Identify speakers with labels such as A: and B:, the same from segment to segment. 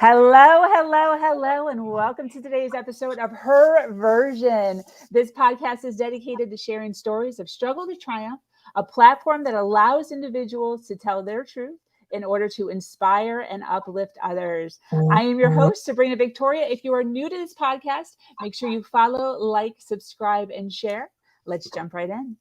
A: Hello, and welcome to today's episode of Her Version. This podcast is dedicated to sharing stories of struggle to triumph, a platform that allows individuals to tell their truth in order to inspire and uplift others. I am your host, Sabrina Victoria. If you are new to this podcast, make sure you follow, like, subscribe, and share. Let's jump right in.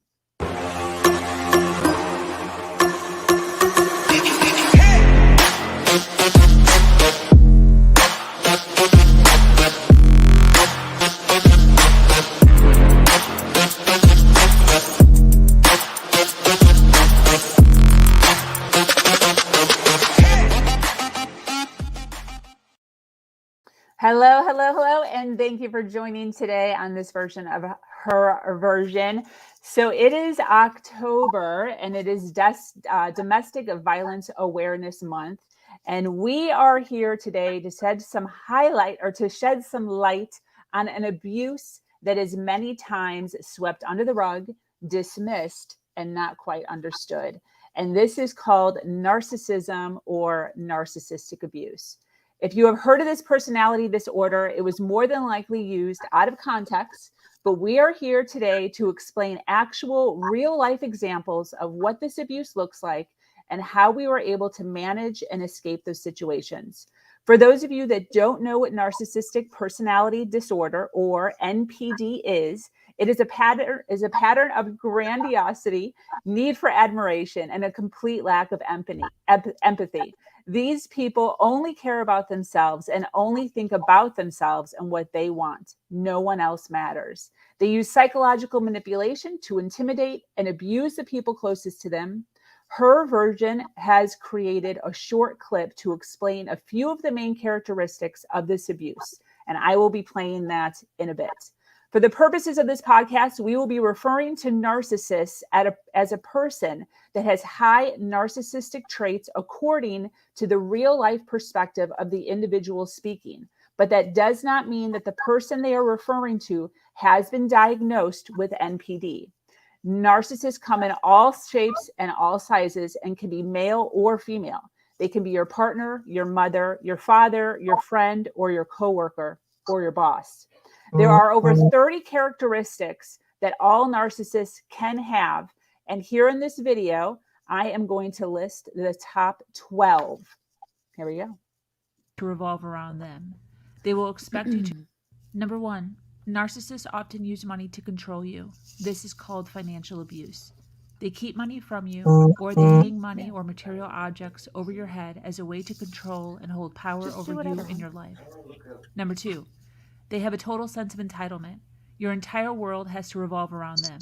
A: Hello, and thank you for joining today on this version of Her Version. So it is October, and it is Domestic Violence Awareness Month, and we are here today to shed some light on an abuse that is many times swept under the rug, dismissed, and not quite understood. And this is called narcissism or narcissistic abuse. If you have heard of this personality disorder, it was more than likely used out of context, but we are here today to explain actual real-life examples of what this abuse looks like and how we were able to manage and escape those situations. For those of you that don't know what narcissistic personality disorder or NPD is, it is a pattern of grandiosity, need for admiration, and a complete lack of empathy. These people only care about themselves and only think about themselves and what they want. No one else matters. They use psychological manipulation to intimidate and abuse the people closest to them. Her Version has created a short clip to explain a few of the main characteristics of this abuse, and I will be playing that in a bit. For the purposes of this podcast, we will be referring to narcissists as a person that has high narcissistic traits according to the real-life perspective of the individual speaking. But that does not mean that the person they are referring to has been diagnosed with NPD. Narcissists come in all shapes and all sizes and can be male or female. They can be your partner, your mother, your father, your friend, or your coworker, or your boss. There are over 30 characteristics that all narcissists can have. And here in this video, I am going to list the top 12. Here we go.
B: To revolve around them. They will expect you to. Number 1, narcissists often use money to control you. This is called financial abuse. They keep money from you, or they hang money or material objects over your head as a way to control and hold power over you in your life. Number 2, they have a total sense of entitlement. Your entire world has to revolve around them.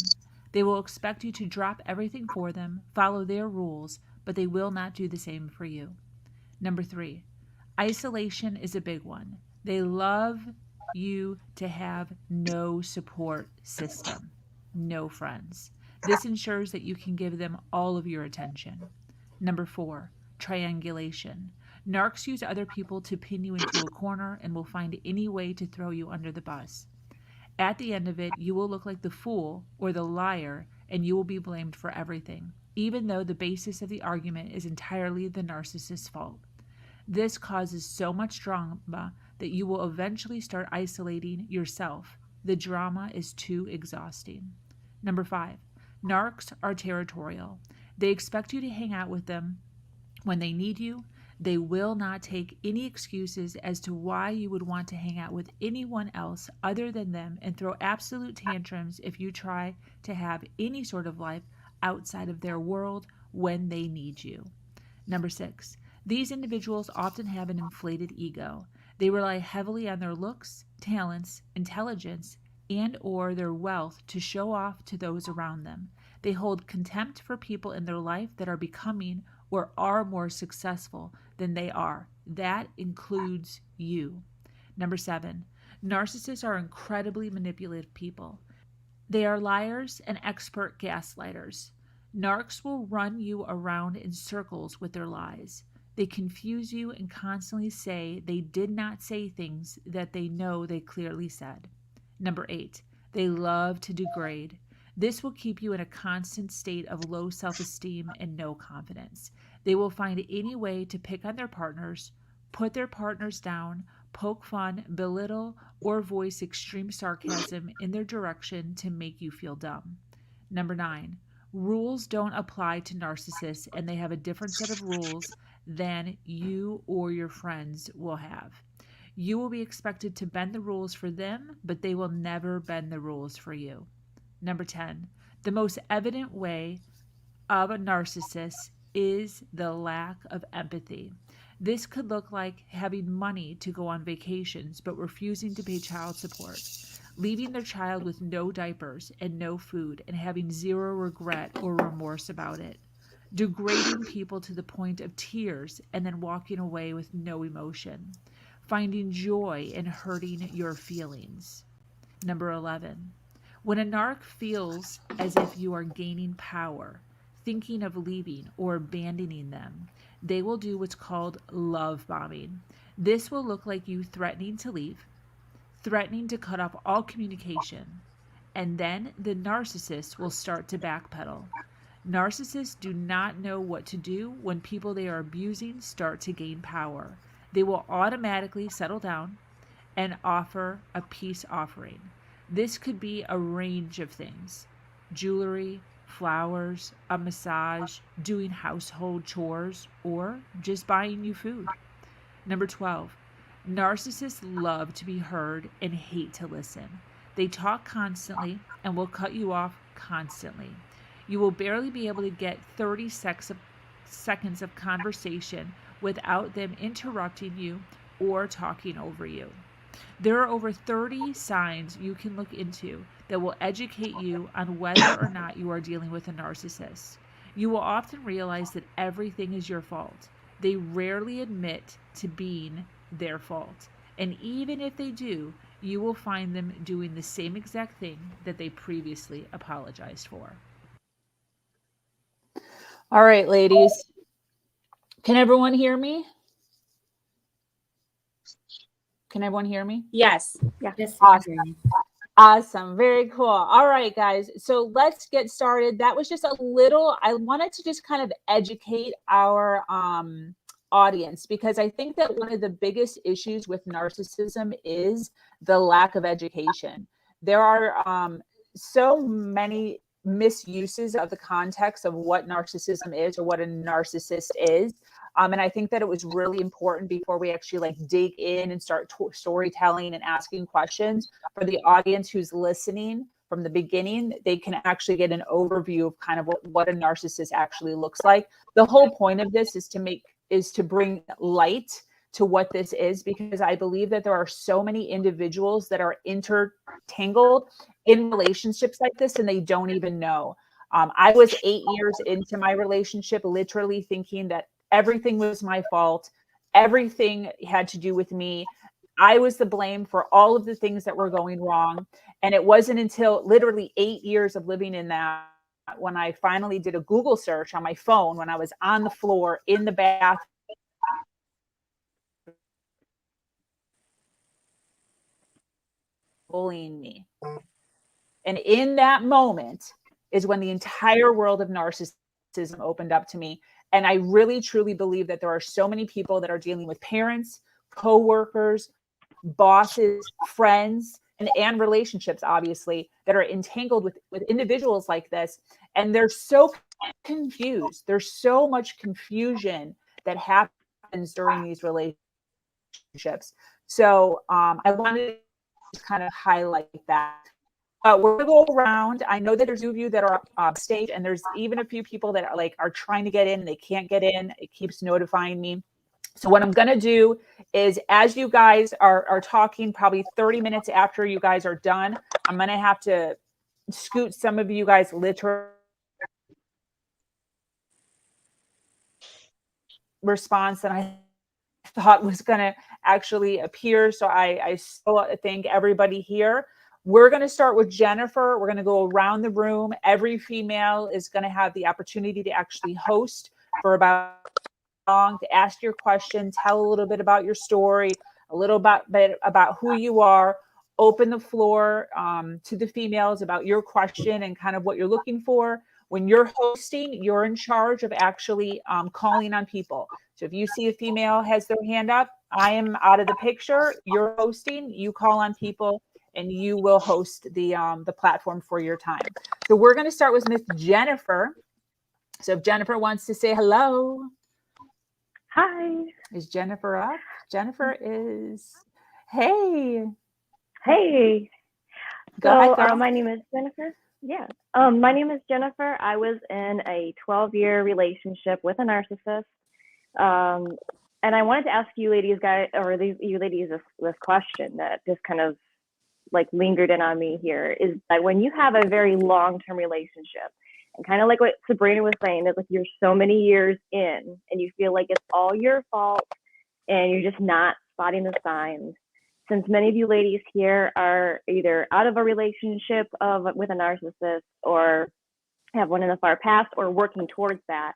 B: They will expect you to drop everything for them, follow their rules, but they will not do the same for you. Number 3, isolation is a big one. They love you to have no support system, no friends. This ensures that you can give them all of your attention. Number 4, triangulation. Narcs use other people to pin you into a corner and will find any way to throw you under the bus. At the end of it, you will look like the fool or the liar, and you will be blamed for everything, even though the basis of the argument is entirely the narcissist's fault. This causes so much drama that you will eventually start isolating yourself. The drama is too exhausting. Number 5, narcs are territorial. They expect you to hang out with them when they need you. They will not take any excuses as to why you would want to hang out with anyone else other than them and throw absolute tantrums if you try to have any sort of life outside of their world when they need you. Number 6, these individuals often have an inflated ego. They rely heavily on their looks, talents, intelligence, and/or their wealth to show off to those around them. They hold contempt for people in their life that are becoming or are more successful than they are. That includes you. Number 7, narcissists are incredibly manipulative people. They are liars and expert gaslighters. Narcs will run you around in circles with their lies. They confuse you and constantly say they did not say things that they know they clearly said. Number 8, they love to degrade. This will keep you in a constant state of low self-esteem and no confidence. They will find any way to pick on their partners, put their partners down, poke fun, belittle, or voice extreme sarcasm in their direction to make you feel dumb. Number 9, rules don't apply to narcissists, and they have a different set of rules than you or your friends will have. You will be expected to bend the rules for them, but they will never bend the rules for you. Number 10, the most evident way of a narcissist is the lack of empathy. This could look like having money to go on vacations but refusing to pay child support, leaving their child with no diapers and no food and having zero regret or remorse about it, degrading people to the point of tears and then walking away with no emotion, finding joy in hurting your feelings. Number 11, when a narc feels as if you are gaining power, thinking of leaving or abandoning them, they will do what's called love bombing. This will look like you threatening to leave, threatening to cut off all communication, and then the narcissist will start to backpedal. Narcissists do not know what to do when people they are abusing start to gain power. They will automatically settle down and offer a peace offering. This could be a range of things: jewelry, flowers, a massage, doing household chores, or just buying you food. Number 12, narcissists love to be heard and hate to listen. They talk constantly and will cut you off constantly. You will barely be able to get 30 seconds of conversation without them interrupting you or talking over you. There are over 30 signs you can look into that will educate you on whether or not you are dealing with a narcissist. You will often realize that everything is your fault. They rarely admit to being their fault. And even if they do, you will find them doing the same exact thing that they previously apologized for.
A: All right, ladies. Can everyone hear me? Can everyone hear me?
C: Yes. Yeah.
D: Yes.
A: Awesome. Awesome. Very cool. All right, guys. So let's get started. That was just a little, I wanted to just kind of educate our audience, because I think that one of the biggest issues with narcissism is the lack of education. There are so many misuses of the context of what narcissism is or what a narcissist is. And I think that it was really important, before we actually like dig in and start storytelling and asking questions, for the audience who's listening from the beginning, they can actually get an overview of kind of what a narcissist actually looks like. The whole point of this is to bring light to what this is, because I believe that there are so many individuals that are intertangled in relationships like this and they don't even know. I was 8 years into my relationship, literally thinking that everything was my fault. Everything had to do with me. I was the blame for all of the things that were going wrong. And it wasn't until literally 8 years of living in that, when I finally did a Google search on my phone, when I was on the floor in the bath, bullying me. And in that moment is when the entire world of narcissism opened up to me. And I really, truly believe that there are so many people that are dealing with parents, co-workers, bosses, friends, and relationships, obviously, that are entangled with individuals like this. And they're so confused. There's so much confusion that happens during these relationships. So I wanted to kind of highlight that. We're gonna go around. I know that there's 2 of you that are upstage, and there's even a few people that are trying to get in and they can't get in. It keeps notifying me. So what I'm gonna do is, as you guys are talking, probably 30 minutes after you guys are done, I'm gonna have to scoot some of you guys literally response that I thought was gonna actually appear. So I still thank everybody here. We're going to start with Jennifer. We're going to go around the room. Every female is going to have the opportunity to actually host for about long, to ask your question, tell a little bit about your story, a little bit about who you are, open the floor to the females about your question and kind of what you're looking for. When you're hosting, you're in charge of actually calling on people. So if you see a female has their hand up, I am out of the picture. You're hosting. You call on people, and you will host the platform for your time. So we're going to start with Miss Jennifer. So if Jennifer wants to say hello.
C: Hi.
A: Is Jennifer up? Jennifer is. Hey.
C: Hey.
A: Go ahead,
C: So
A: girl.
C: my name is Jennifer. Yeah. My name is Jennifer. I was in a 12-year relationship with a narcissist. And I wanted to ask you ladies, this question that just kind of like lingered in on me here is that when you have a very long-term relationship, and kind of like what Sabrina was saying, that like you're so many years in and you feel like it's all your fault and you're just not spotting the signs. Since many of you ladies here are either out of a relationship with a narcissist or have one in the far past or working towards that,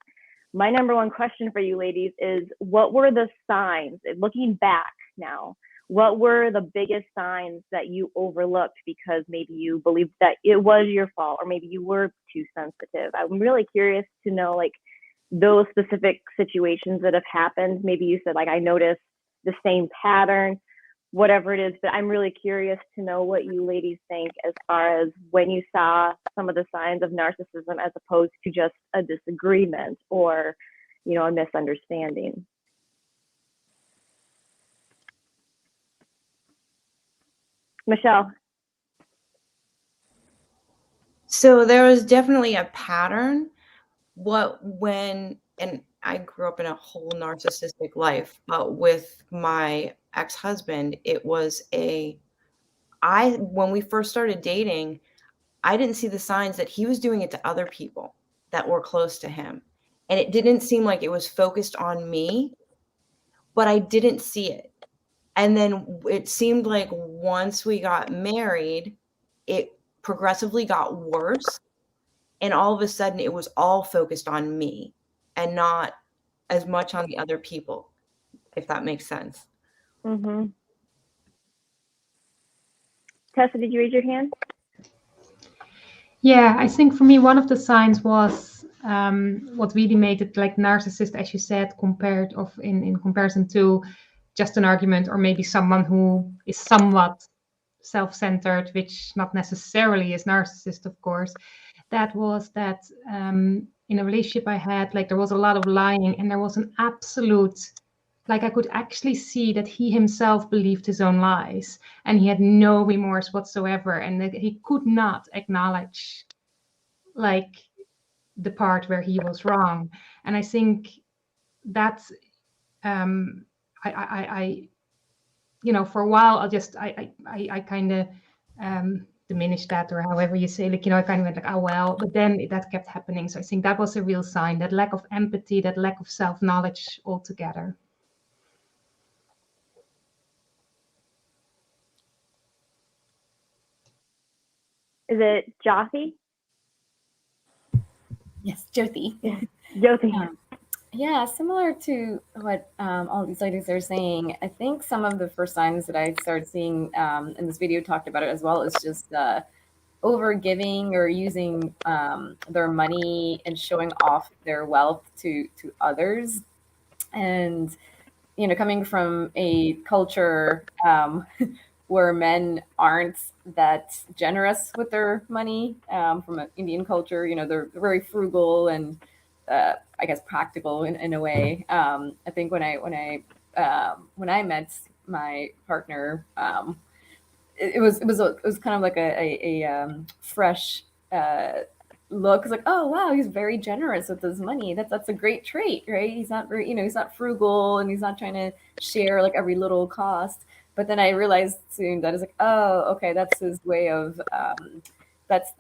C: my number one question for you ladies is, what were the signs, looking back now, what were the biggest signs that you overlooked because maybe you believed that it was your fault or maybe you were too sensitive? I'm really curious to know like those specific situations that have happened. Maybe you said like, I noticed the same pattern, whatever it is, but I'm really curious to know what you ladies think as far as when you saw some of the signs of narcissism as opposed to just a disagreement or, you know, a misunderstanding. Michelle.
D: So there was definitely a pattern. And I grew up in a whole narcissistic life, but with my ex-husband, it was when we first started dating, I didn't see the signs that he was doing it to other people that were close to him. And it didn't seem like it was focused on me, but I didn't see it. And then it seemed like once we got married, it progressively got worse. And all of a sudden it was all focused on me and not as much on the other people, if that makes sense.
C: Mm-hmm. Tessa, did you raise your hand?
E: Yeah, I think for me, one of the signs was what really made it like narcissist, as you said, in comparison to just an argument or maybe someone who is somewhat self-centered, which not necessarily is narcissist, of course. That was that in a relationship I had, like there was a lot of lying and there was an absolute, like I could actually see that he himself believed his own lies and he had no remorse whatsoever. And that he could not acknowledge like the part where he was wrong. And I think that's, I you know, for a while, I kind of diminished that, or however you say, like, you know, I kind of went like, oh, well, but then that kept happening. So I think that was a real sign, that lack of empathy, that lack of self-knowledge altogether.
C: Is it Jothi?
F: Yes, Jodie.
C: Jothi.
F: Yeah, similar to what all these ladies are saying, I think some of the first signs that I started seeing in this video talked about it as well is just over giving or using their money and showing off their wealth to others. And, you know, coming from a culture where men aren't that generous with their money, from an Indian culture, you know, they're very frugal and I guess practical in a way. I think when I met my partner, it was kind of like a fresh look. It's like, oh wow, he's very generous with his money. That's a great trait, right? He's not very, you know, he's not frugal and he's not trying to share like every little cost. But then I realized soon that it's like, oh, okay, that's his way of that's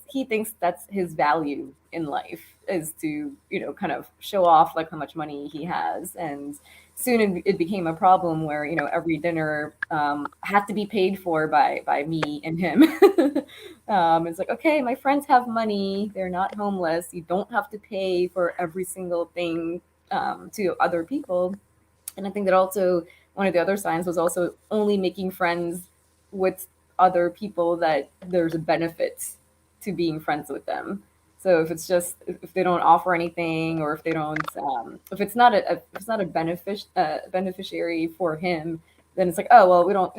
F: he thinks that's his value in life, is to, you know, kind of show off like how much money he has. And soon it became a problem where, you know, every dinner had to be paid for by me and him. It's like, okay, my friends have money, they're not homeless, you don't have to pay for every single thing to other people. And I think that also one of the other signs was also only making friends with other people that there's a benefit to being friends with them. So if it's just if they don't offer anything, or if they don't, if it's not a beneficiary for him, then it's like, oh well, we don't,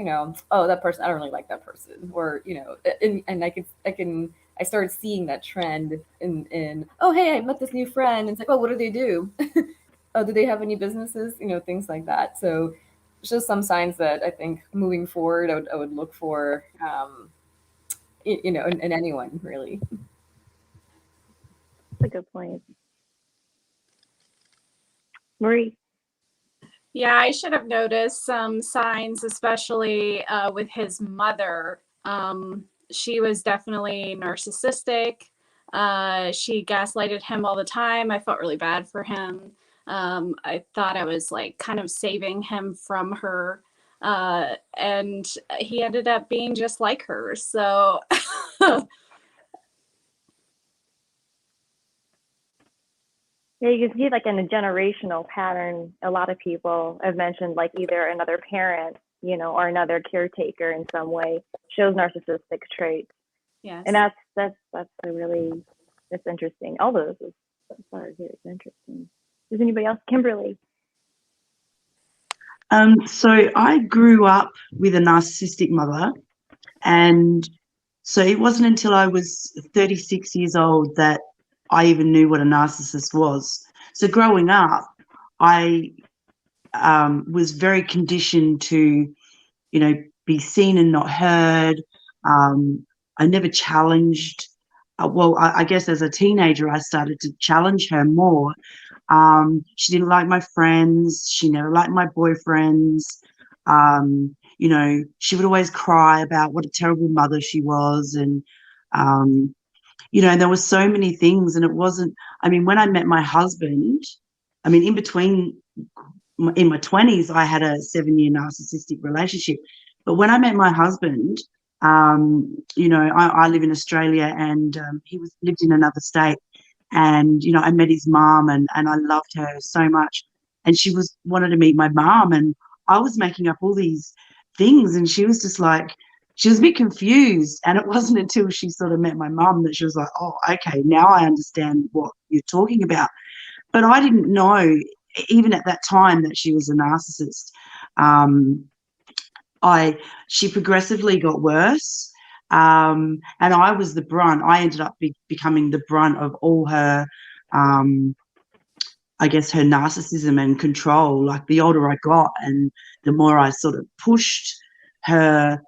F: oh, that person, I don't really like that person, or and I started seeing that trend in oh, hey, I met this new friend, and it's like, oh, what do they do? Oh, do they have any businesses? Things like that. So it's just some signs that I think moving forward, I would look for, in anyone really.
C: That's a good point. Marie.
G: Yeah, I should have noticed some signs, especially with his mother. She was definitely narcissistic. She gaslighted him all the time. I felt really bad for him. I thought I was like kind of saving him from her. And he ended up being just like her. So
C: Yeah, you can see like in a generational pattern, a lot of people have mentioned like either another parent, or another caretaker in some way shows narcissistic traits.
G: yes.
C: And that's interesting. All those as far as here, it's interesting. Does anybody else? Kimberly.
H: So I grew up with a narcissistic mother, and so it wasn't until I was 36 years old that I even knew what a narcissist was. So growing up, I was very conditioned to, be seen and not heard. I never challenged. I guess as a teenager, I started to challenge her more. She didn't like my friends. She never liked my boyfriends. She would always cry about what a terrible mother she was. And, and there were so many things. And it wasn't, when I met my husband, in between, in my 20s, I had a 7-year narcissistic relationship. But when I met my husband, I live in Australia, and he lived in another state. And, I met his mom, and I loved her so much. And she wanted to meet my mom, and I was making up all these things, and she was just like, she was a bit confused. And it wasn't until she sort of met my mom that she was like, oh, okay, now I understand what you're talking about. But I didn't know, even at that time, that she was a narcissist. She progressively got worse. And I was the brunt. I ended up becoming the brunt of all her, her narcissism and control. Like, the older I got and the more I sort of pushed her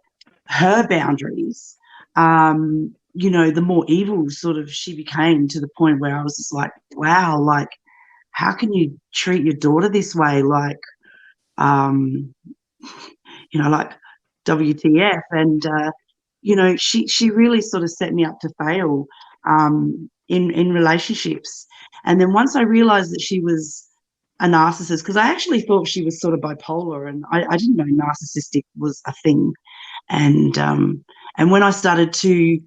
H: boundaries, the more evil sort of she became, to the point where I was just like, wow, like, how can you treat your daughter this way? Like, like WTF. And, she really sort of set me up to fail in relationships. And then once I realized that she was a narcissist, because I actually thought she was sort of bipolar, and I didn't know narcissistic was a thing. And when I started to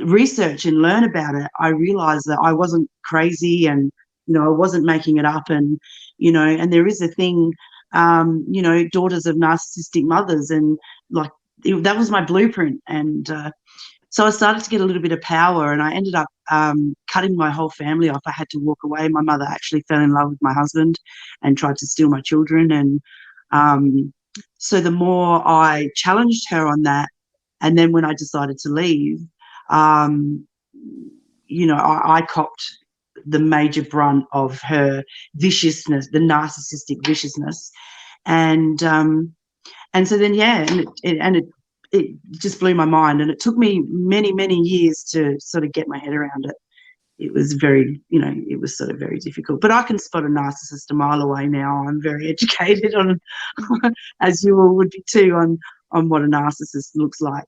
H: research and learn about it, I realized that I wasn't crazy, and, I wasn't making it up. And, and there is a thing, daughters of narcissistic mothers, and like, that was my blueprint. And so I started to get a little bit of power, and I ended up cutting my whole family off. I had to walk away. My mother actually fell in love with my husband and tried to steal my children. And so the more I challenged her on that, and then when I decided to leave, I copped the major brunt of her viciousness, the narcissistic viciousness. And so then, yeah, and it just blew my mind. And it took me many, many years to sort of get my head around it. It was very, it was sort of very difficult. But I can spot a narcissist a mile away now. I'm very educated on, as you all would be too, on what a narcissist looks like.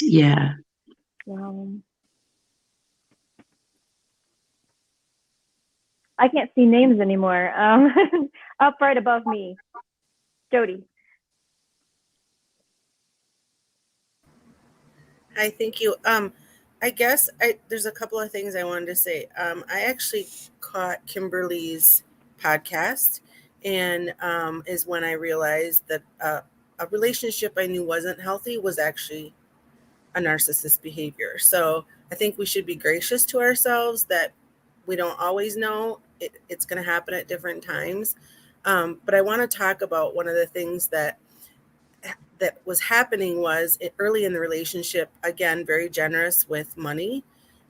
H: Yeah.
C: I can't see names anymore. Up right above me, Jodie.
I: Hi, thank you. I guess there's a couple of things I wanted to say. I actually caught Kimberly's podcast, and is when I realized that a relationship I knew wasn't healthy was actually a narcissist behavior. So I think we should be gracious to ourselves that we don't always know. It's going to happen at different times. But I want to talk about one of the things that was happening was early in the relationship, again, very generous with money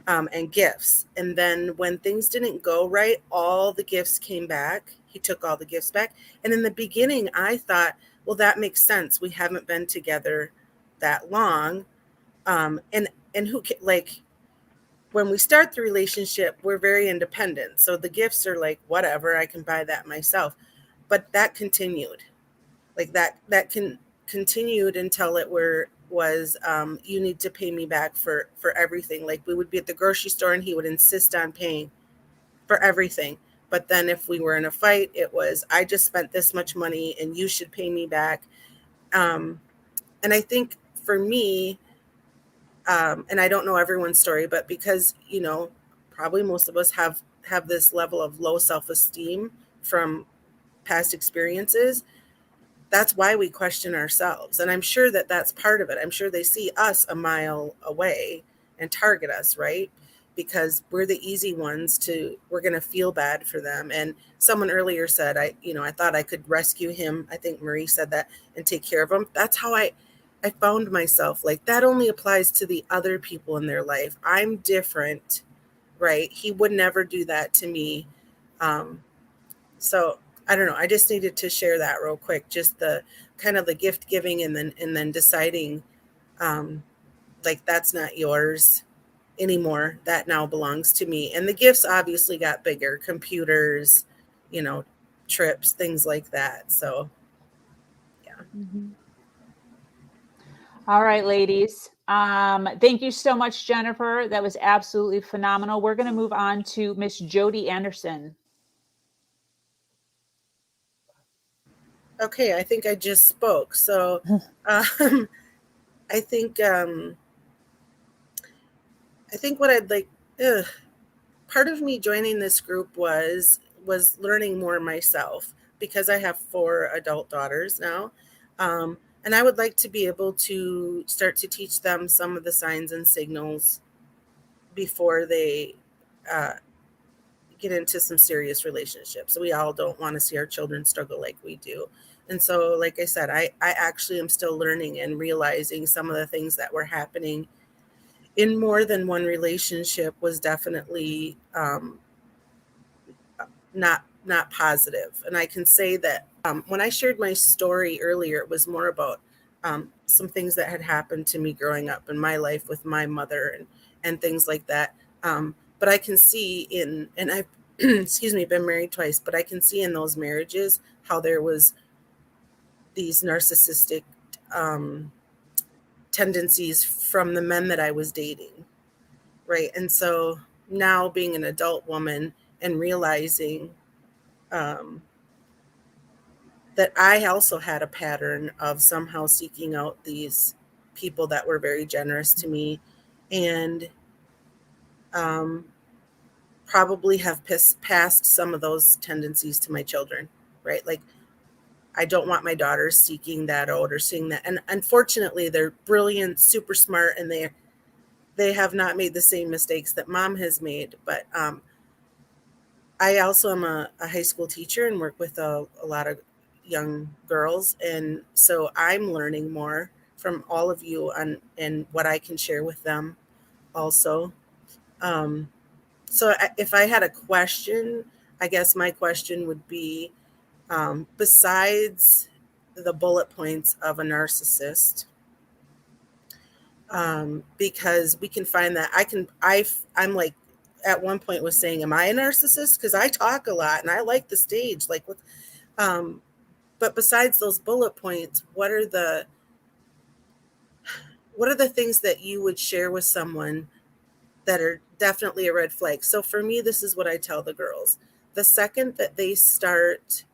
I: and gifts. And then when things didn't go right, all the gifts came back. He took all the gifts back. And in the beginning, I thought, well, that makes sense. We haven't been together that long. And who like, when we start the relationship, we're very independent. So the gifts are like, whatever, I can buy that myself. But that continued. Like that continued until it was you need to pay me back for everything. Like we would be at the grocery store and he would insist on paying for everything. But then if we were in a fight, it was, I just spent this much money and you should pay me back. And I think for me, and I don't know everyone's story, but because, you know, probably most of us have this level of low self-esteem from past experiences, that's why we question ourselves. And I'm sure that that's part of it. I'm sure they see us a mile away and target us, right? Because we're the easy ones we're going to feel bad for them. And someone earlier said, I thought I could rescue him. I think Marie said that, and take care of him. That's how I found myself. Like that only applies to the other people in their life. I'm different, right? He would never do that to me. So I don't know. I just needed to share that real quick. Just the kind of the gift giving and then deciding like that's not yours anymore. That now belongs to me. And the gifts obviously got bigger, computers, you know, trips, things like that. So yeah.
A: Mm-hmm. All right, ladies. Thank you so much, Jennifer. That was absolutely phenomenal. We're going to move on to Miss Jodie Anderson.
I: Okay, I think I just spoke. So I think what I'd like, part of me joining this group was learning more myself, because I have 4 adult daughters now. And I would like to be able to start to teach them some of the signs and signals before they get into some serious relationships. We all don't want to see our children struggle like we do. And so, like I said, I actually am still learning and realizing some of the things that were happening in more than one relationship was definitely not positive. And I can say that when I shared my story earlier, it was more about some things that had happened to me growing up in my life with my mother and things like that. But I can see and I've excuse me, been married twice, but I can see in those marriages how there was these narcissistic tendencies from the men that I was dating, right? And so now being an adult woman and realizing that I also had a pattern of somehow seeking out these people that were very generous to me, and probably have passed some of those tendencies to my children, right? Like, I don't want my daughters seeking that out or seeing that. And unfortunately, they're brilliant, super smart, and they have not made the same mistakes that mom has made. But I also am a high school teacher and work with a lot of young girls. And so I'm learning more from all of you and what I can share with them also. So if I had a question, I guess my question would be, besides the bullet points of a narcissist, because we can find that I'm like, at one point was saying, am I a narcissist? Because I talk a lot and I like the stage, like with, but besides those bullet points, what are the things that you would share with someone that are definitely a red flag? So for me, this is what I tell the girls. The second that they start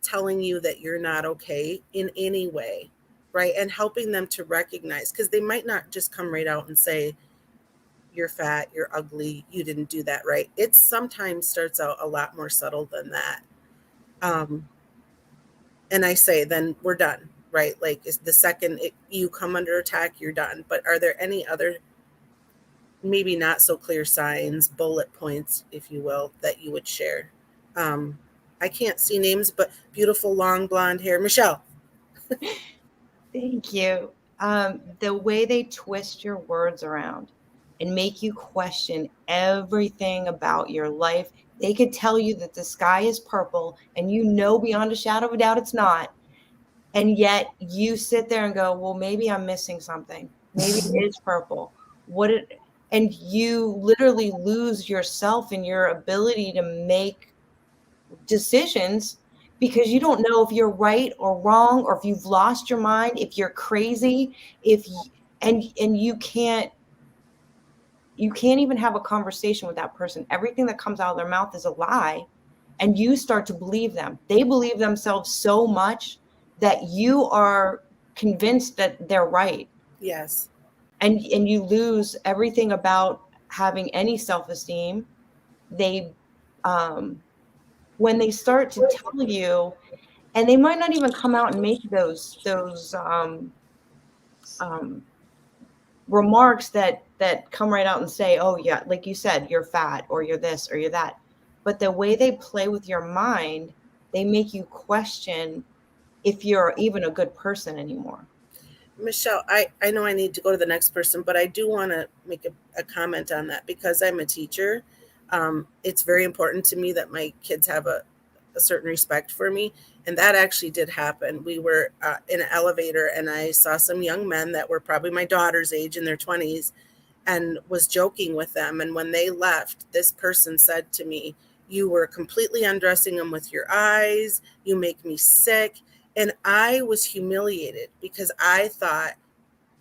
I: telling you that you're not okay in any way, right? And helping them to recognize, because they might not just come right out and say, you're fat, you're ugly, you didn't do that right. It sometimes starts out a lot more subtle than that. And I say, then we're done. right? Like, is the second you come under attack, you're done. But are there any other, maybe not so clear signs, bullet points, if you will, that you would share? I can't see names, but beautiful long blonde hair. Michelle.
D: Thank you. The way they twist your words around and make you question everything about your life. They could tell you that the sky is purple and you know beyond a shadow of a doubt it's not. And yet you sit there and go, well, maybe I'm missing something. Maybe it is purple. And you literally lose yourself and your ability to make decisions because you don't know if you're right or wrong, or if you've lost your mind, if you're crazy, and you can't even have a conversation with that person. Everything that comes out of their mouth is a lie, and you start to believe them. They believe themselves so much that you are convinced that they're right.
I: Yes.
D: And you lose everything about having any self-esteem. They when they start to tell you, and they might not even come out and make those remarks that come right out and say, oh yeah, like you said, you're fat, or you're this, or you're that. But the way they play with your mind, they make you question if you're even a good person anymore.
I: Michelle, I know I need to go to the next person, but I do want to make a comment on that because I'm a teacher. It's very important to me that my kids have a certain respect for me. And that actually did happen. We were in an elevator and I saw some young men that were probably my daughter's age, in their 20s, and was joking with them. And when they left, this person said to me, you were completely undressing them with your eyes. You make me sick. And I was humiliated because I thought,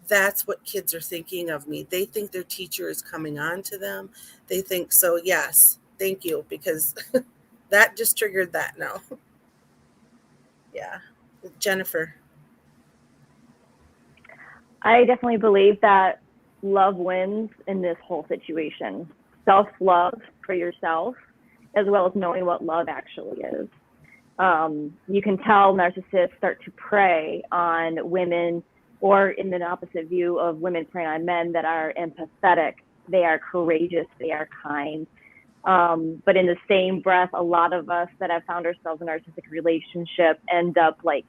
I: that's what kids are thinking of me. They think their teacher is coming on to them. They think so. Yes. Thank you. Because that just triggered that now. Yeah. Jennifer.
C: I definitely believe that love wins in this whole situation. Self-love for yourself, as well as knowing what love actually is. You can tell narcissists start to prey on women, or in the opposite view of women preying on men that are empathetic. They are courageous. They are kind. But in the same breath, a lot of us that have found ourselves in a narcissistic relationship end up like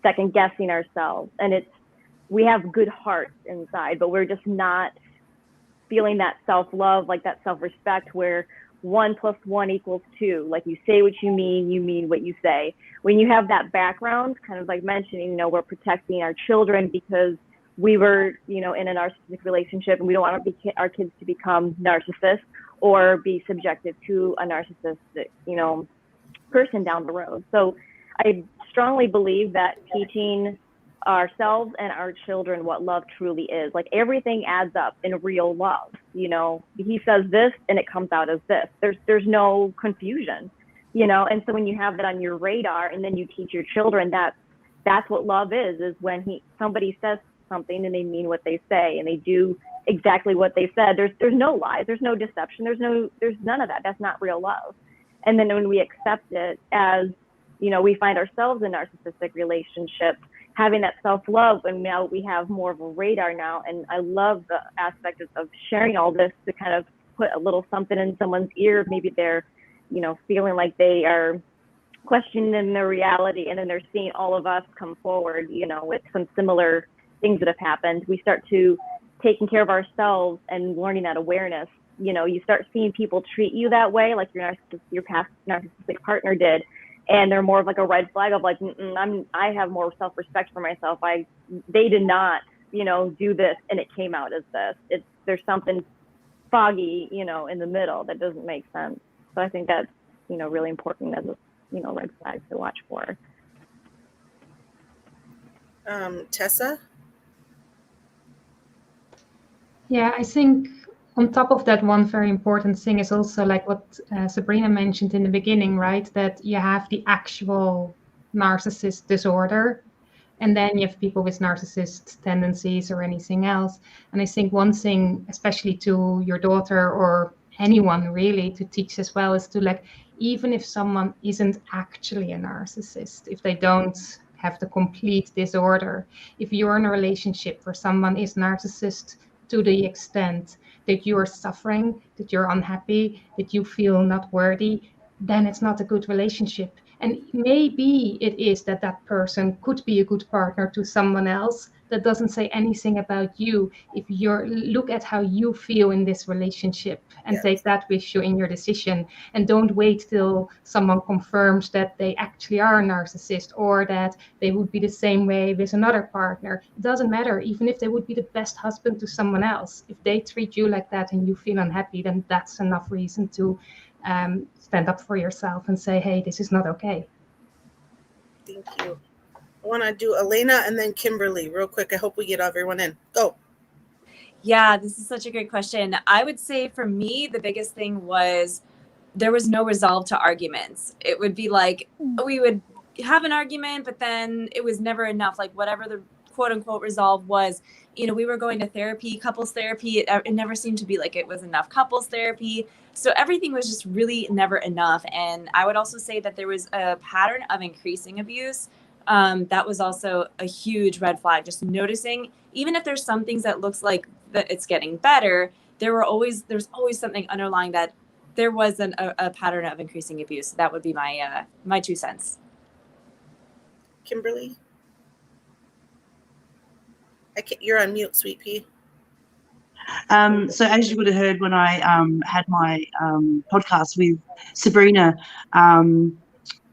C: second guessing ourselves. And we have good hearts inside, but we're just not feeling that self-love, like that self-respect where 1 + 1 = 2. Like, you say what you mean what you say. When you have that background, kind of like mentioning, we're protecting our children because we were, in a narcissistic relationship, and we don't want our kids to become narcissists or be subjected to a narcissistic, person down the road. So I strongly believe that teaching ourselves and our children what love truly is, like, everything adds up in real love. He says this and it comes out as this. There's no confusion, and so when you have that on your radar and then you teach your children that's what love is when somebody says something and they mean what they say and they do exactly what they said. There's no lies, there's no deception, there's none of that. That's not real love. And then when we accept it, as we find ourselves in narcissistic relationships, having that self-love, and now we have more of a radar now. And I love the aspect of sharing all this to kind of put a little something in someone's ear. Maybe they're feeling like they are questioning their reality, and then they're seeing all of us come forward with some similar things that have happened. We start to taking care of ourselves and learning that awareness. You start seeing people treat you that way, like your past narcissistic partner did, and they're more of like a red flag of like, I have more self-respect for myself. They did not, do this, and it came out as this. There's something foggy, in the middle that doesn't make sense. So I think that's, really important as a, red flag to watch for.
I: Tessa?
E: Yeah, I think on top of that, one very important thing is also like what Sabrina mentioned in the beginning, right? That you have the actual narcissist disorder, and then you have people with narcissist tendencies or anything else. And I think one thing, especially to your daughter or anyone really, to teach as well, is to, like, even if someone isn't actually a narcissist, if they don't have the complete disorder. If you're in a relationship where someone is narcissist to the extent that you are suffering, that you're unhappy, that you feel not worthy, then it's not a good relationship. And maybe it is that that person could be a good partner to someone else. That doesn't say anything about you. If you look at how you feel in this relationship and take that with you in your decision, and don't wait till someone confirms that they actually are a narcissist or that they would be the same way with another partner. It doesn't matter. Even if they would be the best husband to someone else, if they treat you like that and you feel unhappy, then that's enough reason to stand up for yourself and say, hey, this is not okay.
I: Thank you. I want to do Elena and then Kimberly real quick. I hope we get everyone in. Go.
J: Yeah, this is such a good question. I would say for me, the biggest thing was there was no resolve to arguments. It would be like we would have an argument, but then it was never enough. Like whatever the quote unquote resolve was, you know, we were going to therapy, couples therapy. It never seemed to be like it was enough couples therapy. So everything was just really never enough. And I would also say that there was a pattern of increasing abuse. That was also a huge red flag. Just noticing, even if there's some things that looks like that it's getting better, there's always something underlying that there was a pattern of increasing abuse. That would be my 2 cents.
I: Kimberly? You're on mute, sweet pea.
H: So as you would have heard when I had my podcast with Sabrina,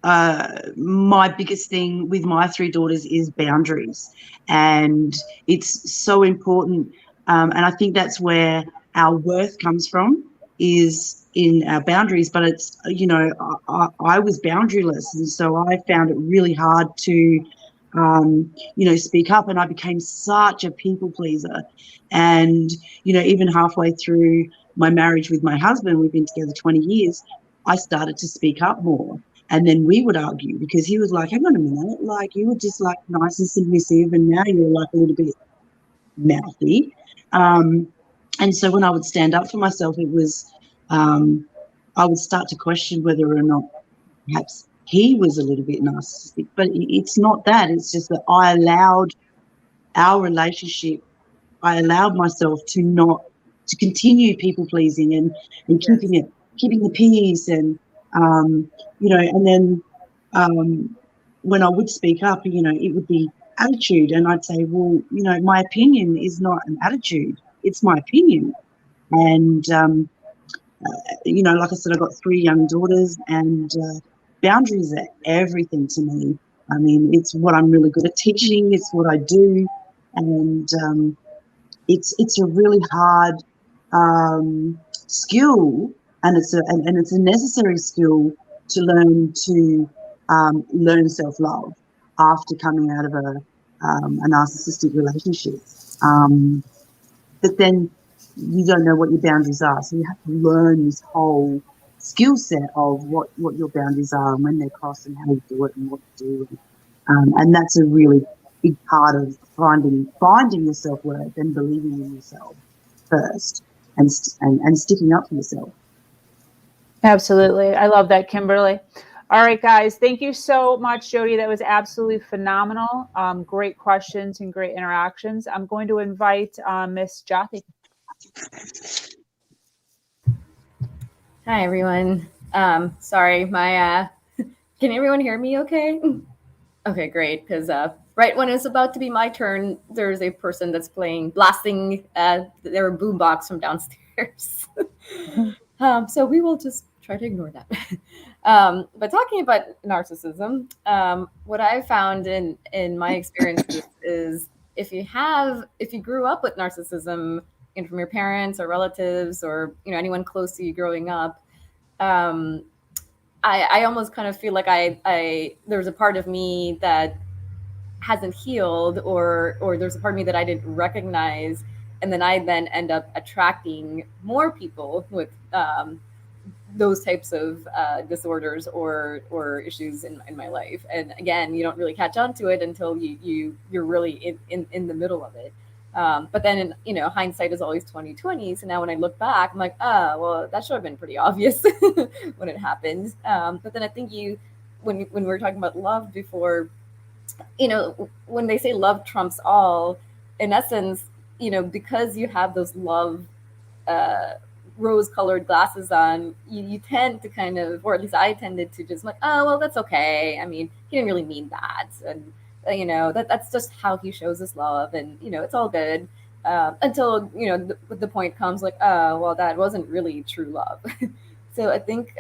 H: my biggest thing with my 3 daughters is boundaries, and it's so important. And I think that's where our worth comes from, is in our boundaries. But it's, you know, I was boundaryless, and so I found it really hard to, you know, speak up, and I became such a people pleaser. And, you know, even halfway through my marriage with my husband, we've been together 20 years, I started to speak up more. And then we would argue because he was like, hang on a minute, like you were just like nice and submissive, and now you're like a little bit mouthy. And so when I would stand up for myself, it was, I would start to question whether or not perhaps he was a little bit narcissistic. But it's not that. It's just that I allowed our relationship, I allowed myself to continue people pleasing and keeping the peace, and you know, and then when I would speak up, you know, it would be attitude, and I'd say, well, you know, my opinion is not an attitude, it's my opinion. And you know, like I said, I've got 3 young daughters, and boundaries are everything to me. I mean, it's what I'm really good at teaching, it's what I do, and it's a really hard skill, and it's a necessary skill to learn self-love after coming out of a narcissistic relationship. But then you don't know what your boundaries are, so you have to learn this whole skill set of what your boundaries are and when they're crossed and how you do it and what to do. And that's a really big part of finding your self-worth and believing in yourself first, and sticking up for yourself.
A: Absolutely. I love that, Kimberly. All right, guys. Thank you so much, Jodie. That was absolutely phenomenal. Great questions and great interactions. I'm going to invite Miss Jothi.
F: Hi, everyone. Sorry, my can everyone hear me okay? Okay, great. Because right when it's about to be my turn, there's a person that's blasting their boombox from downstairs. So we will just try to ignore that. But talking about narcissism, what I've found in my experiences is if you grew up with narcissism, and from your parents or relatives or, you know, anyone close to you growing up, I almost kind of feel like there's a part of me that hasn't healed, or there's a part of me that I didn't recognize, and then I end up attracting more people with those types of disorders or issues in my life. And again, you don't really catch on to it until you're really in the middle of it. But then, you know, hindsight is always 20/20. So now when I look back, I'm like, well, that should have been pretty obvious when it happened. But then I think when we were talking about love before, when they say love trumps all, in essence, because you have those love rose-colored glasses on, you tend to kind of, or at least I tended to just like, oh, well, that's okay. I mean, he didn't really mean that. And, that's just how he shows his love. And, it's all good. Until, the point comes like, oh, well, that wasn't really true love. So I think,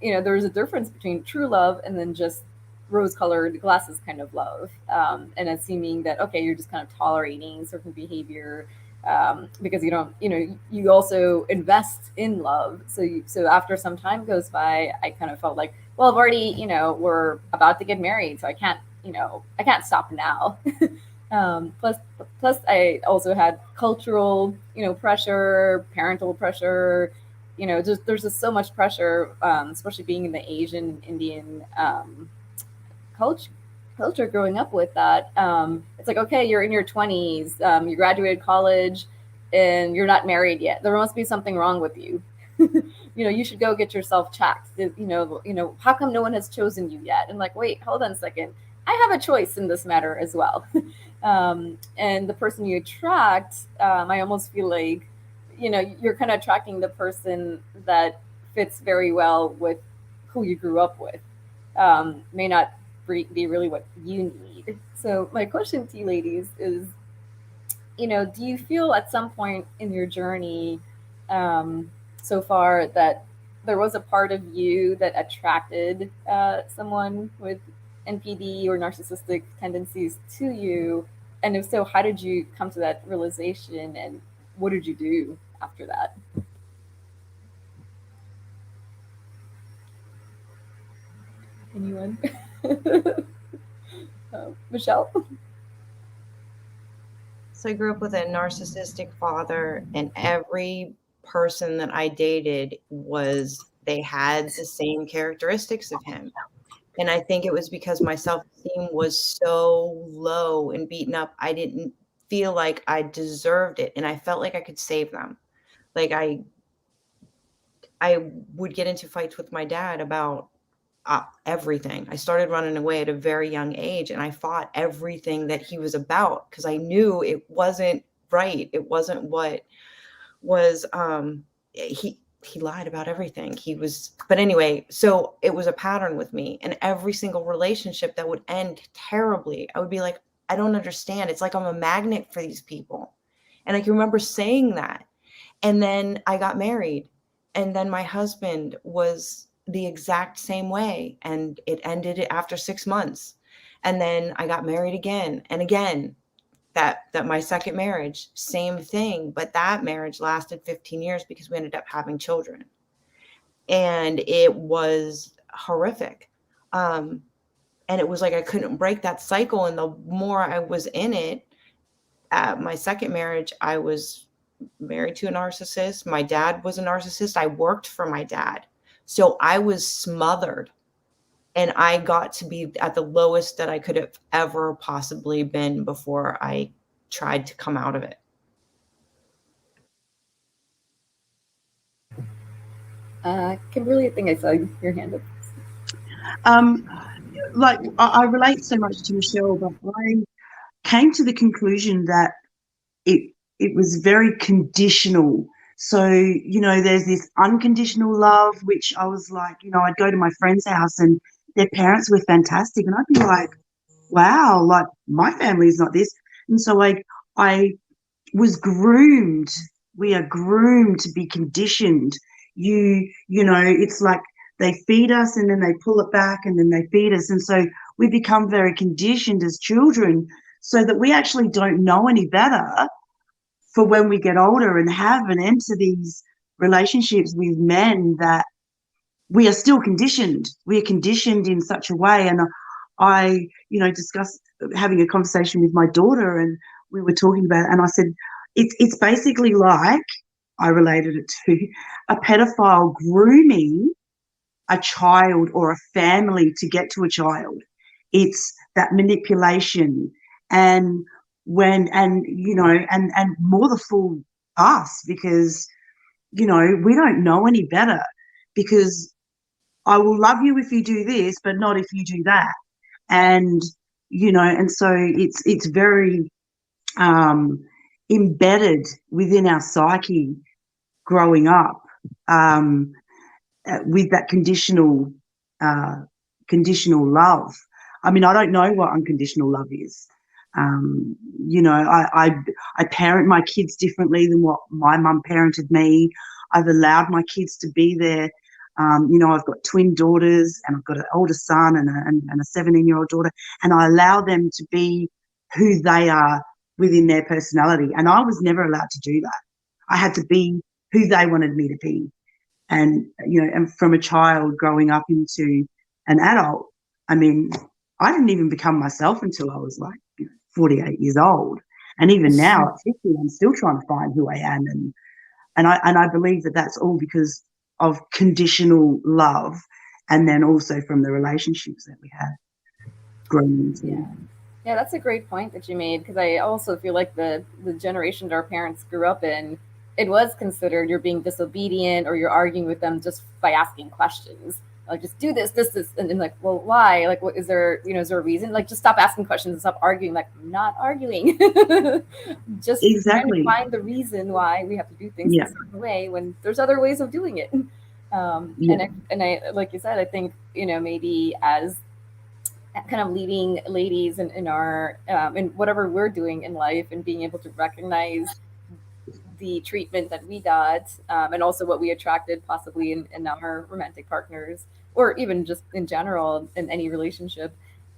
F: there's a difference between true love and then just rose-colored glasses kind of love. And it's seeming that, okay, you're just kind of tolerating certain behavior because you don't, you also invest in love. So after some time goes by, I kind of felt like, well, I've already, we're about to get married, so I can't stop now. Plus I also had cultural, pressure, parental pressure, there's just so much pressure, especially being in the Asian Indian culture growing up with that. It's like, okay, you're in your 20s, you graduated college and you're not married yet. There must be something wrong with you. You should go get yourself checked. How come no one has chosen you yet? And like, wait, hold on a second. I have a choice in this matter as well. And the person you attract, I almost feel like, you're kind of attracting the person that fits very well with who you grew up with. May not be really what you need. So my question to you ladies is, do you feel at some point in your journey so far that there was a part of you that attracted someone with NPD or narcissistic tendencies to you? And if so, how did you come to that realization and what did you do after that? Anyone? Michelle?
D: So I grew up with a narcissistic father, and every person that I dated they had the same characteristics of him. And I think it was because my self-esteem was so low and beaten up, I didn't feel like I deserved it. And I felt like I could save them. Like I would get into fights with my dad about everything. I started running away at a very young age, and I fought everything that he was about because I knew it wasn't right. It wasn't what was, he lied about everything. But anyway, so it was a pattern with me, and every single relationship that would end terribly, I would be like, I don't understand. It's like I'm a magnet for these people. And I can remember saying that. And then I got married, and then my husband was the exact same way, and it ended after 6 months. And then I got married again and again. That my second marriage, same thing, but that marriage lasted 15 years because we ended up having children, and it was horrific. And it was like I couldn't break that cycle. And the more I was in it, at my second marriage, I was married to a narcissist. My dad was a narcissist. I worked for my dad. So I was smothered, and I got to be at the lowest that I could have ever possibly been before I tried to come out of it.
F: Kimberly, I think I saw your hand up.
H: I relate so much to Michelle, but I came to the conclusion that it was very conditional. So, there's this unconditional love, which I was like, I'd go to my friend's house and their parents were fantastic. And I'd be like, wow, like my family is not this. And so I was groomed. We are groomed to be conditioned. It's like they feed us and then they pull it back and then they feed us. And so we become very conditioned as children so that we actually don't know any better for when we get older and have and enter these relationships with men that we are still conditioned. We are conditioned in such a way. And I, discussed having a conversation with my daughter, and we were talking about it, and I said, it's basically like, I related it to a pedophile grooming a child or a family to get to a child. It's that manipulation and more the fool us because, we don't know any better, because I will love you if you do this, but not if you do that. And you know, and so it's very embedded within our psyche growing up, with that conditional love. I mean, I don't know what unconditional love is. You know, I parent my kids differently than what my mum parented me. I've allowed my kids to be there. You know, I've got twin daughters, and I've got an older son and a 17-year-old daughter, and I allow them to be who they are within their personality. And I was never allowed to do that. I had to be who they wanted me to be. And, you know, and from a child growing up into an adult, I mean, I didn't even become myself until I was like, you know, 48 years old. And even now at 50, I'm still trying to find who I am. And I believe that that's all because of conditional love, and then also from the relationships that we had growing into.
F: Yeah, that's a great point that you made, because I also feel like the generation that our parents grew up in, it was considered you're being disobedient or you're arguing with them just by asking questions. Like, just do this, and then like, well, why? Like, what is there? You know, is there a reason? Like, just stop asking questions and stop arguing. Like, I'm not arguing. Just trying to find the reason why we have to do things a certain way when there's other ways of doing it. And I, like you said, I think, you know, maybe as kind of leading ladies in our in whatever we're doing in life, and being able to recognize the treatment that we got, and also what we attracted possibly in our romantic partners, or even just in general in any relationship,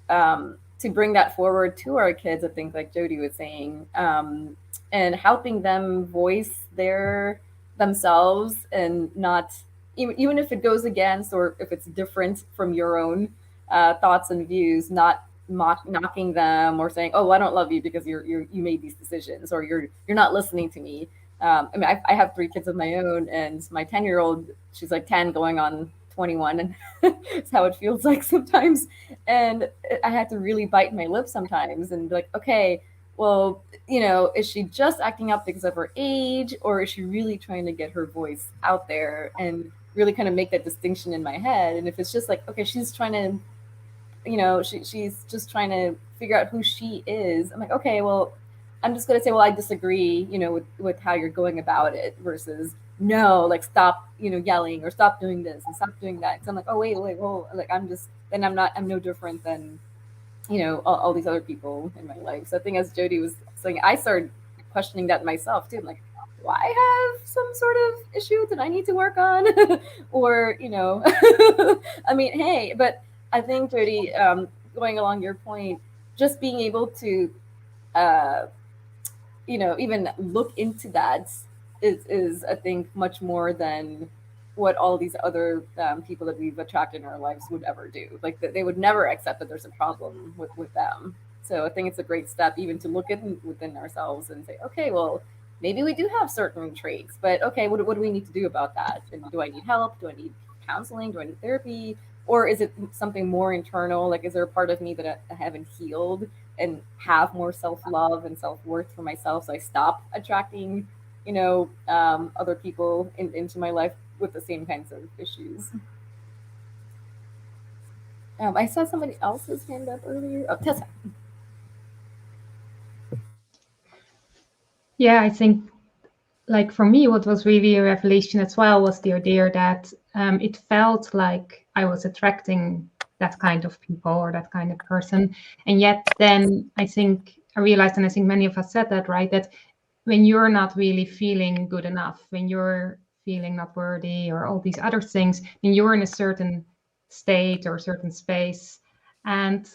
F: to bring that forward to our kids, I think, like Jodie was saying, and helping them voice themselves, and not even if it goes against, or if it's different from your own thoughts and views, not knocking them or saying, oh, I don't love you because you made these decisions, or you're not listening to me. I mean, I have 3 kids of my own, and my 10-year-old, she's like 10 going on 21, and it's how it feels like sometimes. And I had to really bite my lip sometimes and be like, okay, well, you know, is she just acting up because of her age, or is she really trying to get her voice out there, and really kind of make that distinction in my head? And if it's just like, okay, she's trying to, you know, she's just trying to figure out who she is, I'm like, okay, well, I'm just going to say, well, I disagree, you know, with how you're going about it, versus no, like, stop, you know, yelling, or stop doing this and stop doing that. Because I'm like, oh, wait, well, like, I'm no different than, you know, all these other people in my life. So I think, as Jodie was saying, I started questioning that myself too. I'm like, do I have some sort of issue that I need to work on? Or, you know, I mean, hey, but I think, Jodie, going along your point, just being able to, you know, even look into that is I think much more than what all these other people that we've attracted in our lives would ever do. Like, they would never accept that there's a problem with them. So I think it's a great step even to look within ourselves and say, okay, well, maybe we do have certain traits, but okay, what do we need to do about that? And do I need help? Do I need counseling? Do I need therapy? Or is it something more internal? Like, is there a part of me that I haven't healed and have more self-love and self-worth for myself, so I stop attracting, you know, other people into my life with the same kinds of issues? I saw somebody else's hand up earlier. Oh, Tessa.
E: Yeah, I think, like, for me, what was really a revelation as well was the idea that it felt like I was attracting that kind of people or that kind of person. And yet then I think I realized, and I think many of us said that, right, that when you're not really feeling good enough, when you're feeling not worthy or all these other things, then you're in a certain state or a certain space. And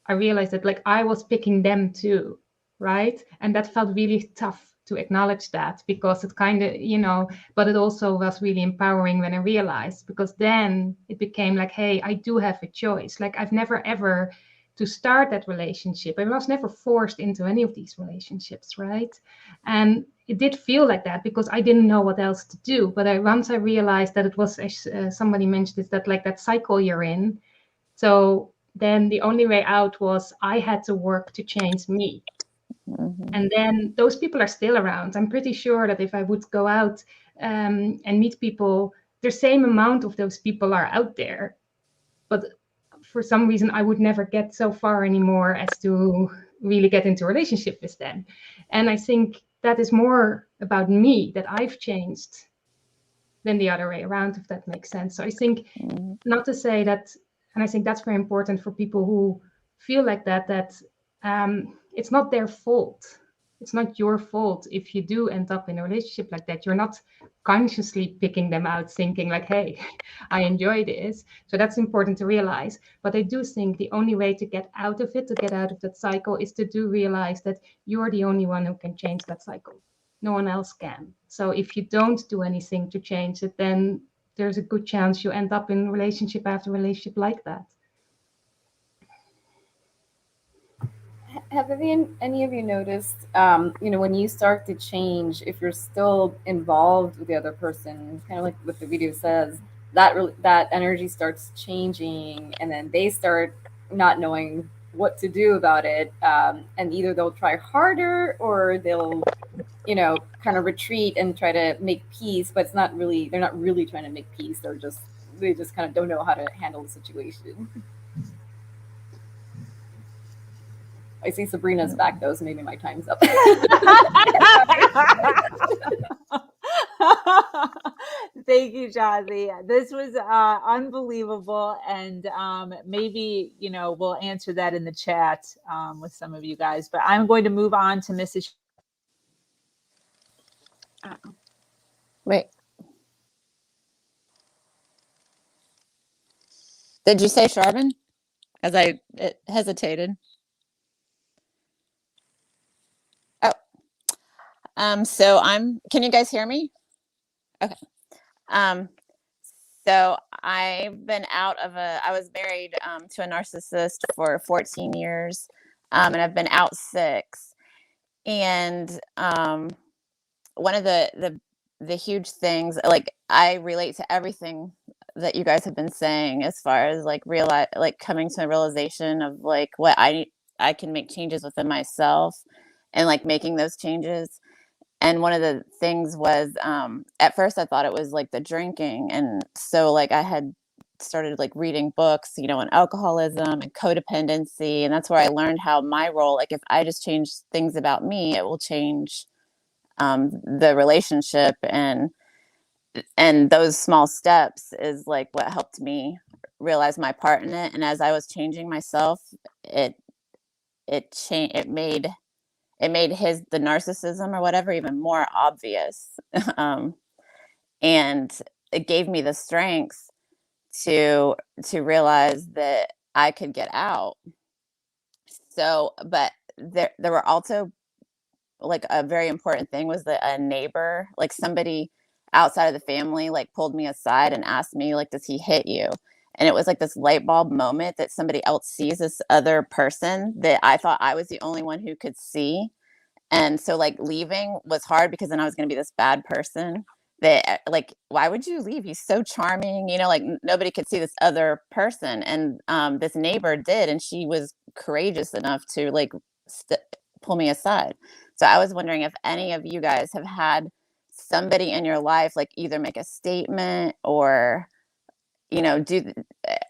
E: I realized that, like, I was picking them too, right? And that felt really tough to acknowledge that, because it kind of, you know, but it also was really empowering when I realized, because then it became like, hey, I do have a choice. Like, I've never ever to start that relationship. I was never forced into any of these relationships, right? And it did feel like that because I didn't know what else to do. But once I realized that it was, as somebody mentioned, is that like that cycle you're in. So then the only way out was I had to work to change me. And then those people are still around. I'm pretty sure that if I would go out and meet people, the same amount of those people are out there. But for some reason I would never get so far anymore as to really get into a relationship with them. And I think that is more about me, that I've changed, than the other way around, if that makes sense. So I think, not to say that, and I think that's very important for people who feel like that, it's not their fault. It's not your fault if you do end up in a relationship like that. You're not consciously picking them out thinking like, hey, I enjoy this. So that's important to realize. But I do think the only way to get out of it, to get out of that cycle, is to do realize that you're the only one who can change that cycle. No one else can. So if you don't do anything to change it, then there's a good chance you end up in relationship after relationship like that.
F: Have any of you noticed, when you start to change, if you're still involved with the other person, kind of like what the video says, that energy starts changing, and then they start not knowing what to do about it, and either they'll try harder or they'll, kind of retreat and try to make peace, but they're not really trying to make peace. They just kind of don't know how to handle the situation. I see Sabrina's back though, so maybe my time's up.
A: Thank you, Jodie. This was unbelievable, and maybe we'll answer that in the chat with some of you guys. But I'm going to move on to Mrs.
K: Wait. Did you say Charbon? As I hesitated. So can you guys hear me? Okay. So I've been I was married to a narcissist for 14 years, and I've been out 6. And one of the huge things, like, I relate to everything that you guys have been saying as far as coming to a realization of like what I can make changes within myself, and like making those changes. And one of the things was, at first I thought it was like the drinking. And so like I had started like reading books, on alcoholism and codependency. And that's where I learned how my role, like if I just change things about me, it will change the relationship. And those small steps is like what helped me realize my part in it. And as I was changing myself, it made the narcissism or whatever even more obvious. And it gave me the strength to realize that I could get out. So, but there were also, like, a very important thing was that a neighbor, like somebody outside of the family, like pulled me aside and asked me, like, does he hit you? And it was like this light bulb moment that somebody else sees this other person that I thought I was the only one who could see. And so like leaving was hard, because then I was going to be this bad person that, like, why would you leave? He's so charming, like nobody could see this other person. And this neighbor did, and she was courageous enough to like pull me aside. So I was wondering if any of you guys have had somebody in your life, like either make a statement or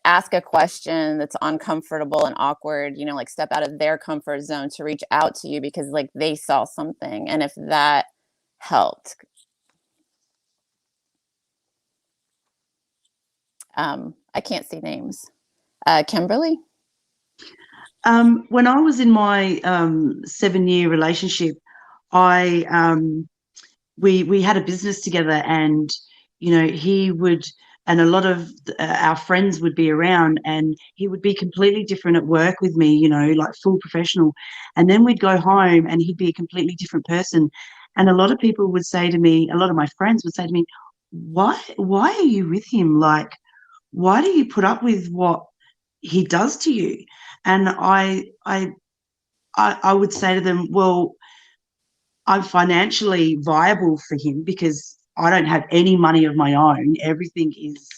K: ask a question that's uncomfortable and awkward, like step out of their comfort zone to reach out to you because like they saw something, and if that helped. I can't see names. Kimberly?
H: When I was in my 7-year relationship, we had a business together, and he would, and a lot of our friends would be around, and he would be completely different at work with me, like full professional. And then we'd go home and he'd be a completely different person. And a lot of people would say to me, a lot of my friends would say to me, why are you with him? Like, why do you put up with what he does to you? And I would say to them, well, I'm financially viable for him because I don't have any money of my own. Everything is,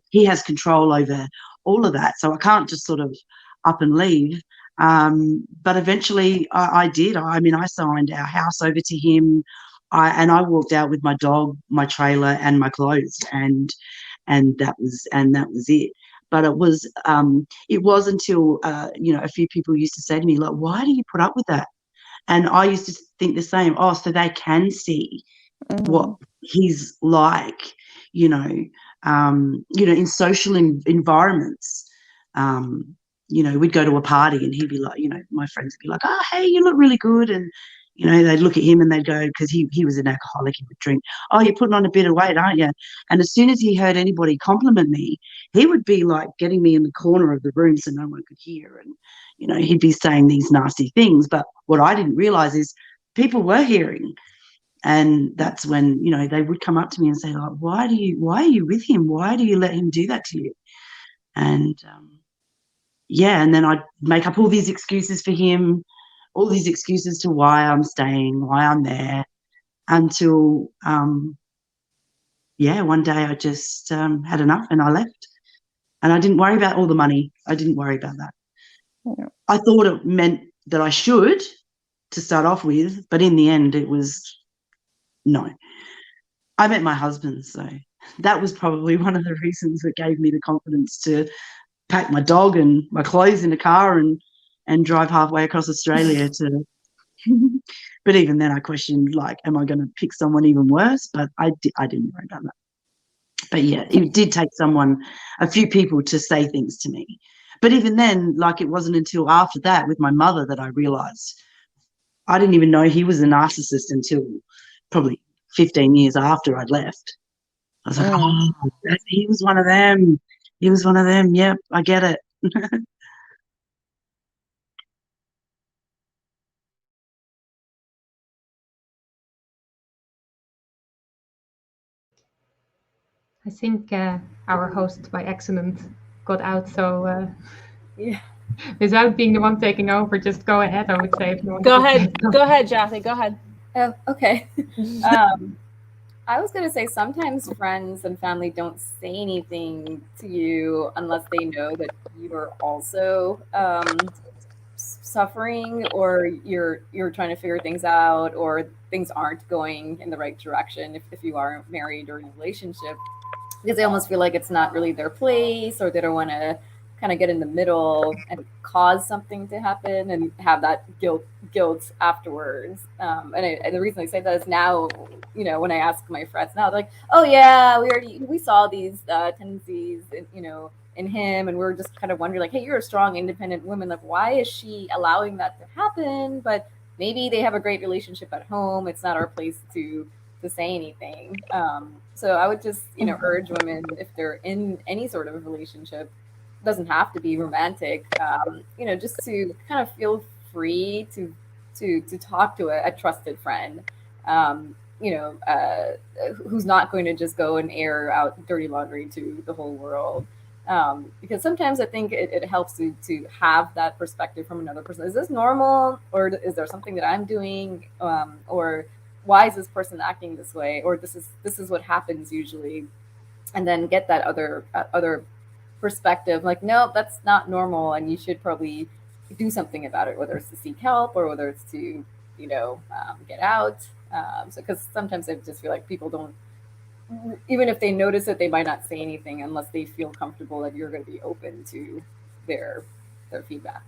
H: he has control over all of that. So I can't just sort of up and leave. But eventually I did. I mean, I signed our house over to him, and I walked out with my dog, my trailer, and my clothes, and that was it. But it was until a few people used to say to me, like, why do you put up with that? And I used to think the same. Oh, so they can see what he's like, in social environments. We'd go to a party and he'd be like, my friends would be like, oh, hey, you look really good. And, they'd look at him and they'd go, because he was an alcoholic, he would drink, oh, you're putting on a bit of weight, aren't you? And as soon as he heard anybody compliment me, he would be like getting me in the corner of the room so no one could hear. And, he'd be saying these nasty things. But what I didn't realize is people were hearing. And that's when, they would come up to me and say, like, why are you with him? Why do you let him do that to you? And, and then I'd make up all these excuses for him, all these excuses to why I'm staying, why I'm there, until, one day I just had enough and I left. And I didn't worry about all the money. I didn't worry about that. Yeah. I thought it meant that I should to start off with, but in the end it was no. I met my husband, so that was probably one of the reasons that gave me the confidence to pack my dog and my clothes in a car and drive halfway across Australia to but even then I questioned, like, am I going to pick someone even worse? But I didn't worry about that. But yeah, it did take a few people to say things to me. But even then, like, it wasn't until after that with my mother that I realized I didn't even know he was a narcissist until probably 15 years after I'd left. I was like, oh, he was one of them. He was one of them. Yep, I get it.
E: I think our host by accident got out, so
F: yeah.
E: Without being the one taking over, just go ahead, I would say. If you want
A: go ahead, Jothi, go ahead.
F: Oh, okay. I was going to say sometimes friends and family don't say anything to you unless they know that you are also suffering, or you're trying to figure things out, or things aren't going in the right direction if you are married or in a relationship, because they almost feel like it's not really their place, or they don't want to kind of get in the middle and cause something to happen and have that guilt afterwards. And the reason I say that is now, when I ask my friends now, they're like, oh yeah, we saw these tendencies, in him, and we're just kind of wondering, like, hey, you're a strong, independent woman, like, why is she allowing that to happen? But maybe they have a great relationship at home. It's not our place to say anything. So I would just, urge women, if they're in any sort of relationship, doesn't have to be romantic, just to kind of feel free to talk to a trusted friend, who's not going to just go and air out dirty laundry to the whole world. Because sometimes I think it helps to have that perspective from another person. Is this normal, or is there something that I'm doing, or why is this person acting this way, or this is what happens usually, and then get that other perspective, like, no, that's not normal, and you should probably do something about it, whether it's to seek help or whether it's to get out. So because sometimes I just feel like people don't, even if they notice it, they might not say anything unless they feel comfortable that you're going to be open to their feedback.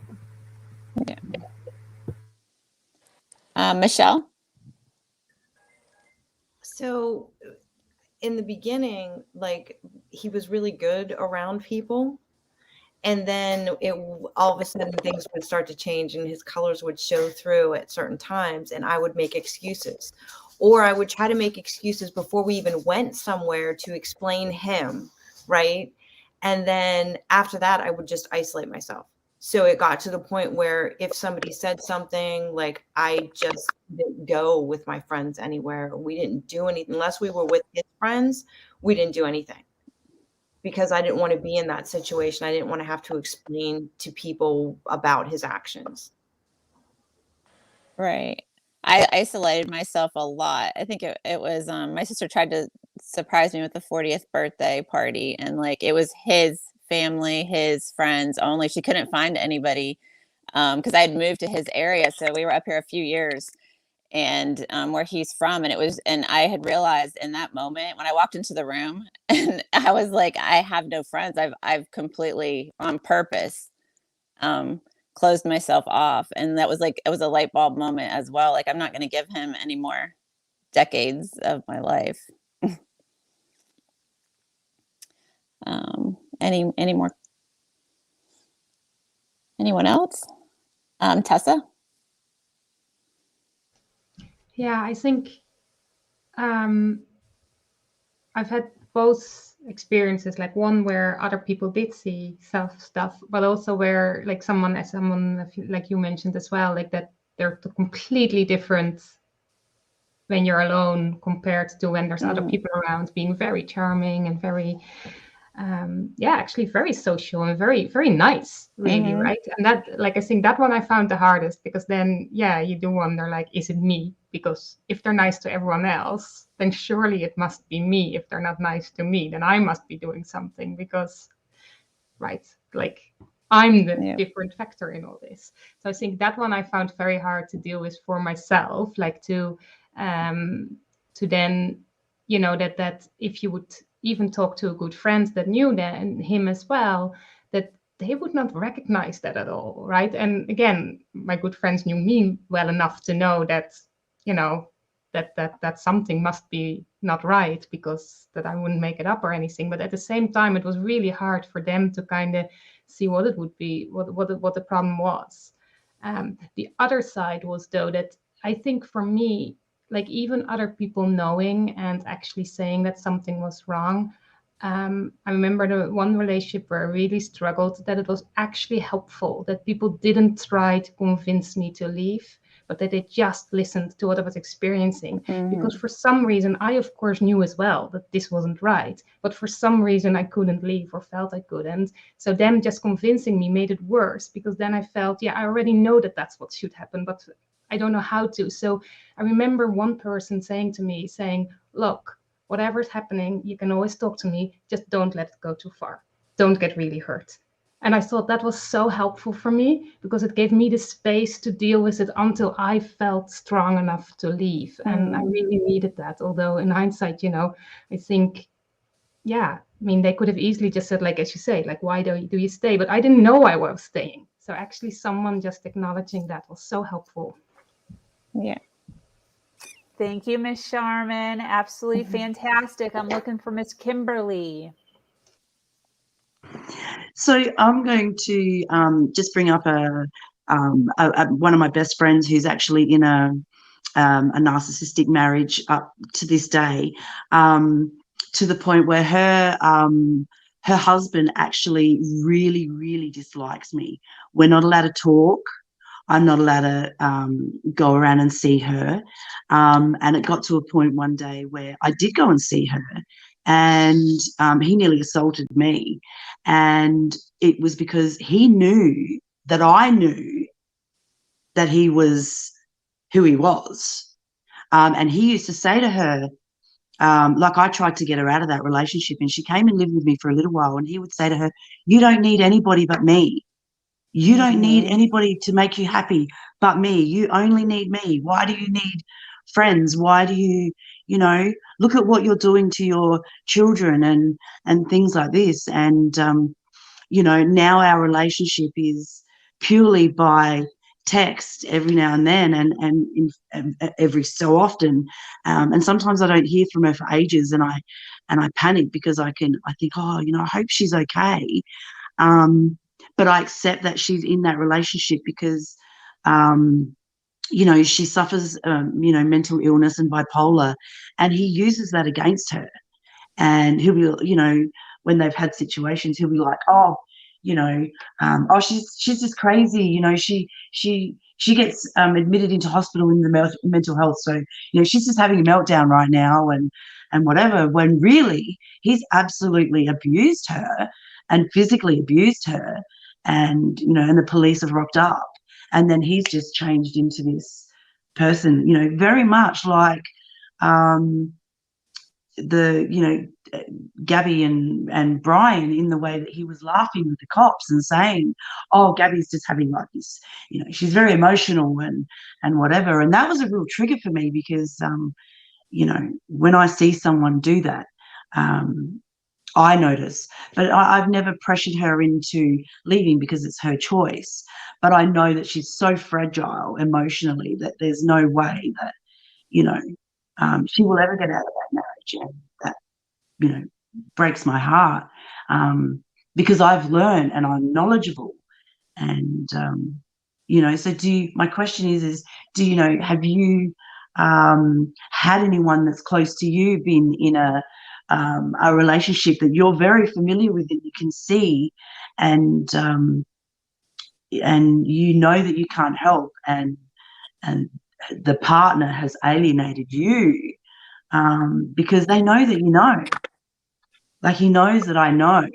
K: Michelle?
D: So in the beginning, like, he was really good around people, and then all of a sudden things would start to change and his colors would show through at certain times, and I would make excuses, or I would try to make excuses before we even went somewhere to explain him, right? And then after that, I would just isolate myself. So it got to the point where if somebody said something, like, I just didn't go with my friends anywhere. We didn't do anything unless we were with his friends. We didn't do anything because I didn't want to be in that situation. I didn't want to have to explain to people about his actions.
K: Right. I isolated myself a lot. I think it was my sister tried to surprise me with the 40th birthday party, and like, it was his family, his friends only. She couldn't find anybody because I had moved to his area, so we were up here a few years, and where he's from. And I had realized in that moment when I walked into the room and I was like, I have no friends. I've completely on purpose closed myself off. And that was like, it was a light bulb moment as well. Like, I'm not going to give him any more decades of my life. Any more? Anyone else? Tessa?
E: Yeah, I think I've had both experiences, like one where other people did see self stuff, but also where like someone like you mentioned as well, like that they're completely different when you're alone compared to when there's other people around, being very charming and very actually very social and very, very nice, really, right? And that, like, I think that one I found the hardest, because then, you do wonder, like, is it me? Because if they're nice to everyone else, then surely it must be me. If they're not nice to me, then I must be doing something, because, right, like, I'm the different factor in all this. So I think that one I found very hard to deal with for myself, like to then, you know, that if you would even talk to a good friend that knew him as well, that they would not recognize that at all, right? And again, my good friends knew me well enough to know that, you know, that something must be not right, because that I wouldn't make it up or anything. But at the same time, it was really hard for them to kind of see what it would be, what the problem was. The other side was, though, that I think for me, like, even other people knowing and actually saying that something was wrong. I remember the one relationship where I really struggled, that it was actually helpful that people didn't try to convince me to leave, but that they just listened to what I was experiencing. Because for some reason, I of course knew as well that this wasn't right, but for some reason I couldn't leave or felt I couldn't. So them just convincing me made it worse, because then I felt, I already know that that's what should happen, but I don't know how to. So I remember one person saying to me, look, whatever's happening, you can always talk to me, just don't let it go too far. Don't get really hurt. And I thought that was so helpful for me, because it gave me the space to deal with it until I felt strong enough to leave. And I really needed that. Although in hindsight, you know, I think, I mean, they could have easily just said, like, as you say, like, why do you stay? But I didn't know I was staying. So actually someone just acknowledging that was so helpful.
K: Yeah.
A: Thank you, Miss Sharman. Absolutely fantastic. I'm looking for Miss Kimberly.
H: So I'm going to just bring up one of my best friends who's actually in a narcissistic marriage up to this day, to the point where her husband actually really, really dislikes me. We're not allowed to talk. I'm not allowed to go around and see her. And it got to a point one day where I did go and see her, and he nearly assaulted me. And it was because he knew that I knew that he was who he was. And he used to say to her, like, I tried to get her out of that relationship, and she came and lived with me for a little while, and he would say to her, you don't need anybody but me. You don't need anybody to make you happy but me. You only need me. Why do you need friends? Why do you, look at what you're doing to your children and things like this. And, now our relationship is purely by text every now and then and every so often. And sometimes I don't hear from her for ages, and I panic, because I think, I hope she's okay. But I accept that she's in that relationship because, she suffers, mental illness and bipolar, and he uses that against her. And he'll be, when they've had situations, he'll be like, she's just crazy. She gets admitted into hospital in the mental health. So, she's just having a meltdown right now and whatever, when really he's absolutely abused her and physically abused her. And, and the police have rocked up, and then he's just changed into this person, very much like Gabby and Brian, in the way that he was laughing with the cops and saying, oh, Gabby's just having like this, she's very emotional and whatever. And that was a real trigger for me because, when I see someone do that, I notice. But I've never pressured her into leaving because it's her choice. But I know that she's so fragile emotionally that there's no way that, she will ever get out of that marriage. And that, breaks my heart, because I've learned and I'm knowledgeable. And, so my question is have you had anyone that's close to you been in a relationship that you're very familiar with, that you can see, and that you can't help, and the partner has alienated you, because they know that like he knows that I know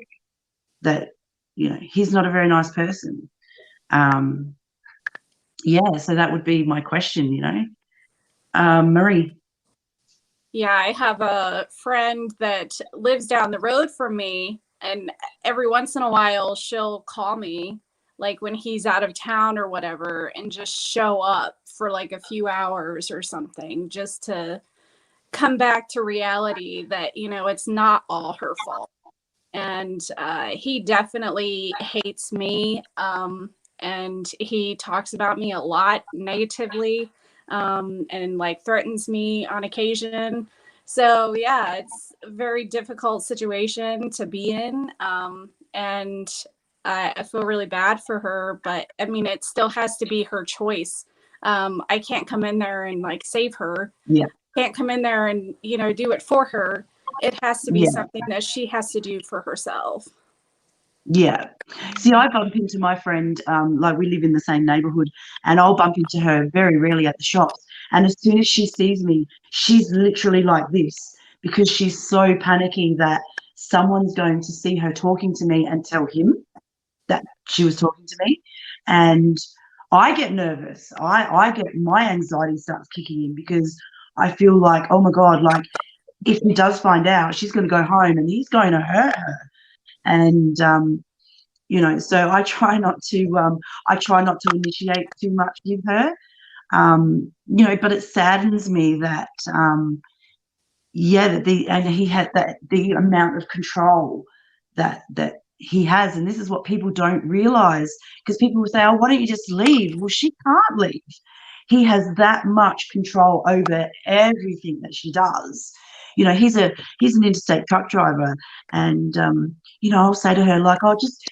H: that he's not a very nice person. So that would be my question. Marie.
G: Yeah, I have a friend that lives down the road from me, and every once in a while she'll call me, like when he's out of town or whatever, and just show up for like a few hours or something, just to come back to reality that, it's not all her fault. And he definitely hates me, and he talks about me a lot negatively, and like threatens me on occasion. So yeah, it's a very difficult situation to be in, and I feel really bad for her, but I mean, it still has to be her choice. I can't come in there and like save her.
H: Yeah.
G: Can't come in there and do it for her. It has to be something that she has to do for herself.
H: Yeah. See, I bump into my friend, like we live in the same neighborhood, and I'll bump into her very rarely at the shops. And as soon as she sees me, she's literally like this, because she's so panicky that someone's going to see her talking to me and tell him that she was talking to me. And I get nervous. I get, my anxiety starts kicking in, because I feel like, oh my God, like if he does find out, she's going to go home and he's going to hurt her. And, so I try not to initiate too much with her, but it saddens me that, he had the amount of control that he has. And this is what people don't realize, because people will say, oh, why don't you just leave? Well, she can't leave. He has that much control over everything that she does. He's an interstate truck driver, and I'll say to her, like, oh, just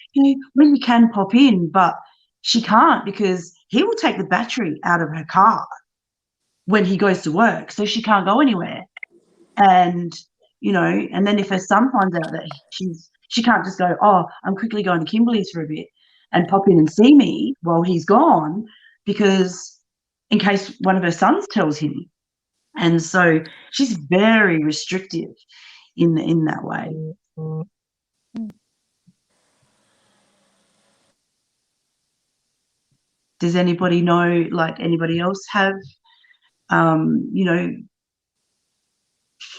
H: when you can pop in, but she can't, because he will take the battery out of her car when he goes to work, so she can't go anywhere. And and then if her son finds out that she can't just go, oh, I'm quickly going to Kimberly's for a bit and pop in and see me while he's gone, because in case one of her sons tells him. And so she's very restrictive in that way. Does anybody know, like, anybody else have,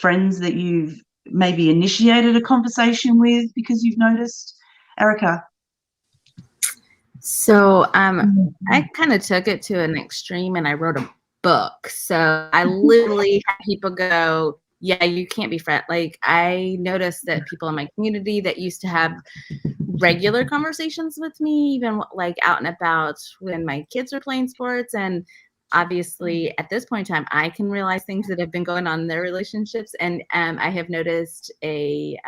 H: friends that you've maybe initiated a conversation with because you've noticed? Erika?
F: So I kind of took it to an extreme, and I wrote a book. So I literally had people go, yeah, you can't be friends. Like, I noticed that people in my community that used to have regular conversations with me, even like out and about when my kids are playing sports. And obviously at this point in time, I can realize things that have been going on in their relationships. And I have noticed a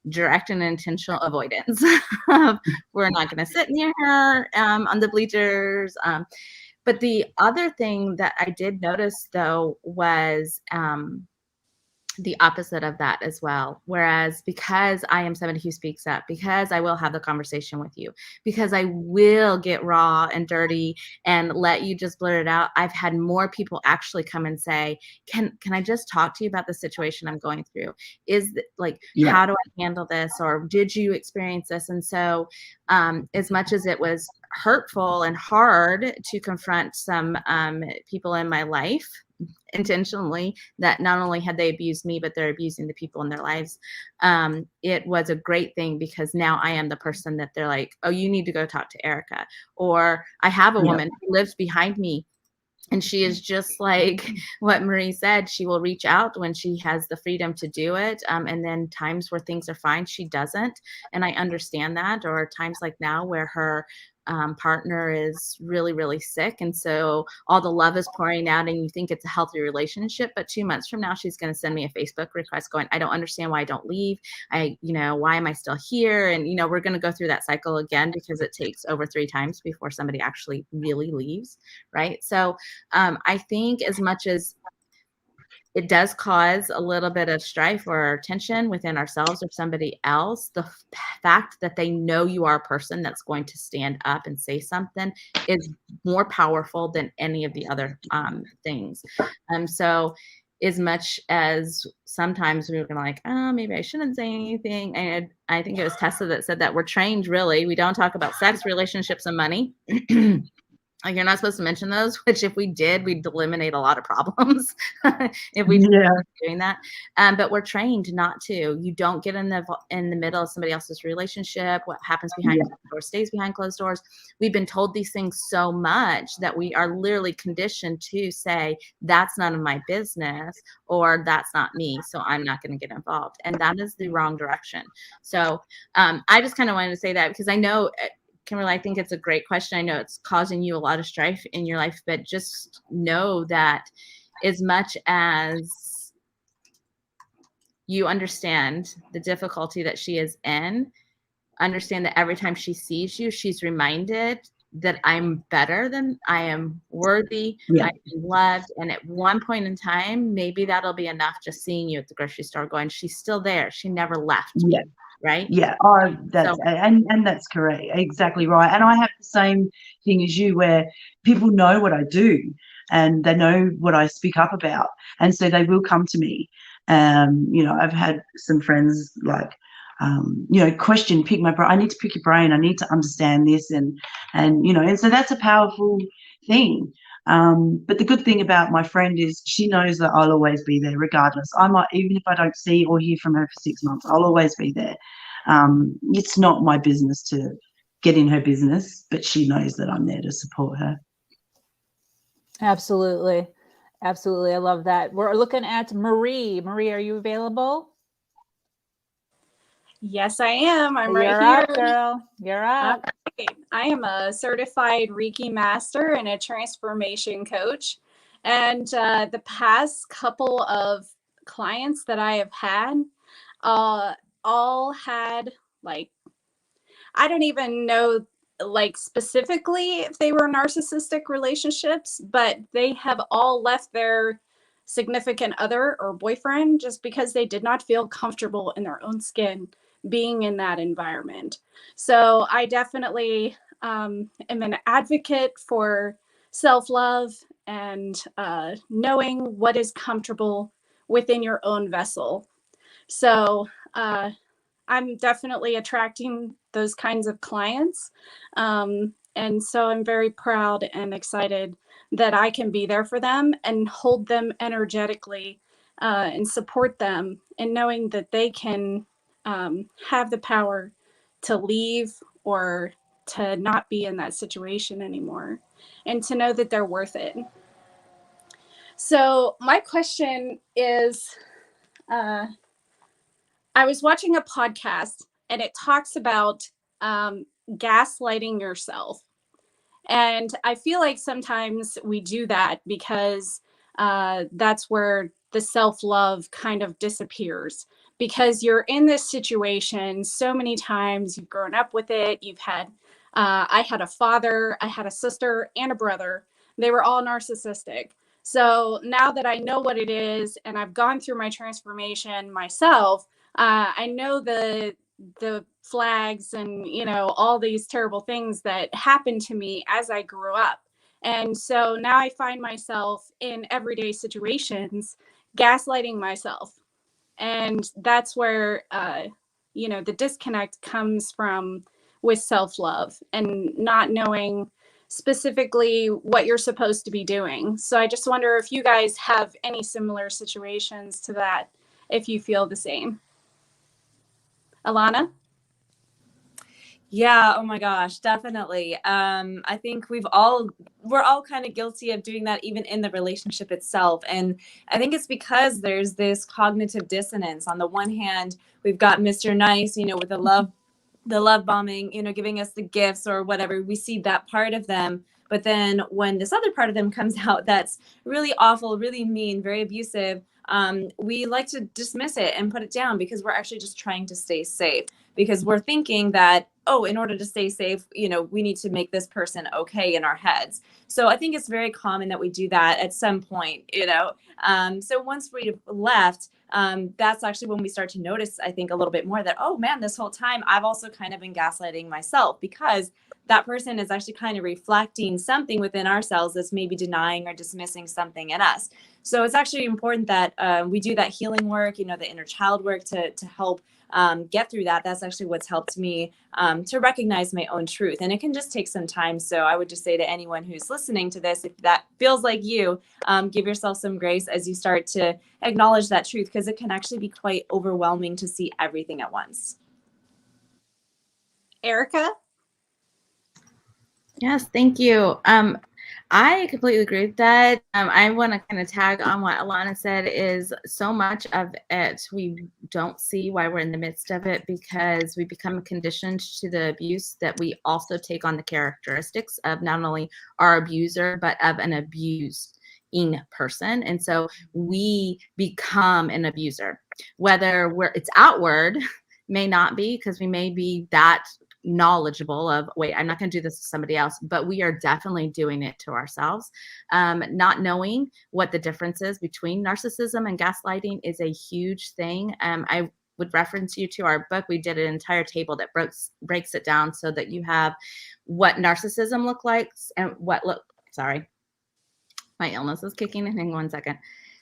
F: direct and intentional avoidance. We're not going to sit near her on the bleachers. But the other thing that I did notice, though, was the opposite of that as well. Whereas because I am somebody who speaks up, because I will have the conversation with you, because I will get raw and dirty and let you just blurt it out, I've had more people actually come and say, can I just talk to you about the situation I'm going through? How do I handle this? Or did you experience this? And so as much as it was hurtful and hard to confront some people in my life,
K: intentionally, that not only had they abused me, but they're abusing the people in their lives. It was a great thing because now I am the person that they're like, oh, you need to go talk to Erika. Or I have a woman who lives behind me, and she is just like what Marie said. She will reach out when she has the freedom to do it. And then times where things are fine, she doesn't. And I understand that. Or times like now where her partner is really, really sick. And so all the love is pouring out and you think it's a healthy relationship. But 2 months from now, she's going to send me a Facebook request going, I don't understand why I don't leave. Why am I still here? And, we're going to go through that cycle again because it takes over 3 times before somebody actually really leaves. Right. So I think as much as it does cause a little bit of strife or tension within ourselves or somebody else, the fact that they know you are a person that's going to stand up and say something is more powerful than any of the other things. So as much as sometimes we were like, oh, maybe I shouldn't say anything. And I think it was Tessa that said that we're trained, really. We don't talk about sex, relationships, and money. Like, you're not supposed to mention those, which if we did, we'd eliminate a lot of problems if we were doing that. But we're trained not to. You don't get in the middle of somebody else's relationship. What happens behind closed doors stays behind closed doors. We've been told these things so much that we are literally conditioned to say, that's none of my business, or that's not me, so I'm not going to get involved. And that is the wrong direction. So I just kind of wanted to say that because I know, Kimberly, I think it's a great question. I know it's causing you a lot of strife in your life, but just know that as much as you understand the difficulty that she is in, understand that every time she sees you, she's reminded that I'm better than I am worthy, I am loved. And at one point in time, maybe that'll be enough just seeing you at the grocery store going, she's still there. She never left.
H: Yeah.
K: Right?
H: Yeah. And that's correct. Exactly right. And I have the same thing as you, where people know what I do and they know what I speak up about. And so they will come to me. I've had some friends like, pick my brain. I need to pick your brain. I need to understand this. And so that's a powerful thing. But the good thing about my friend is she knows that I'll always be there regardless. I might, even if I don't see or hear from her for 6 months, I'll always be there. It's not my business to get in her business, but she knows that I'm there to support her.
A: Absolutely. Absolutely. I love that. We're looking at Marie. Marie, are you available?
G: Yes, I am. I'm right
A: You're
G: here.
A: up, girl. You're up.
G: Okay. I am a certified Reiki master and a transformation coach. And the past couple of clients that I have had all had, like, I don't even know, like, specifically if they were narcissistic relationships, but they have all left their significant other or boyfriend just because they did not feel comfortable in their own skin being in that environment. So I definitely am an advocate for self-love and knowing what is comfortable within your own vessel. So I'm definitely attracting those kinds of clients. And so I'm very proud and excited that I can be there for them and hold them energetically and support them, and knowing that they can have the power to leave or to not be in that situation anymore, and to know that they're worth it. So my question is, I was watching a podcast and it talks about gaslighting yourself. And I feel like sometimes we do that because that's where the self-love kind of disappears, because you're in this situation so many times, you've grown up with it. You've had, I had a father, I had a sister and a brother. They were all narcissistic. So now that I know what it is and I've gone through my transformation myself, I know the flags and, all these terrible things that happened to me as I grew up. And so now I find myself in everyday situations gaslighting myself. And that's where, the disconnect comes from with self-love and not knowing specifically what you're supposed to be doing. So I just wonder if you guys have any similar situations to that, if you feel the same. Alana?
J: Yeah, oh my gosh, definitely. I think we're all kind of guilty of doing that even in the relationship itself. And I think it's because there's this cognitive dissonance. On the one hand, we've got Mr. Nice, with the love bombing, giving us the gifts or whatever. We see that part of them. But then when this other part of them comes out that's really awful, really mean, very abusive, we like to dismiss it and put it down because we're actually just trying to stay safe, because we're thinking that, oh, in order to stay safe, we need to make this person okay in our heads. So I think it's very common that we do that at some point, So once we've left, that's actually when we start to notice, I think, a little bit more that, oh man, this whole time I've also kind of been gaslighting myself, because that person is actually kind of reflecting something within ourselves that's maybe denying or dismissing something in us. So it's actually important that we do that healing work, the inner child work to help get through that. That's actually what's helped me to recognize my own truth. And it can just take some time. So I would just say to anyone who's listening to this, if that feels like you, give yourself some grace as you start to acknowledge that truth, because it can actually be quite overwhelming to see everything at once.
G: Erika?
K: Yes, thank you. I completely agree with that. I want to kind of tag on what Alana said. Is so much of it we don't see why we're in the midst of it, because we become conditioned to the abuse that we also take on the characteristics of not only our abuser, but of an abusing person. And so we become an abuser, whether it's outward, may not be, because we may be that knowledgeable of, wait, I'm not going to do this to somebody else, but we are definitely doing it to ourselves. Not knowing what the difference is between narcissism and gaslighting is a huge thing. I would reference you to our book. We did an entire table that breaks it down so that you have what narcissism looks like and sorry, my illness is kicking in. Hang on 1 second.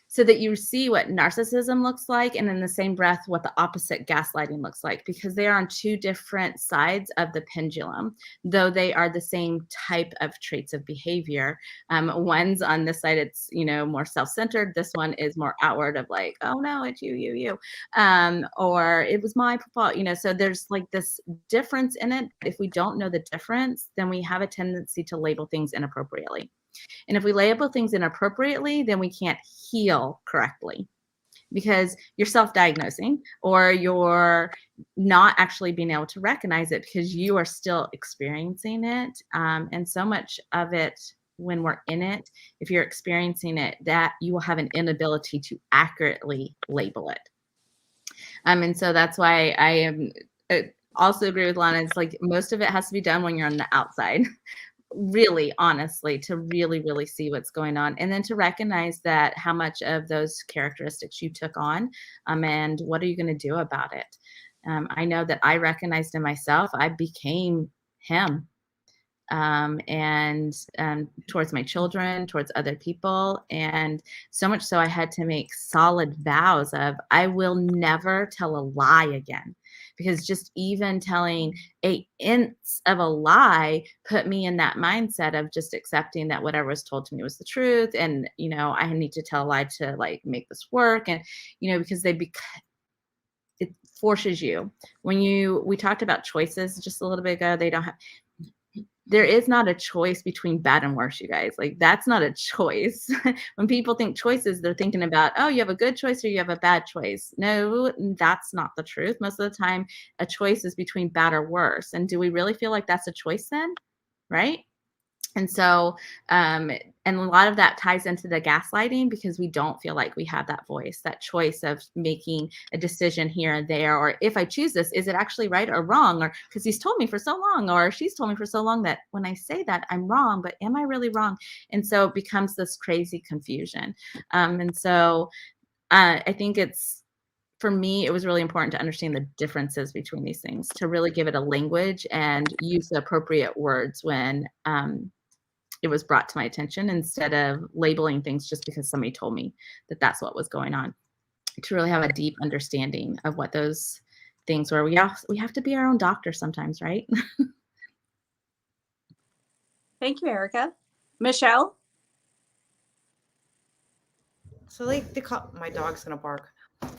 K: So that you see what narcissism looks like, and in the same breath, what the opposite gaslighting looks like, because they are on two different sides of the pendulum, though they are the same type of traits of behavior. One's on this side, it's, more self-centered. This one is more outward of like, oh no, it's you. Or it was my fault, so there's like this difference in it. If we don't know the difference, then we have a tendency to label things inappropriately. And if we label things inappropriately, then we can't heal correctly, because you're self-diagnosing, or you're not actually being able to recognize it because you are still experiencing it. And so much of it, when we're in it, if you're experiencing it, that you will have an inability to accurately label it. And so that's why I also agree with Lana. It's like most of it has to be done when you're on the outside. Really, honestly, to really, really see what's going on, and then to recognize that how much of those characteristics you took on, and what are you going to do about it? I know that I recognized in myself, I became him, and towards my children, towards other people, and so much so I had to make solid vows of, I will never tell a lie again. Because just even telling 8 inches of a lie put me in that mindset of just accepting that whatever was told to me was the truth. And, I need to tell a lie to like make this work. And, because it forces you. When we talked about choices just a little bit ago, there is not a choice between bad and worse, you guys. Like, that's not a choice. When people think choices, they're thinking about, oh, you have a good choice or you have a bad choice. No, that's not the truth. Most of the time, a choice is between bad or worse. And do we really feel like that's a choice then? Right? And so, and a lot of that ties into the gaslighting, because we don't feel like we have that voice, that choice of making a decision here and there, or if I choose this, is it actually right or wrong? Or because he's told me for so long, or she's told me for so long that when I say that I'm wrong, but am I really wrong? And so it becomes this crazy confusion. And so I think for me, it was really important to understand the differences between these things, to really give it a language and use the appropriate words when it was brought to my attention, instead of labeling things just because somebody told me that that's what was going on. To really have a deep understanding of what those things were. We have to be our own doctor sometimes, right?
G: Thank you, Erika. Michelle?
D: So I like to call, my dog's gonna bark.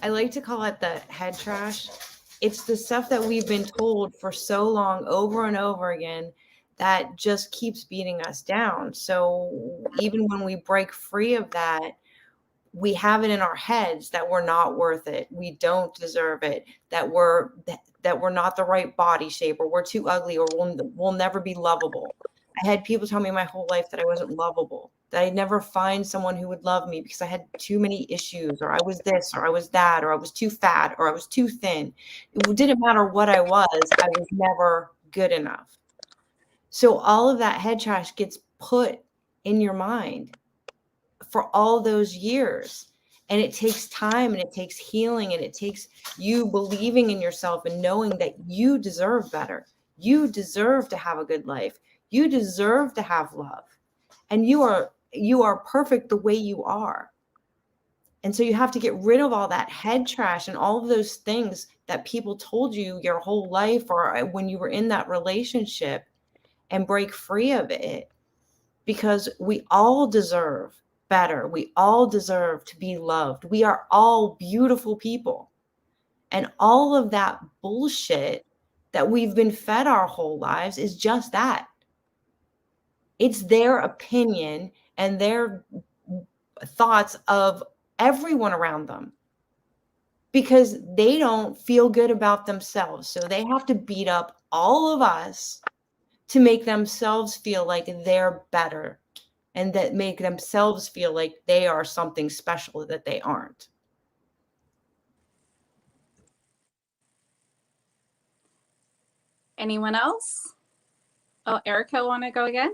D: I like to call it the head trash. It's the stuff that we've been told for so long over and over again that just keeps beating us down. So even when we break free of that, we have it in our heads that we're not worth it. We don't deserve it, that we're not the right body shape, or we're too ugly, or we'll never be lovable. I had people tell me my whole life that I wasn't lovable, that I'd never find someone who would love me because I had too many issues, or I was this, or I was that, or I was too fat, or I was too thin. It didn't matter what I was never good enough. So all of that head trash gets put in your mind for all those years. And it takes time, and it takes healing, and it takes you believing in yourself and knowing that you deserve better. You deserve to have a good life. You deserve to have love. And you are perfect the way you are. And so you have to get rid of all that head trash and all of those things that people told you your whole life, or when you were in that relationship, and break free of it, because we all deserve better. We all deserve to be loved. We are all beautiful people. And all of that bullshit that we've been fed our whole lives is just that. It's their opinion and their thoughts of everyone around them, because they don't feel good about themselves. So they have to beat up all of us to make themselves feel like they're better, and that make themselves feel like they are something special that they aren't.
G: Anyone else? Oh, Erika, want to go again?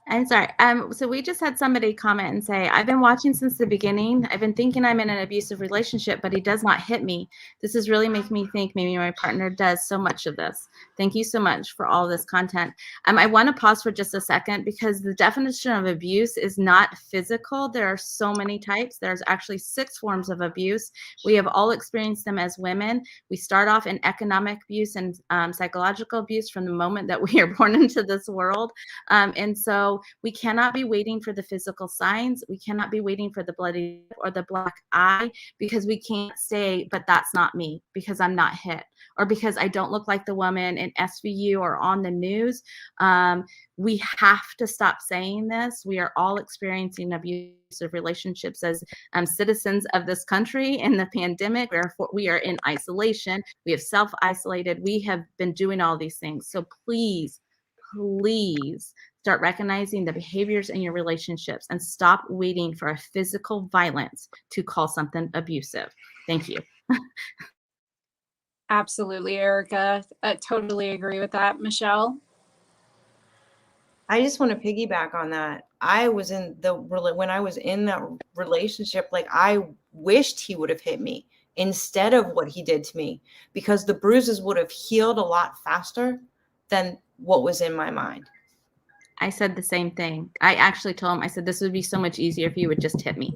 L: I'm sorry. So we just had somebody comment and say, I've been watching since the beginning. I've been thinking I'm in an abusive relationship, but he does not hit me. This is really making me think maybe my partner does so much of this. Thank you so much for all this content. I want to pause for just a second, because the definition of abuse is not physical. There are so many types. There's actually 6 forms of abuse. We have all experienced them as women. We start off in economic abuse and psychological abuse from the moment that we are born into this world. And so we cannot be waiting for the physical signs. We cannot be waiting for the bloody or the black eye, because we can't say, but that's not me, because I'm not hit, or because I don't look like the woman in SVU or on the news. We have to stop saying this. We are all experiencing abusive relationships as citizens of this country in the pandemic. We are in isolation. We have self-isolated. We have been doing all these things. So please start recognizing the behaviors in your relationships and stop waiting for a physical violence to call something abusive. Thank you.
G: Absolutely, Erika. I totally agree with that. Michelle?
D: I just want to piggyback on that. When I was in that relationship, like, I wished he would have hit me instead of what he did to me, because the bruises would have healed a lot faster than what was in my mind.
L: I said the same thing. I actually told him, I said, this would be so much easier if you would just hit me.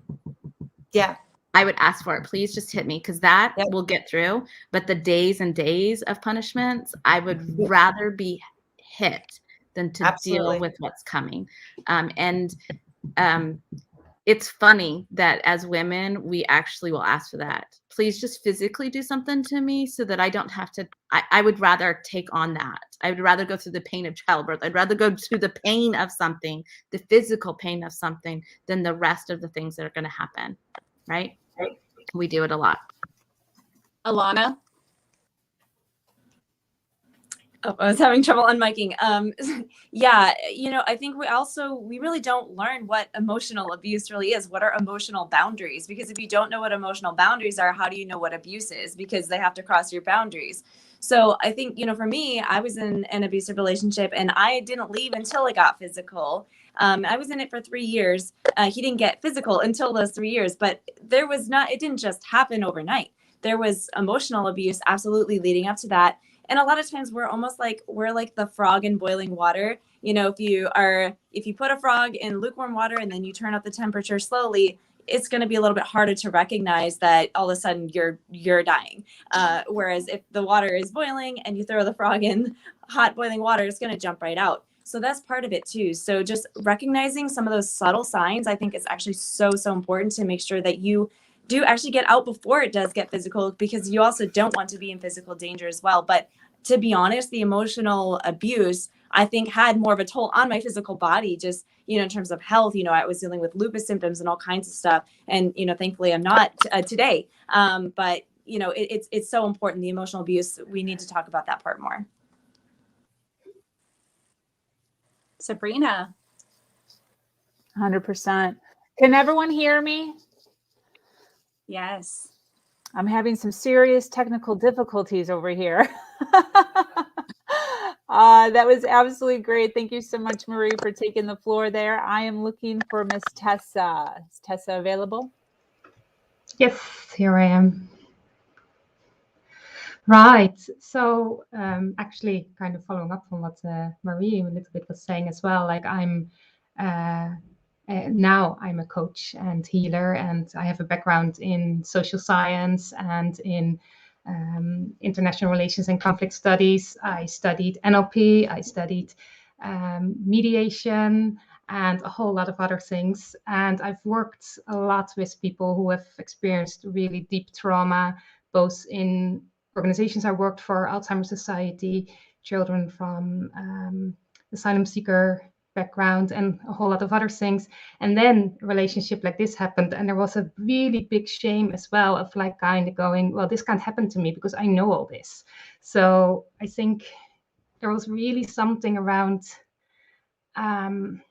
D: Yeah.
L: I would ask for it. Please just hit me, because that will get through. But the days and days of punishments, I would rather be hit than to deal with what's coming. It's funny that as women, we actually will ask for that. Please just physically do something to me so that I don't have to. I would rather take on that. I would rather go through the pain of childbirth. I'd rather go through the pain of something, the physical pain of something, than the rest of the things that are going to happen. Right? We do it a lot.
G: Alana?
J: Oh, I was having trouble unmiking. Yeah, I think we really don't learn what emotional abuse really is. What are emotional boundaries? Because if you don't know what emotional boundaries are, how do you know what abuse is? Because they have to cross your boundaries. So I think, for me, I was in an abusive relationship, and I didn't leave until it got physical. I was in it for 3 years. He didn't get physical until those 3 years, but it didn't just happen overnight. There was emotional abuse absolutely leading up to that. And a lot of times we're like the frog in boiling water. If you put a frog in lukewarm water and then you turn up the temperature slowly, it's going to be a little bit harder to recognize that all of a sudden you're dying. Whereas if the water is boiling and you throw the frog in hot boiling water, it's going to jump right out. So that's part of it too. So just recognizing some of those subtle signs, I think is actually so important to make sure that you do actually get out before it does get physical, because you also don't want to be in physical danger as well. But to be honest, the emotional abuse, I think, had more of a toll on my physical body, just, you know, in terms of health. You know, I was dealing with lupus symptoms and all kinds of stuff. And, you know, thankfully I'm not today. But, you know, it's so important. The emotional abuse, we need to talk about that part more.
G: Sabrina.
A: 100%. Can everyone hear me?
G: Yes.
A: I'm having some serious technical difficulties over here. That was absolutely great. Thank you so much, Marie, for taking the floor there. I am looking for Miss Tessa. Is Tessa available?
E: Yes, here I am. Right. So actually kind of following up from what Marie a little bit was saying as well, like now I'm a coach and healer, and I have a background in social science and in international relations and conflict studies. I studied NLP, I studied mediation, and a whole lot of other things. And I've worked a lot with people who have experienced really deep trauma, both in organizations I worked for, Alzheimer's Society, children from asylum seeker background, and a whole lot of other things. And then a relationship like this happened, and there was a really big shame as well of like kind of going, well, this can't happen to me because I know all this. So I think there was really something around to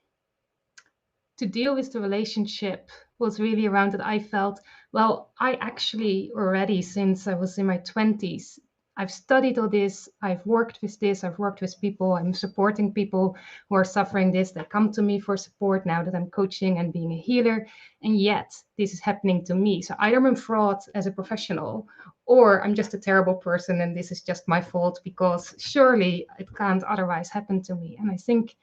E: deal with the relationship was really around that I felt, well, I actually already, since I was in my 20s, I've studied all this, I've worked with this, I've worked with people, I'm supporting people who are suffering this, they come to me for support now that I'm coaching and being a healer, and yet this is happening to me. So either I'm fraud as a professional, or I'm just a terrible person and this is just my fault because surely it can't otherwise happen to me. And I think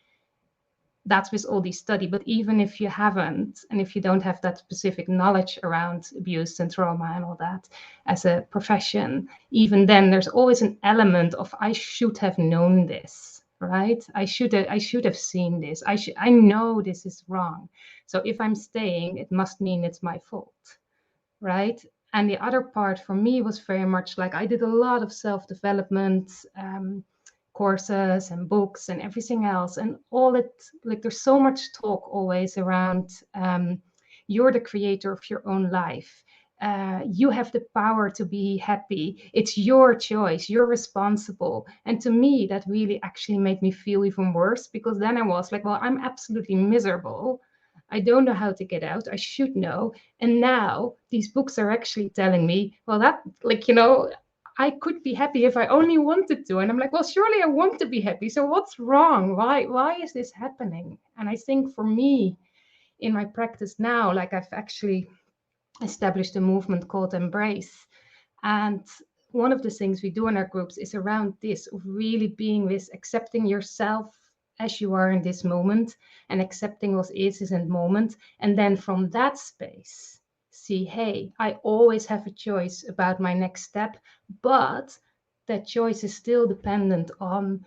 E: that's with all these study. But even if you haven't, and if you don't have that specific knowledge around abuse and trauma and all that as a profession, even then there's always an element of I should have known this, right? I should have seen this. I know this is wrong. So if I'm staying, it must mean it's my fault, right? And the other part for me was very much like I did a lot of self-development courses and books and everything else, and all it, like there's so much talk always around you're the creator of your own life, you have the power to be happy, it's your choice, you're responsible. And to me that really actually made me feel even worse, because then I was like, well, I'm absolutely miserable, I don't know how to get out, I should know. And now these books are actually telling me, well, that, like, you know, I could be happy if I only wanted to. And I'm like, well, surely I want to be happy. So what's wrong? Why is this happening? And I think for me, in my practice now, like I've actually established a movement called Embrace. And one of the things we do in our groups is around this, of really being with accepting yourself as you are in this moment and accepting what is in the moment. And then from that space, see, hey, I always have a choice about my next step, but that choice is still dependent on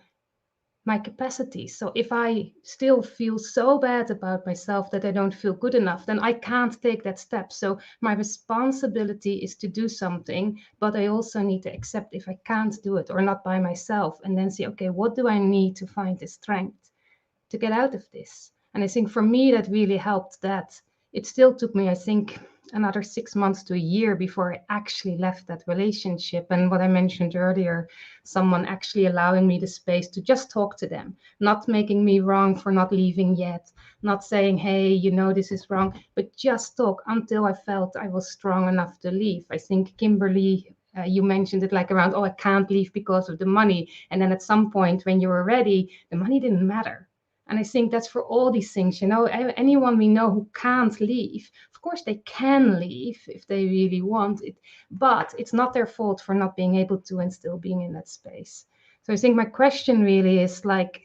E: my capacity. So if I still feel so bad about myself that I don't feel good enough, then I can't take that step. So my responsibility is to do something, but I also need to accept if I can't do it or not by myself, and then see, okay, what do I need to find the strength to get out of this? And I think for me, that really helped. That it still took me, I think, another 6 months to a year before I actually left that relationship. And what I mentioned earlier, someone actually allowing me the space to just talk to them, not making me wrong for not leaving yet, not saying, hey, you know, this is wrong, but just talk until I felt I was strong enough to leave. I think Kimberly, you mentioned it like around, oh, I can't leave because of the money. And then at some point when you were ready, the money didn't matter. And I think that's for all these things, you know, anyone we know who can't leave, of course they can leave if they really want it, but it's not their fault for not being able to and still being in that space. So I think my question really is like,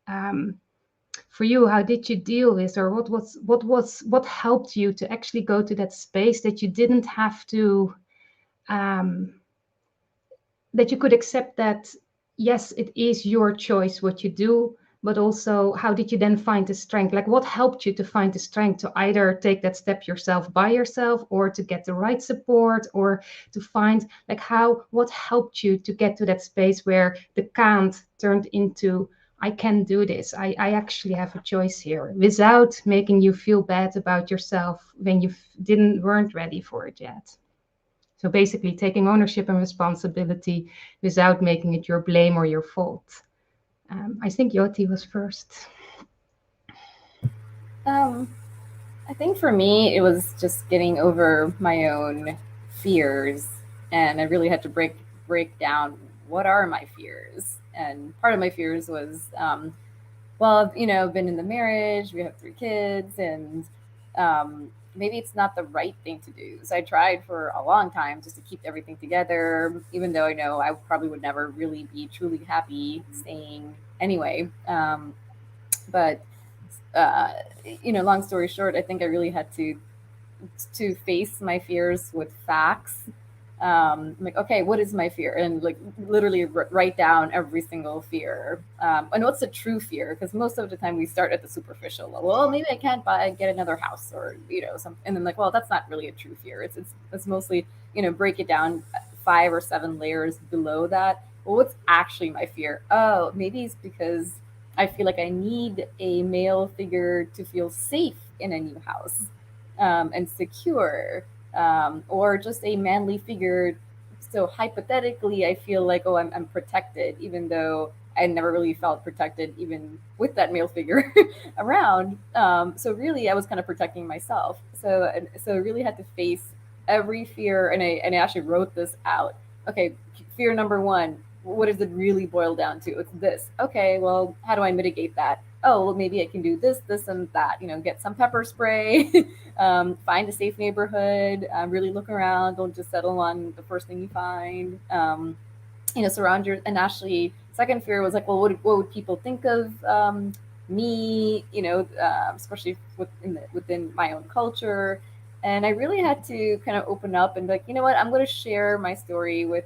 E: for you, how did you deal with, or what helped you to actually go to that space that you didn't have to, that you could accept that, yes, it is your choice what you do, but also how did you then find the strength? Like what helped you to find the strength to either take that step yourself by yourself, or to get the right support, or to find like what helped you to get to that space where the can't turned into I can do this. I actually have a choice here, without making you feel bad about yourself when you weren't ready for it yet. So basically taking ownership and responsibility without making it your blame or your fault. I think Jothi was first.
F: I think for me, it was just getting over my own fears, and I really had to break down what are my fears. And part of my fears was, well, I've been in the marriage, we have 3 kids, and maybe it's not the right thing to do. So I tried for a long time just to keep everything together, even though I know I probably would never really be truly happy staying anyway. But long story short, I think I really had to face my fears with facts. I'm like, okay, what is my fear? And like literally write down every single fear. And what's the true fear? Because most of the time we start at the superficial level. Well, maybe I can't get another house, or something. And then like, well, that's not really a true fear. It's mostly break it down 5 or 7 layers below that. Well, what's actually my fear? Oh, maybe it's because I feel like I need a male figure to feel safe in a new house, and secure, or just a manly figure. So hypothetically, I feel like, oh, I'm protected, even though I never really felt protected, even with that male figure around. So really, I was kind of protecting myself. So I really had to face every fear, and I actually wrote this out. Okay, fear number 1. What does it really boil down to? It's this. Okay, well, how do I mitigate that? Oh, well, maybe I can do this, this, and that. Get some pepper spray, find a safe neighborhood, really look around. Don't just settle on the first thing you find. Surround your. And actually, second fear was like, well, what would people think of me? Especially within my own culture. And I really had to kind of open up and be like, you know what? I'm going to share my story with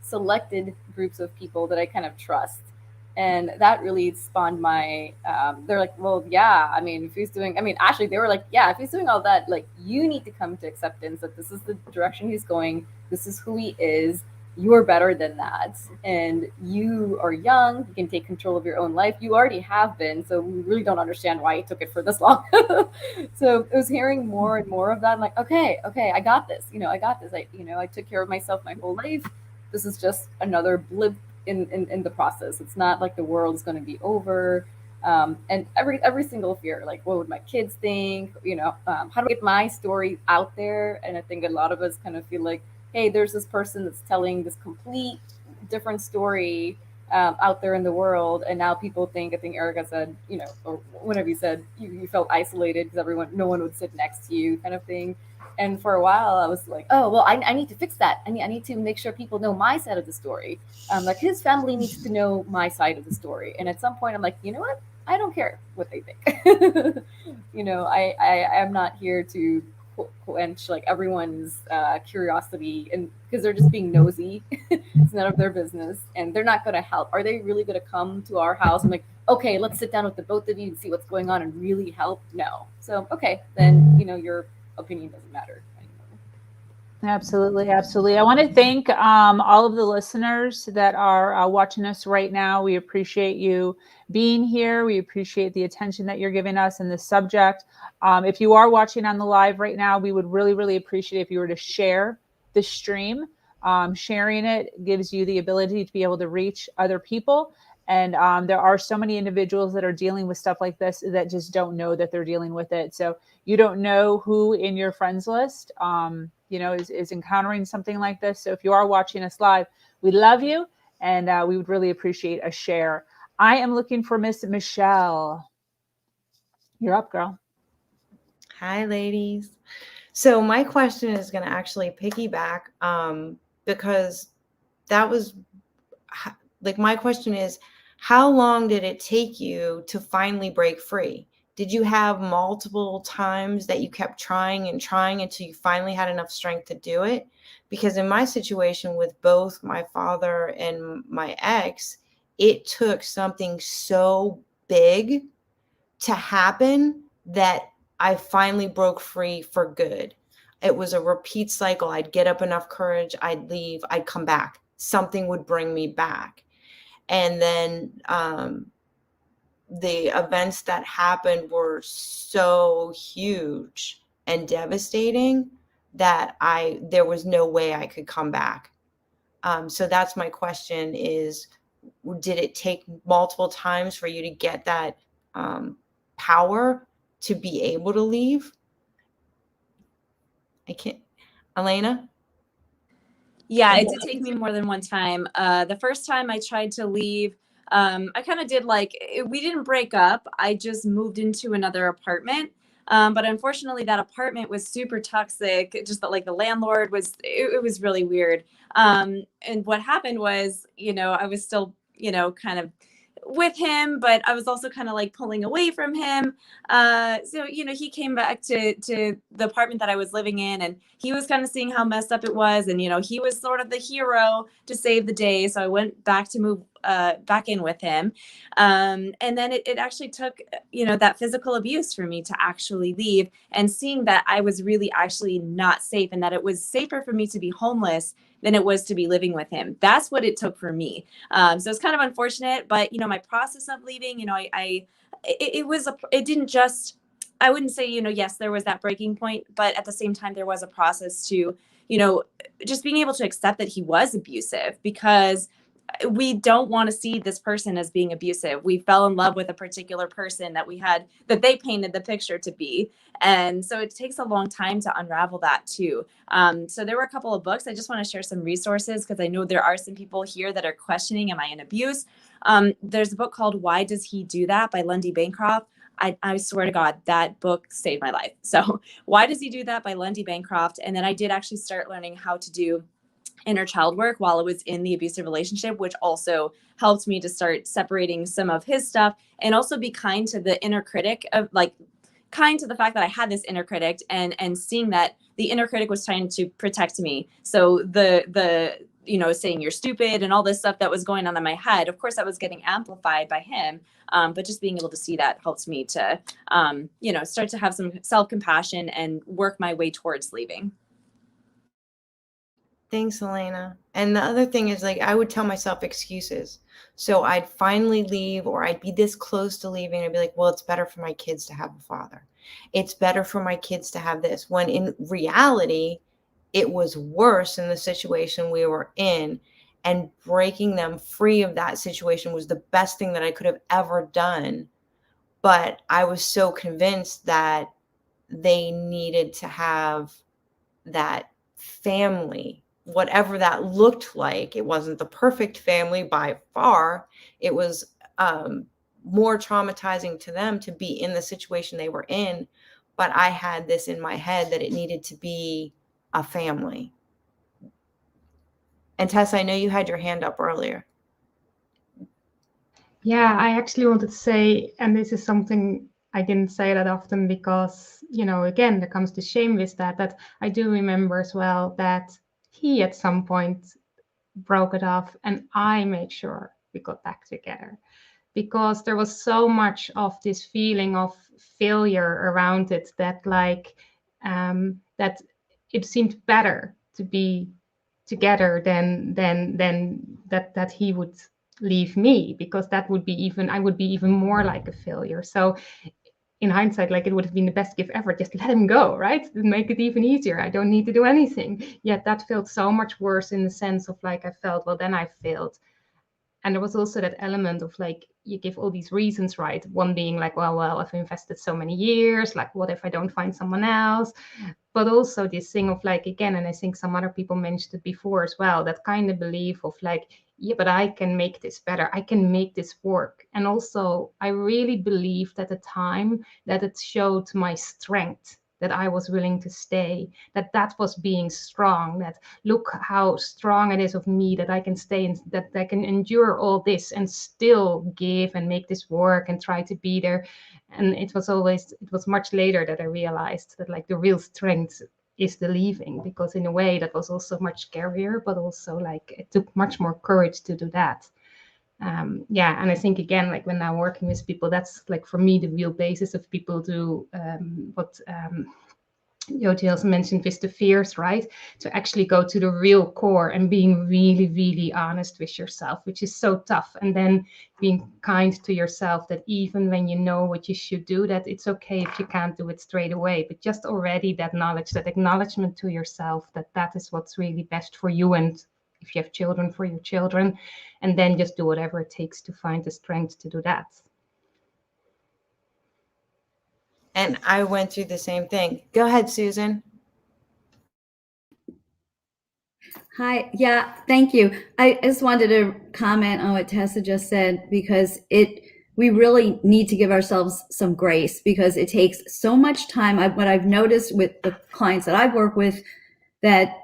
F: selected groups of people that I kind of trust. And that really spawned my, they're like, well, yeah, if he's doing, actually they were like, yeah, if he's doing all that, like, you need to come to acceptance that this is the direction he's going. This is who he is. You're better than that. And you are young. You can take control of your own life. You already have been. So we really don't understand why it took it for this long. So it was hearing more and more of that. I'm like, okay, I got this. I got this. I took care of myself my whole life. This is just another blip in the process. It's not like the world is going to be over. And every single fear, like, what would my kids think? How do I get my story out there? And I think a lot of us kind of feel like, hey, there's this person that's telling this complete different story out there in the world, and now people think, I think Erika said, or whenever you said you felt isolated because no one would sit next to you, kind of thing. And for a while, I was like, oh, well, I need to fix that. I need to make sure people know my side of the story. Like, his family needs to know my side of the story. And at some point, I'm like, you know what? I don't care what they think. I'm not here to quench like everyone's curiosity, and because they're just being nosy. It's none of their business, and they're not going to help. Are they really going to come to our house? I'm like, okay, let's sit down with the both of you and see what's going on and really help. No. So okay, then your opinion doesn't matter anymore.
A: Absolutely. I want to thank all of the listeners that are watching us right now. We appreciate you being here. We appreciate the attention that you're giving us in this subject. If you are watching on the live right now, we would really, really appreciate if you were to share the stream. Sharing it gives you the ability to be able to reach other people. And there are so many individuals that are dealing with stuff like this that just don't know that they're dealing with it. So you don't know who in your friends list, is encountering something like this. So if you are watching us live, we love you, and we would really appreciate a share. I am looking for Miss Michelle. You're up, girl.
D: Hi, ladies. So my question is going to actually piggyback because that was like, my question is, how long did it take you to finally break free? Did you have multiple times that you kept trying and trying until you finally had enough strength to do it? Because in my situation with both my father and my ex, it took something so big to happen that I finally broke free for good. It was a repeat cycle. I'd get up enough courage, I'd leave, I'd come back. Something would bring me back. And then the events that happened were so huge and devastating that there was no way I could come back. So that's my question is, did it take multiple times for you to get that power to be able to leave? I can't, Elena?
J: Yeah, it did take me more than one time. The first time I tried to leave, I kind of did we didn't break up. I just moved into another apartment. But unfortunately, that apartment was super toxic. Just that, the landlord was, it was really weird. And what happened was, I was still, kind of with him, but I was also kind of pulling away from him. So, he came back to the apartment that I was living in, and he was kind of seeing how messed up it was. And, he was sort of the hero to save the day. So I went back to move back in with him. And then it actually took, that physical abuse for me to actually leave, and seeing that I was really actually not safe, and that it was safer for me to be homeless than it was to be living with him. That's what it took for me. So it's kind of unfortunate, but my process of leaving, it didn't just, I wouldn't say, yes, there was that breaking point, but at the same time, there was a process to, just being able to accept that he was abusive, because we don't want to see this person as being abusive. We fell in love with a particular person that they painted the picture to be. And so it takes a long time to unravel that too. So there were a couple of books. I just want to share some resources, because I know there are some people here that are questioning, am I in abuse? There's a book called Why Does He Do That by Lundy Bancroft. I swear to God, that book saved my life. So Why Does He Do That by Lundy Bancroft. And then I did actually start learning how to do inner child work while I was in the abusive relationship, which also helped me to start separating some of his stuff, and also be kind to the inner critic, of kind to the fact that I had this inner critic, and seeing that the inner critic was trying to protect me. So the saying you're stupid and all this stuff that was going on in my head, of course that was getting amplified by him. But just being able to see that helped me to, start to have some self-compassion and work my way towards leaving.
D: Thanks, Elena. And the other thing is, I would tell myself excuses. So I'd finally leave, or I'd be this close to leaving. I'd be like, well, it's better for my kids to have a father. It's better for my kids to have this. When in reality, it was worse in the situation we were in. And breaking them free of that situation was the best thing that I could have ever done. But I was so convinced that they needed to have that family, whatever that looked like. It wasn't the perfect family by far. It was more traumatizing to them to be in the situation they were in. But I had this in my head that it needed to be a family. And Tess, I know you had your hand up earlier.
E: Yeah, I actually wanted to say, and this is something I didn't say that often because, again, there comes the shame with that I do remember as well that he at some point broke it off, and I made sure we got back together, because there was so much of this feeling of failure around it that that it seemed better to be together than that he would leave me, because I would be even more like a failure. So in hindsight, it would have been the best gift ever. Just let him go, right? Make it even easier. I don't need to do anything. Yet that felt so much worse, in the sense of I felt, well, then I failed. And there was also that element of you give all these reasons, right? One being well, I've invested so many years, what if I don't find someone else? But also this thing of again, and I think some other people mentioned it before as well, that kind of belief of yeah, but I can make this better. I can make this work. And also I really believed at the time that it showed my strength, that I was willing to stay, that was being strong, that look how strong it is of me, that I can stay, and that I can endure all this and still give and make this work and try to be there. And it was much later that I realized that the real strength is the leaving, because in a way that was also much scarier, but also it took much more courage to do that. Yeah, and I think again, like when I'm working with people, that's like for me the real basis of people do what Jothi also mentioned with the fears, right? To actually go to the real core and being really, really honest with yourself, which is so tough. And then being kind to yourself, that even when you know what you should do, that it's okay if you can't do it straight away, but just already that knowledge, that acknowledgement to yourself, that that is what's really best for you. And if you have children, for your children, and then just do whatever it takes to find the strength to do that.
D: And I went through the same thing. Go ahead, Susan.
M: Hi. Yeah, thank you. I just wanted to comment on what Tessa just said, because we really need to give ourselves some grace, because it takes so much time. What I've noticed with the clients that I've worked with, that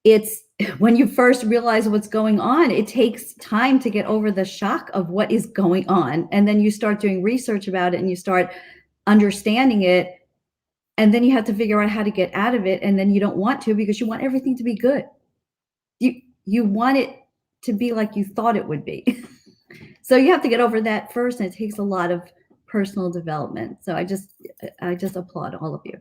M: it's when you first realize what's going on, it takes time to get over the shock of what is going on. And then you start doing research about it and you start understanding it. And then you have to figure out how to get out of it. And then you don't want to, because you want everything to be good. You want it to be like you thought it would be. So you have to get over that first, and it takes a lot of personal development. So I just applaud all of you.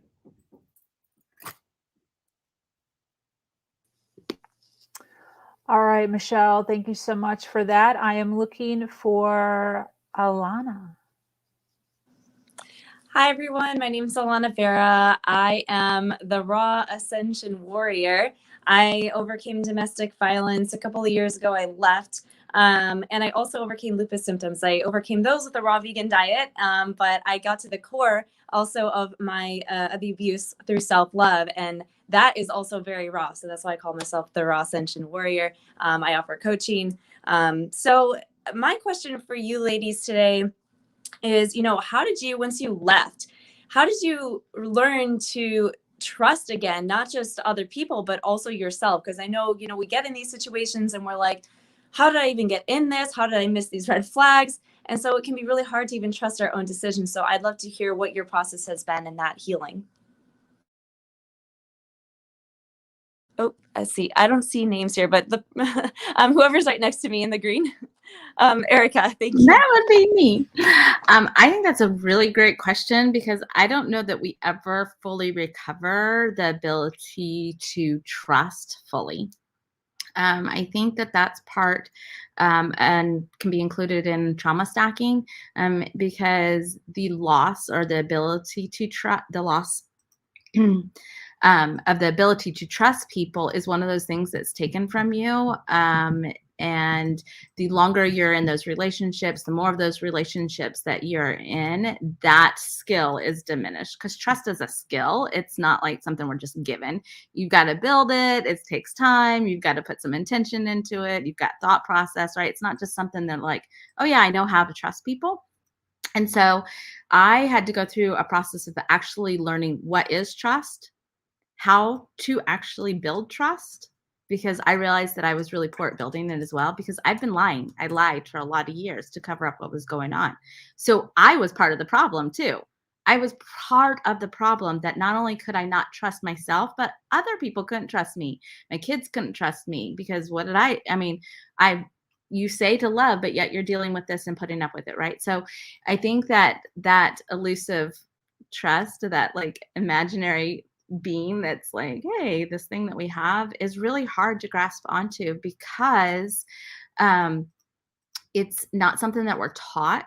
A: All right, Michelle, thank you so much for that. I am looking for Alana.
J: Hi, everyone. My name is Alana Vera. I am the Raw Ascension Warrior. I overcame domestic violence a couple of years ago. I left. And I also overcame lupus symptoms. I overcame those with the raw vegan diet, but I got to the core also of the abuse through self-love. And that is also very raw. So that's why I call myself the Raw Ascension Warrior. I offer coaching. So my question for you ladies today is, how did you, once you left, how did you learn to trust again, not just other people, but also yourself? Because I know, we get in these situations and we're like, how did I even get in this? How did I miss these red flags? And so it can be really hard to even trust our own decisions. So I'd love to hear what your process has been in that healing. Oh, I see. I don't see names here, but whoever's right next to me in the green. Erika, thank you.
L: That would be me. I think that's a really great question, because I don't know that we ever fully recover the ability to trust fully. I think that that's part and can be included in trauma stacking, because the loss or the ability to trust, the loss of the ability to trust people is one of those things that's taken from you. And the longer you're in those relationships, the more of those relationships that you're in, that skill is diminished, because trust is a skill. It's not like something we're just given. You've got to build it. It takes time. You've got to put some intention into it. You've got thought process, right? It's not just something that like, oh yeah, I know how to trust people. And so I had to go through a process of actually learning what is trust, how to actually build trust, because I realized that I was really poor at building it as well, because I've been lying. I lied for a lot of years to cover up what was going on. So I was part of the problem too. I was part of the problem that not only could I not trust myself, but other people couldn't trust me. My kids couldn't trust me, because what did you say to love, but yet you're dealing with this and putting up with it, right? So I think that elusive trust, that like imaginary being that's like, hey, this thing that we have is really hard to grasp onto, because it's not something that we're taught,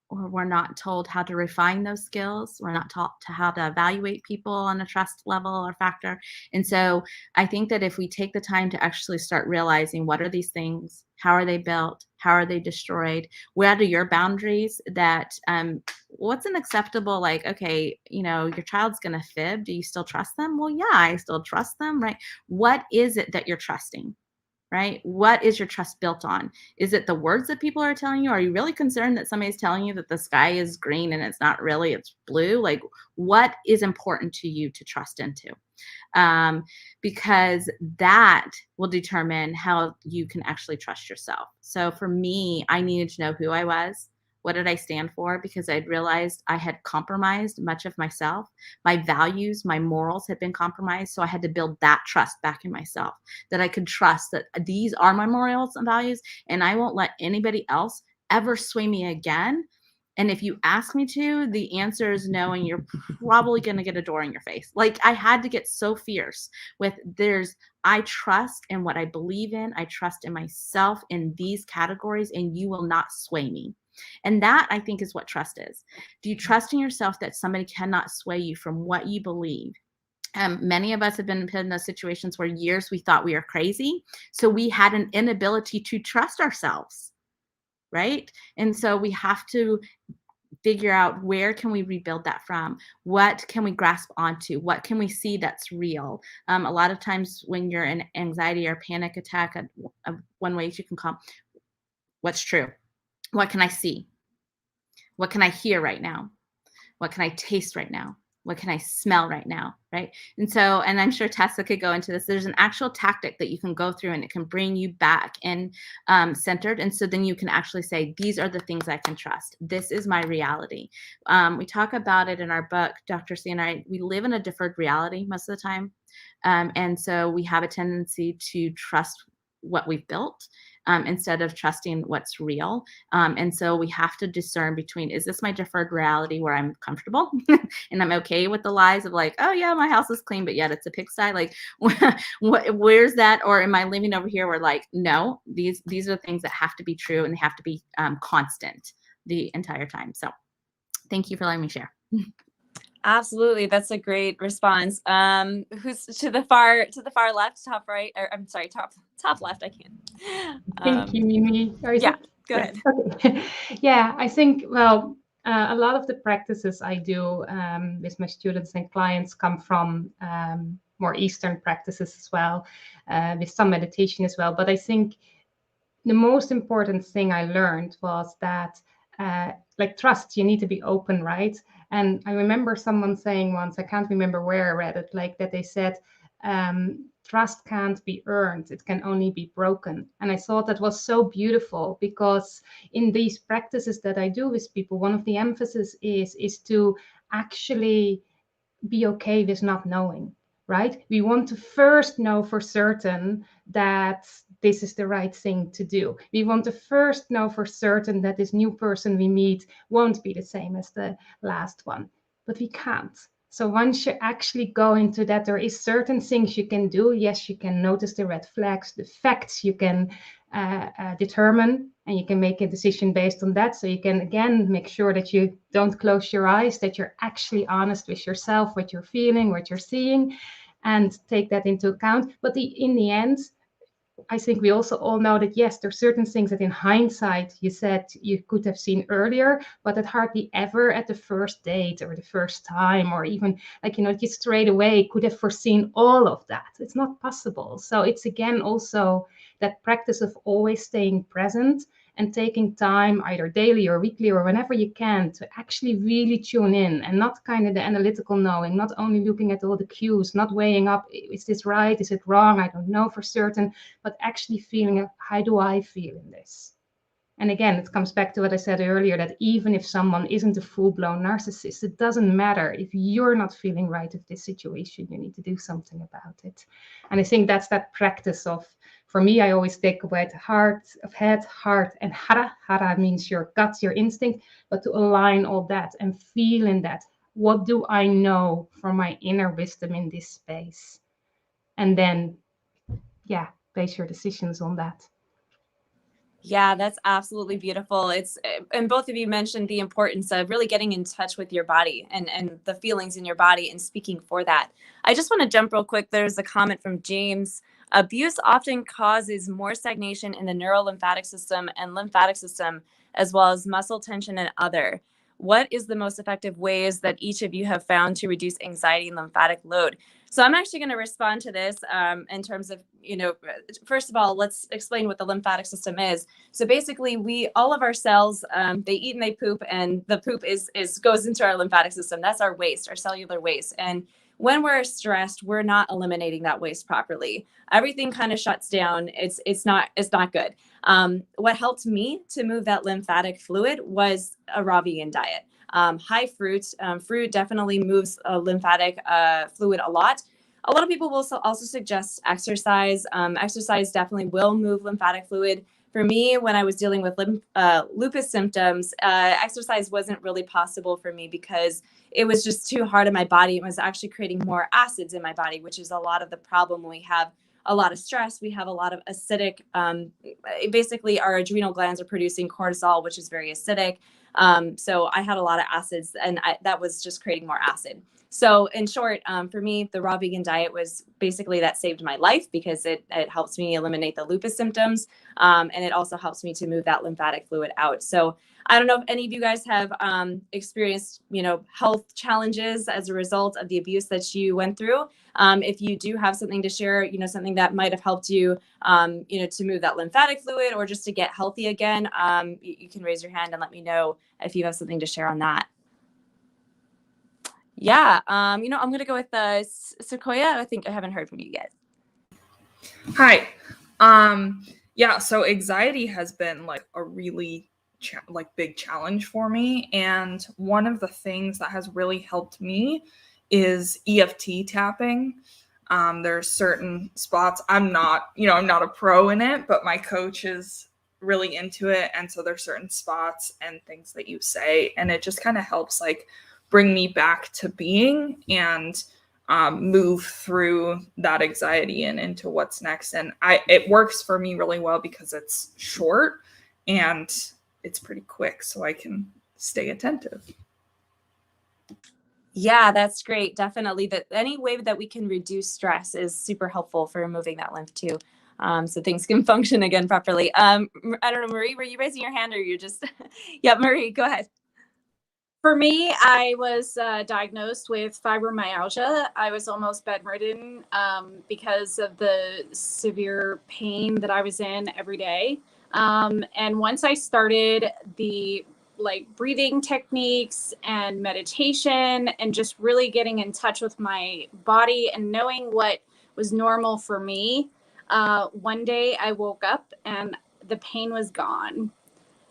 L: or we're not told how to refine those skills. We're not taught to how to evaluate people on a trust level or factor. And so I think that if we take the time to actually start realizing, what are these things? How are they built? How are they destroyed? What are your boundaries? That what's an acceptable, like, okay, your child's going to fib. Do you still trust them? Well, yeah, I still trust them, right? What is it that you're trusting? Right? What is your trust built on? Is it the words that people are telling you? Are you really concerned that somebody's telling you that the sky is green and it's not really, it's blue? Like, what is important to you to trust into? Because that will determine how you can actually trust yourself. So for me, I needed to know who I was, What did I stand for? Because I'd realized I had compromised much of myself. My values, my morals had been compromised. So I had to build that trust back in myself, that I could trust that these are my morals and values, and I won't let anybody else ever sway me again. And if you ask me to, the answer is no, and you're probably going to get a door in your face. Like, I had to get so fierce with I trust in what I believe in. I trust in myself in these categories, and you will not sway me. And that, I think, is what trust is. Do you trust in yourself that somebody cannot sway you from what you believe? Many of us have been in those situations where years we thought we were crazy. So we had an inability to trust ourselves. Right? And so we have to figure out, where can we rebuild that from? What can we grasp onto? What can we see that's real? A lot of times when you're in anxiety or panic attack, one way you can call, what's true? What can I see? What can I hear right now? What can I taste right now? What can I smell right now, right? And so, and I'm sure Tessa could go into this, there's an actual tactic that you can go through, and it can bring you back and centered. And so then you can actually say, these are the things I can trust. This is my reality. We talk about it in our book, Dr. C and I, we live in a deferred reality most of the time. And so we have a tendency to trust what we've built instead of trusting what's real. And so we have to discern between, is this my deferred reality where I'm comfortable and I'm okay with the lies of like, oh yeah, my house is clean, but yet it's a pigsty. Like, where's that? Or am I living over here where like, no, these are things that have to be true, and they have to be constant the entire time. So thank you for letting me share.
J: Absolutely. That's a great response. Who's to the far left, top right, or I'm sorry, top left. I can't.
E: Thank you, Mimi.
J: Yeah, go ahead.
E: Okay. Yeah, I think, well, a lot of the practices I do with my students and clients come from more Eastern practices as well, with some meditation as well. But I think the most important thing I learned was that, like trust, you need to be open, right? And I remember someone saying once, I can't remember where I read it, like that they said, trust can't be earned, it can only be broken. And I thought that was so beautiful, because in these practices that I do with people, one of the emphasis is to actually be okay with not knowing, right? We want to first know for certain that this is the right thing to do. We want to first know for certain that this new person we meet won't be the same as the last one, but we can't. So once you actually go into that, there is certain things you can do. Yes, you can notice the red flags, the facts you can determine, and you can make a decision based on that. So you can, again, make sure that you don't close your eyes, that you're actually honest with yourself, what you're feeling, what you're seeing, and take that into account. But in the end, I think we also all know that, yes, there are certain things that in hindsight you said you could have seen earlier, but that hardly ever at the first date or the first time, or even like, you straight away could have foreseen all of that. It's not possible. So it's, again, also that practice of always staying present and taking time, either daily or weekly or whenever you can, to actually really tune in, and not kind of the analytical knowing, not only looking at all the cues, not weighing up, is this right, is it wrong, I don't know for certain, but actually feeling, how do I feel in this? And again, it comes back to what I said earlier, that even if someone isn't a full-blown narcissist, it doesn't matter. If you're not feeling right with this situation, you need to do something about it. And I think that's that practice of, for me, I always take away the heart, of head, heart, and hara. Hara means your gut, your instinct, but to align all that and feel in that. What do I know from my inner wisdom in this space? And then, yeah, base your decisions on that.
J: Yeah, that's absolutely beautiful. And both of you mentioned the importance of really getting in touch with your body and the feelings in your body and speaking for that. I just want to jump real quick. There's a comment from James. Abuse often causes more stagnation in the neurolymphatic system and lymphatic system, as well as muscle tension and other. What is the most effective ways that each of you have found to reduce anxiety and lymphatic load? So I'm actually going to respond to this in terms of, first of all, let's explain what the lymphatic system is. So basically, all of our cells, they eat and they poop, and the poop goes into our lymphatic system. That's our waste, our cellular waste. And when we're stressed, we're not eliminating that waste properly. Everything kind of shuts down. It's not good. What helped me to move that lymphatic fluid was a raw vegan diet. High fruit. Fruit definitely moves lymphatic fluid a lot. A lot of people will also suggest exercise. Exercise definitely will move lymphatic fluid. For me, when I was dealing with lupus symptoms, exercise wasn't really possible for me because it was just too hard on my body. It was actually creating more acids in my body, which is a lot of the problem when we have a lot of stress. We have a lot of acidic, basically our adrenal glands are producing cortisol, which is very acidic. So I had a lot of acids, and that was just creating more acid. So in short, for me, the raw vegan diet was basically that saved my life because it helps me eliminate the lupus symptoms. And it also helps me to move that lymphatic fluid out. So I don't know if any of you guys have experienced, health challenges as a result of the abuse that you went through. If you do have something to share, something that might have helped you, to move that lymphatic fluid or just to get healthy again, you can raise your hand and let me know if you have something to share on that. Yeah, I'm going to go with Sequoia. I think I haven't heard from you yet.
N: Hi. Yeah, so anxiety has been like a really big challenge for me. And one of the things that has really helped me is EFT tapping. There's certain spots I'm not a pro in it, but my coach is really into it. And so there's certain spots and things that you say, and it just kind of helps bring me back to being and move through that anxiety and into what's next. And it works for me really well because it's short and it's pretty quick, so I can stay attentive.
J: Yeah, that's great. Definitely. That any way that we can reduce stress is super helpful for moving that lymph too. So things can function again properly. I don't know, Marie, were you raising your hand or you just, yeah, Marie, go ahead.
G: For me, I was diagnosed with fibromyalgia. I was almost bedridden because of the severe pain that I was in every day. And once I started the breathing techniques and meditation and just really getting in touch with my body and knowing what was normal for me, one day I woke up and the pain was gone.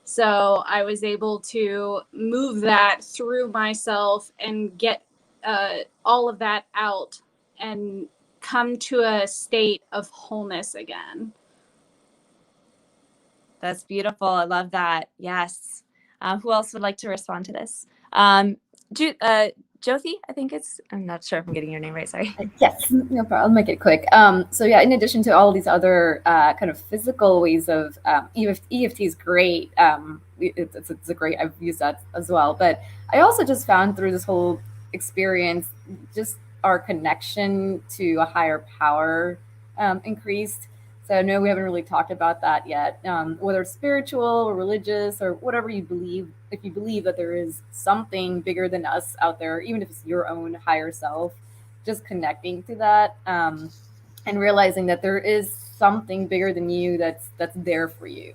G: So I was able to move that through myself and get all of that out and come to a state of wholeness again.
J: That's beautiful. I love that. Yes. Who else would like to respond to this? Jothi, I think I'm not sure if I'm getting your name right. Sorry.
F: Yes, no problem. I'll make it quick. So yeah, in addition to all these other kind of physical ways of EFT is great. It's a great, I've used that as well. But I also just found through this whole experience, just our connection to a higher power increased. So no, we haven't really talked about that yet. Whether it's spiritual or religious or whatever you believe, if you believe that there is something bigger than us out there, even if it's your own higher self, just connecting to that and realizing that there is something bigger than you that's there for you.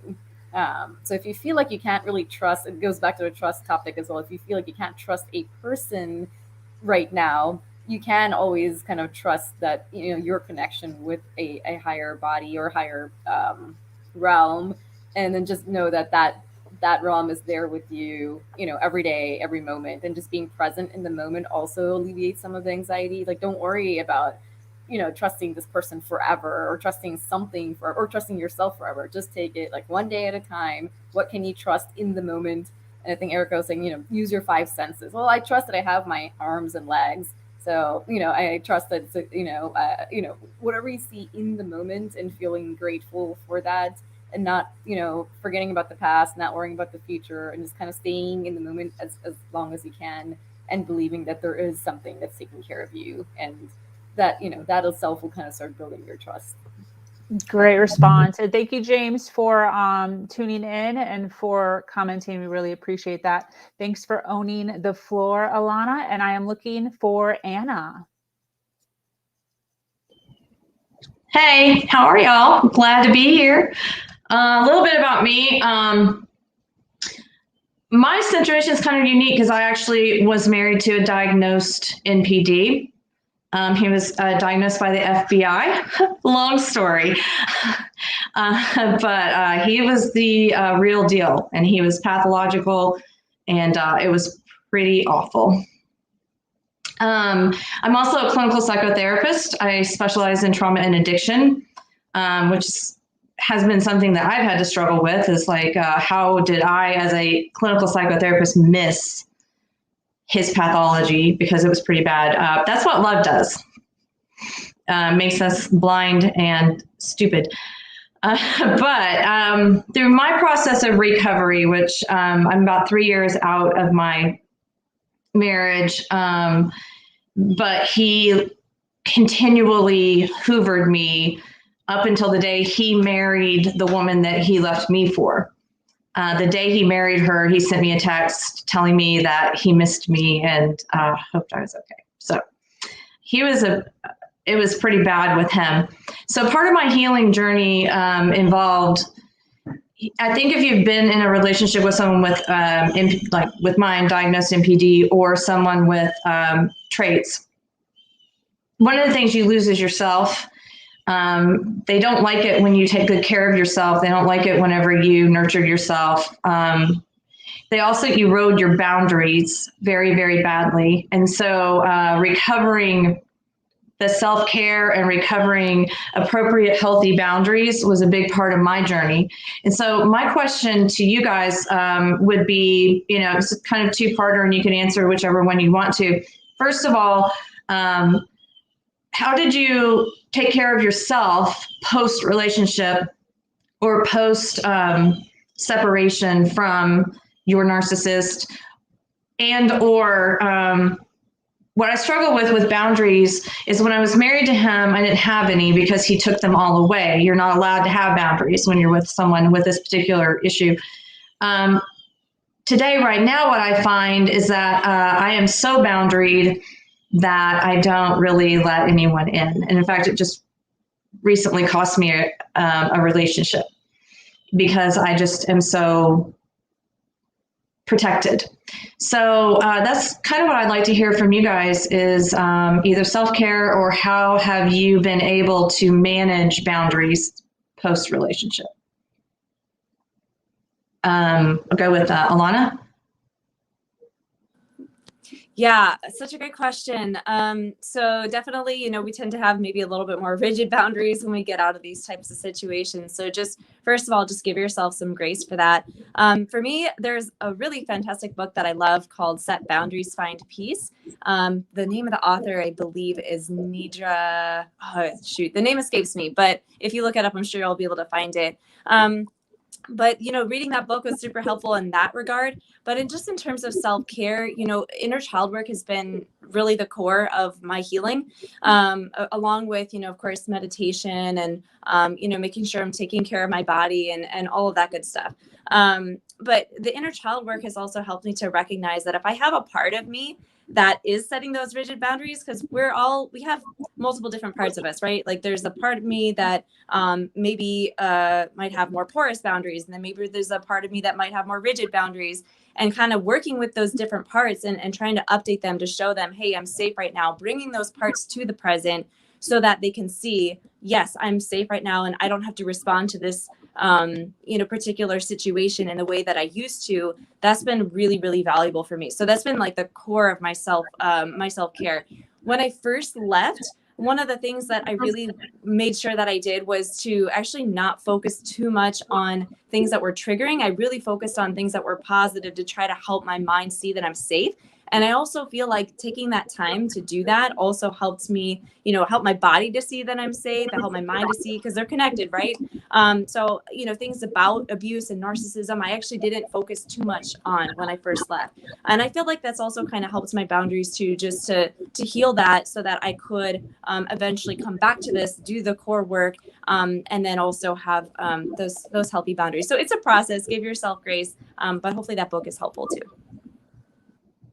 F: So if you feel like you can't really trust, it goes back to the trust topic as well. If you feel like you can't trust a person right now, you can always kind of trust that, your connection with a higher body or higher realm, and then just know that realm is there with you, every day, every moment, and just being present in the moment also alleviates some of the anxiety. Don't worry about, trusting this person forever or trusting something or trusting yourself forever. Just take it one day at a time. What can you trust in the moment? And I think Erika was saying, use your 5 senses. Well, I trust that I have my arms and legs. So, I trust that, whatever you see in the moment and feeling grateful for that and not, forgetting about the past, not worrying about the future, and just kind of staying in the moment as long as you can and believing that there is something that's taking care of you, and that, that itself will kind of start building your trust.
A: Great response. And thank you, James, for tuning in and for commenting. We really appreciate that. Thanks for owning the floor, Alana. And I am looking for Anna.
O: Hey, how are y'all? Glad to be here. A little bit about me. My situation is kind of unique because I actually was married to a diagnosed NPD. He was diagnosed by the FBI. Long story. But he was the real deal, and he was pathological, and it was pretty awful. I'm also a clinical psychotherapist. I specialize in trauma and addiction, which has been something that I've had to struggle with, is like, how did I, as a clinical psychotherapist, miss his pathology, because it was pretty bad. That's what love does. Makes us blind and stupid. But through my process of recovery, which I'm about 3 years out of my marriage, but he continually hoovered me up until the day he married the woman that he left me for. The day he married her, he sent me a text telling me that he missed me and hoped I was okay. So it was pretty bad with him. So part of my healing journey involved, I think if you've been in a relationship with someone with, like with mine, diagnosed NPD, or someone with traits, one of the things you lose is yourself. They don't like it when you take good care of yourself. They don't like it whenever you nurtured yourself. They also erode your boundaries very, very badly. And so recovering the self-care and recovering appropriate, healthy boundaries was a big part of my journey. And so my question to you guys would be, it's kind of two-parter, and you can answer whichever one you want to. First of all, how did you take care of yourself post-relationship or post-separation from your narcissist? And or what I struggle with boundaries is when I was married to him, I didn't have any because he took them all away. You're not allowed to have boundaries when you're with someone with this particular issue. Today, right now, what I find is that I am so boundaried that I don't really let anyone in. And in fact, it just recently cost me a relationship because I just am so protected. So that's kind of what I'd like to hear from you guys is either self-care or how have you been able to manage boundaries post-relationship? I'll go with Alana.
J: Yeah, such a great question. So definitely, we tend to have maybe a little bit more rigid boundaries when we get out of these types of situations. So just, first of all, just give yourself some grace for that. For me, there's a really fantastic book that I love called Set Boundaries, Find Peace. The name of the author, I believe, is Nidra. Oh, shoot, the name escapes me. But if you look it up, I'm sure you'll be able to find it. But, reading that book was super helpful in that regard. But in terms of self-care, inner child work has been really the core of my healing, along with, of course, meditation and, making sure I'm taking care of my body and all of that good stuff. But the inner child work has also helped me to recognize that if I have a part of me that is setting those rigid boundaries, because we have multiple different parts of us, right? Like there's a part of me that maybe might have more porous boundaries, and then maybe there's a part of me that might have more rigid boundaries, and kind of working with those different parts and trying to update them to show them, hey, I'm safe right now, bringing those parts to the present so that they can see, yes, I'm safe right now, and I don't have to respond to this particular situation in the way that I used to. That's been really, really valuable for me. So that's been like the core of my self-care. When I first left, one of the things that I really made sure that I did was to actually not focus too much on things that were triggering. I really focused on things that were positive to try to help my mind see that I'm safe. And I also feel like taking that time to do that also helps me, help my body to see that I'm safe, and help my mind to see, because they're connected, right? So, things about abuse and narcissism, I actually didn't focus too much on when I first left. And I feel like that's also kind of helped my boundaries too, just to heal that so that I could eventually come back to this, do the core work, and then also have those healthy boundaries. So it's a process. Give yourself grace, but hopefully that book is helpful too.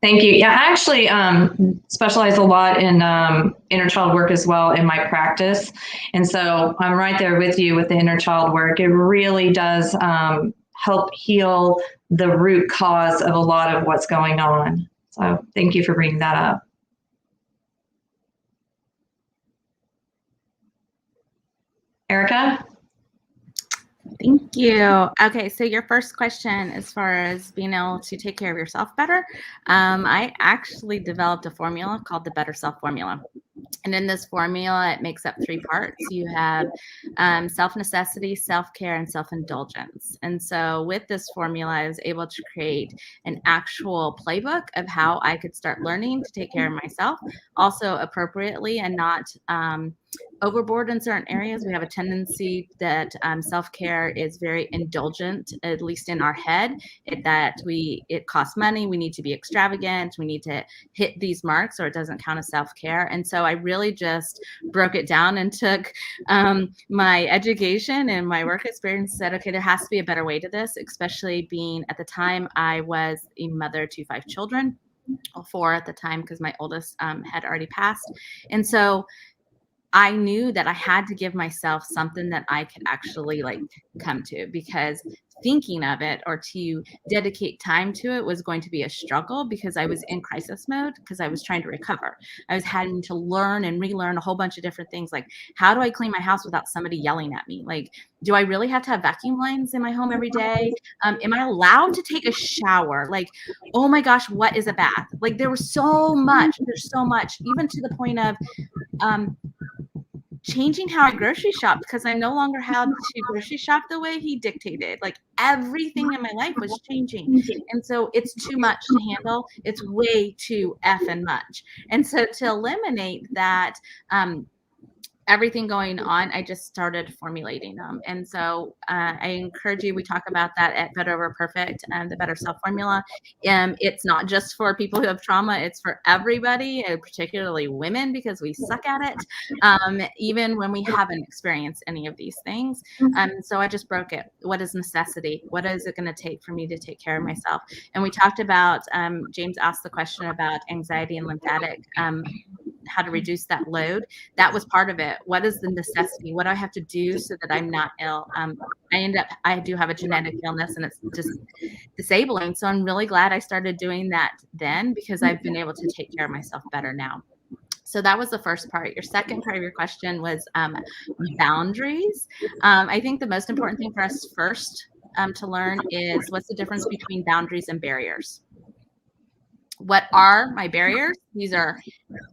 O: Thank you. Yeah, I actually specialize a lot in inner child work as well in my practice. And so I'm right there with you with the inner child work. It really does help heal the root cause of a lot of what's going on. So thank you for bringing that up. Erika?
L: Thank you. Okay, so your first question, as far as being able to take care of yourself better, I actually developed a formula called the Better Self Formula. And in this formula, it makes up 3 parts. You have self-necessity, self-care, and self-indulgence. And so with this formula, I was able to create an actual playbook of how I could start learning to take care of myself, also appropriately and not overboard in certain areas. We have a tendency that self-care is very indulgent, at least in our head, it costs money, we need to be extravagant, we need to hit these marks or it doesn't count as self-care. And so I really just broke it down and took my education and my work experience and said, okay, there has to be a better way to this, especially being at the time I was a mother to 5 children, 4 at the time because my oldest had already passed. And so I knew that I had to give myself something that I could actually like come to, because thinking of it or to dedicate time to it was going to be a struggle because I was in crisis mode because I was trying to recover. I was having to learn and relearn a whole bunch of different things. Like, how do I clean my house without somebody yelling at me? Like, do I really have to have vacuum lines in my home every day? Am I allowed to take a shower? Like, oh my gosh, what is a bath? Like, there's so much, even to the point of, changing how I grocery shop because I no longer had to grocery shop the way he dictated. Like, everything in my life was changing. And so it's too much to handle. It's way too effing much. And so to eliminate that, everything going on, I just started formulating them. And so I encourage you, we talk about that at Better Over Perfect and the Better Self Formula. It's not just for people who have trauma, it's for everybody, particularly women, because we suck at it, even when we haven't experienced any of these things. So I just broke it. What is necessity? What is it going to take for me to take care of myself? And we talked about, James asked the question about anxiety and lymphatic, how to reduce that load. That was part of it. What is the necessity? What do I have to do so that I'm not ill? I do have a genetic illness and it's just disabling. So I'm really glad I started doing that then, because I've been able to take care of myself better now. So that was the first part. Your second part of your question was boundaries. I think the most important thing for us first to learn is what's the difference between boundaries and barriers. What are my barriers? These are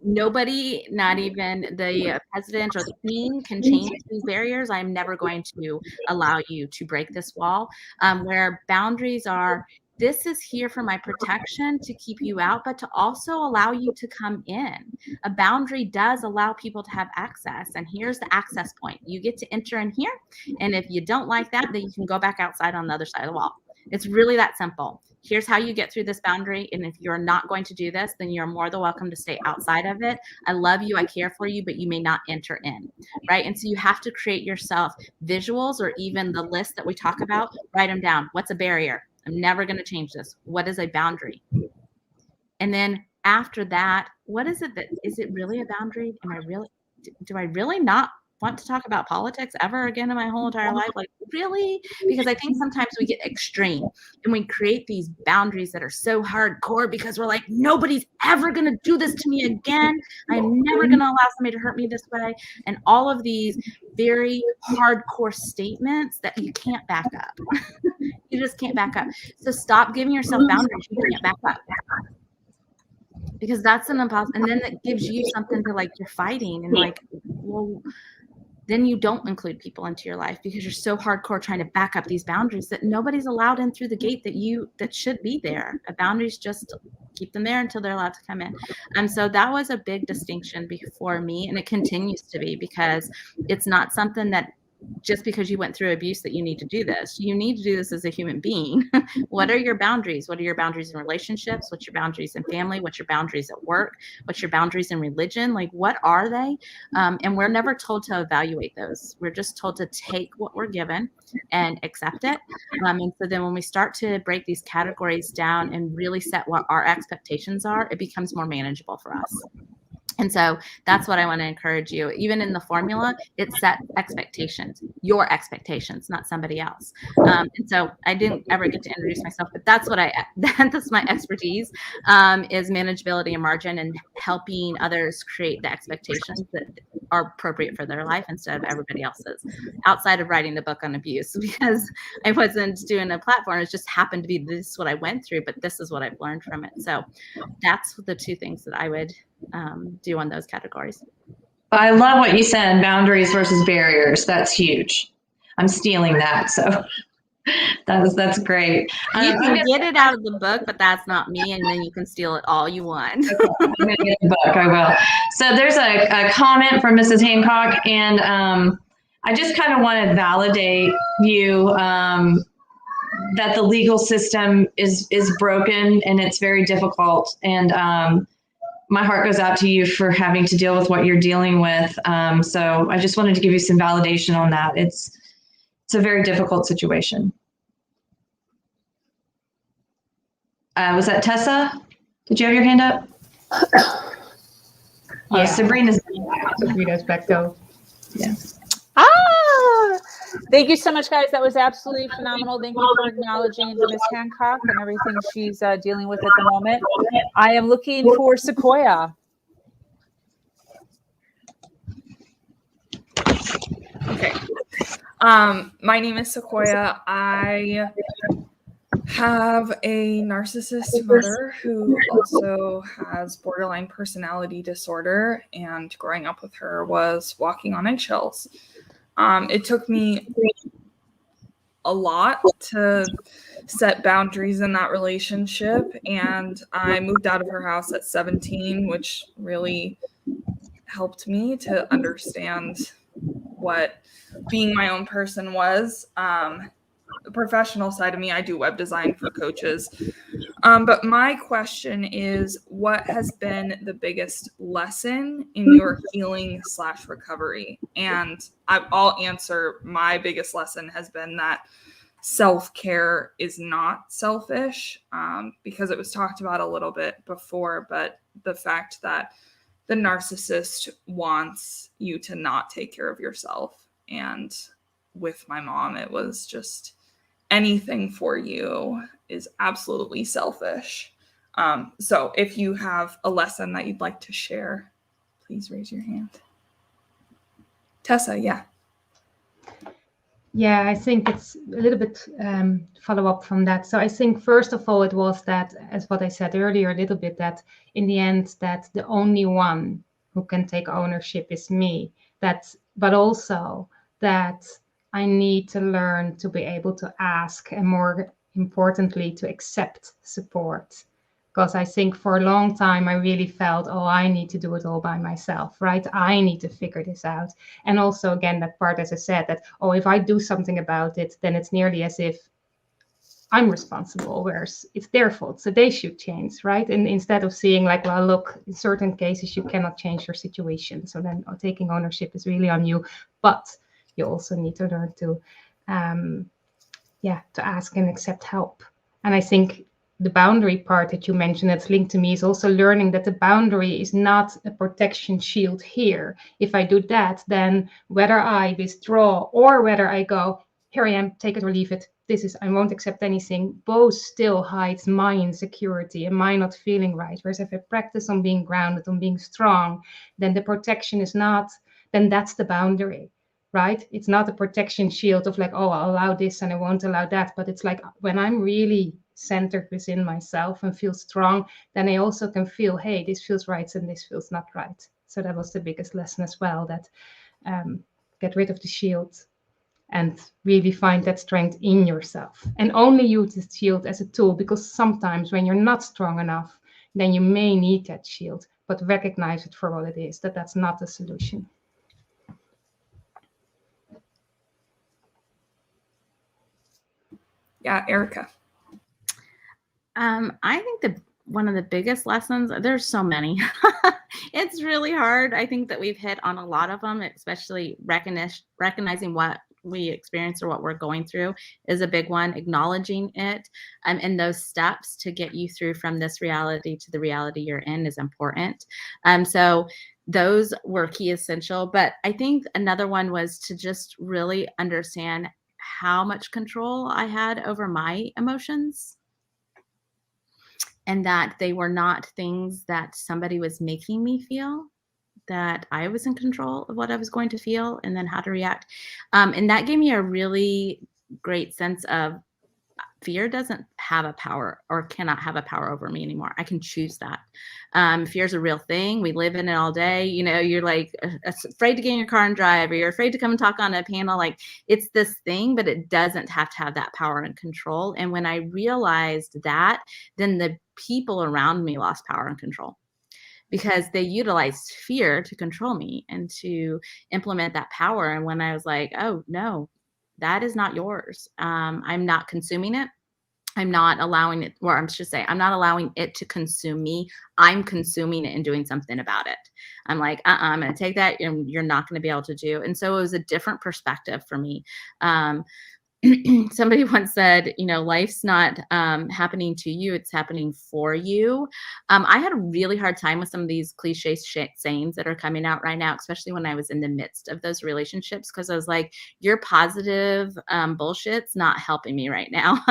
L: nobody, not even the president or the queen, can change these barriers. I'm never going to allow you to break this wall. Where boundaries are, this is here for my protection to keep you out, but to also allow you to come in. A boundary does allow people to have access. And here's the access point. You get to enter in here. And if you don't like that, then you can go back outside on the other side of the wall. It's really that simple. Here's how you get through this boundary. And if you're not going to do this, then you're more than welcome to stay outside of it. I love you, I care for you, but you may not enter in, right? And so you have to create yourself visuals, or even the list that we talk about, write them down. What's a barrier? I'm never going to change this. What is a boundary? And then after that, what is it that, is it really a boundary? Do I really not want to talk about politics ever again in my whole entire life? Like, really? Because I think sometimes we get extreme and we create these boundaries that are so hardcore because we're like, nobody's ever going to do this to me again. I'm never going to allow somebody to hurt me this way. And all of these very hardcore statements that you can't back up. You just can't back up. So stop giving yourself boundaries you can't back up. Because that's an impossible, and then it gives you something to, like, you're fighting, and like, well, then you don't include people into your life because you're so hardcore trying to back up these boundaries that nobody's allowed in through the gate that should be there. Boundaries just keep them there until they're allowed to come in. And so that was a big distinction before me, and it continues to be, because it's not something that just because you went through abuse that you need to do this. You need to do this as a human being. What are your boundaries? What are your boundaries in relationships? What's your boundaries in family? What's your boundaries at work? What's your boundaries in religion? Like, what are they? And we're never told to evaluate those. We're just told to take what we're given and accept it. And so then when we start to break these categories down and really set what our expectations are, it becomes more manageable for us. And so that's what I want to encourage you. Even in the formula, it set expectations, your expectations, not somebody else. And so I didn't ever get to introduce myself, but that's what that's my expertise, is manageability and margin, and helping others create the expectations that are appropriate for their life instead of everybody else's, outside of writing the book on abuse, because I wasn't doing a platform. It just happened to be this is what I went through, but this is what I've learned from it. So that's the two things that I would do on those categories.
O: I love what you said, boundaries versus barriers. That's huge. I'm stealing that. So that's great.
L: You can get it out of the book, but that's not me. And then you can steal it all you want.
O: Okay, I'm going to get the book. I will. So there's a comment from Mrs. Hancock, and I just kind of want to validate you that the legal system is broken and it's very difficult. And my heart goes out to you for having to deal with what you're dealing with. So I just wanted to give you some validation on that. It's a very difficult situation. Was that Tessa? Did you have your hand up?
E: Yeah.
O: Sabrina's
E: back though.
O: Yeah.
A: Thank you so much, guys. That was absolutely phenomenal. Thank you for acknowledging Ms. Hancock and everything she's dealing with at the moment. I am looking for Sequoia.
N: Okay. My name is Sequoia. I have a narcissist mother who also has borderline personality disorder, and growing up with her was walking on eggshells. It took me a lot to set boundaries in that relationship, and I moved out of her house at 17, which really helped me to understand what being my own person was. The professional side of me, I do web design for coaches. But my question is, what has been the biggest lesson in your healing / recovery? And I'll answer, my biggest lesson has been that self-care is not selfish, because it was talked about a little bit before, but the fact that the narcissist wants you to not take care of yourself. And with my mom, it was just anything for you is absolutely selfish. So if you have a lesson that you'd like to share, please raise your hand. Tessa, yeah.
E: Yeah, I think it's a little bit follow up from that. So I think first of all, it was that, as what I said earlier, a little bit, that in the end, that the only one who can take ownership is me. But also that I need to learn to be able to ask, and more importantly, to accept support. Because I think for a long time, I really felt, oh, I need to do it all by myself, right? I need to figure this out. And also, again, that part, as I said, that, oh, if I do something about it, then it's nearly as if I'm responsible, whereas it's their fault. So they should change, right? And instead of seeing like, well, look, in certain cases, you cannot change your situation. So then taking ownership is really on you. But you also need to learn to, to ask and accept help. And I think the boundary part that you mentioned that's linked to me is also learning that the boundary is not a protection shield here. If I do that, then whether I withdraw or whether I go, here I am, take it or leave it, I won't accept anything, both still hides my insecurity and my not feeling right. Whereas if I practice on being grounded, on being strong, then the protection is not, then that's the boundary. Right? It's not a protection shield of like, oh, I'll allow this and I won't allow that. But it's like when I'm really centered within myself and feel strong, then I also can feel, hey, this feels right and this feels not right. So that was the biggest lesson as well, that get rid of the shield and really find that strength in yourself. And only use the shield as a tool, because sometimes when you're not strong enough, then you may need that shield, but recognize it for what it is, that's not the solution.
N: Yeah, Erika.
L: I think one of the biggest lessons, there's so many. It's really hard. I think that we've hit on a lot of them, especially recognizing what we experience or what we're going through is a big one. Acknowledging it and those steps to get you through from this reality to the reality you're in is important. So those were key essential. But I think another one was to just really understand how much control I had over my emotions, and that they were not things that somebody was making me feel, that I was in control of what I was going to feel and then how to react. And that gave me a really great sense of fear doesn't have a power or cannot have a power over me anymore. I can choose that. Fear is a real thing. We live in it all day. You know, you're like afraid to get in your car and drive, or you're afraid to come and talk on a panel. Like, it's this thing, but it doesn't have to have that power and control. And when I realized that, then the people around me lost power and control, because they utilized fear to control me and to implement that power. And when I was like, oh no, that is not yours. I'm not consuming it. I'm not allowing it, or I should say, I'm not allowing it to consume me. I'm consuming it and doing something about it. I'm like, I'm going to take that, and you're not going to be able to do. And so it was a different perspective for me. Somebody once said, you know, life's not happening to you, it's happening for you. I had a really hard time with some of these cliche sayings that are coming out right now, especially when I was in the midst of those relationships, because I was like, your positive bullshit's not helping me right now.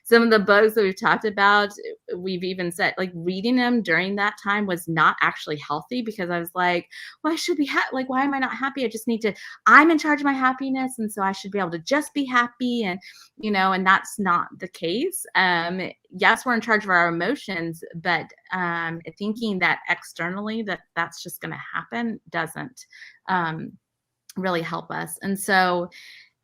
L: Some of the books that we've talked about, we've even said, like, reading them during that time was not actually healthy, because I was like, well, I should be like, why am I not happy? I just need to, I'm in charge of my happiness, and so I should be able to just be happy. And you know, and that's not the case. Yes, we're in charge of our emotions, but thinking that externally that's just going to happen doesn't really help us. And so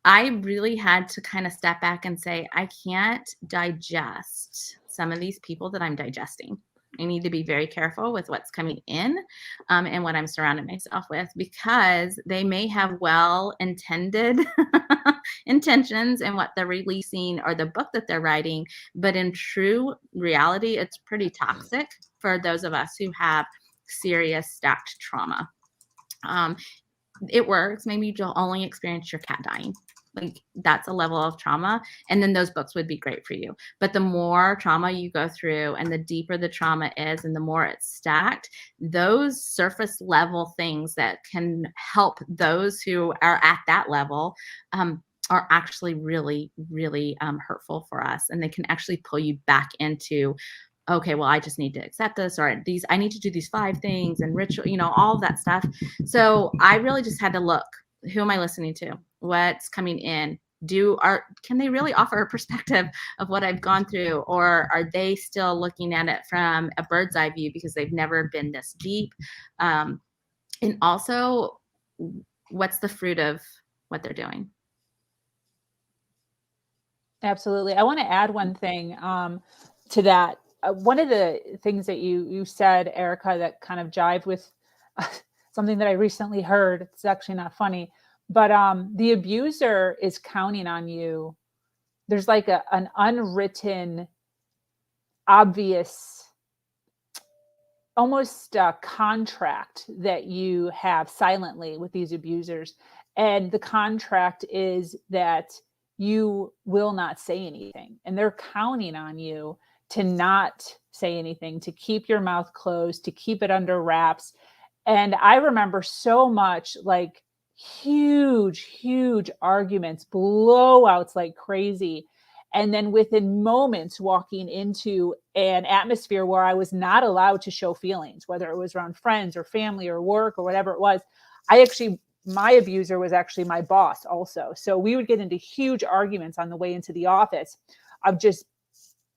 L: I really had to kind of step back and say, I can't digest some of these people that I'm digesting. I need to be very careful with what's coming in and what I'm surrounding myself with, because they may have well-intended intentions in what they're releasing or the book that they're writing, but in true reality, it's pretty toxic for those of us who have serious stacked trauma. It works. Maybe you'll only experience your cat dying. Like, that's a level of trauma, and then those books would be great for you. But the more trauma you go through and the deeper the trauma is and the more it's stacked, those surface level things that can help those who are at that level are actually really, really hurtful for us. And they can actually pull you back into, okay, well, I just need to accept this, or I need to do these 5 things and ritual, you know, all of that stuff. So I really just had to look, who am I listening to? What's coming in? Can they really offer a perspective of what I've gone through, or are they still looking at it from a bird's eye view because they've never been this deep? And also, what's the fruit of what they're doing?
A: Absolutely. I want to add one thing to that. One of the things that you said, Erika, that kind of jived with something that I recently heard. It's actually not funny, but the abuser is counting on you. There's like an unwritten, obvious, almost a contract that you have silently with these abusers. And the contract is that you will not say anything. And they're counting on you to not say anything, to keep your mouth closed, to keep it under wraps. And I remember so much, like, huge arguments, blowouts like crazy. And then within moments walking into an atmosphere where I was not allowed to show feelings, whether it was around friends or family or work or whatever it was. My abuser was actually my boss also. So we would get into huge arguments on the way into the office of just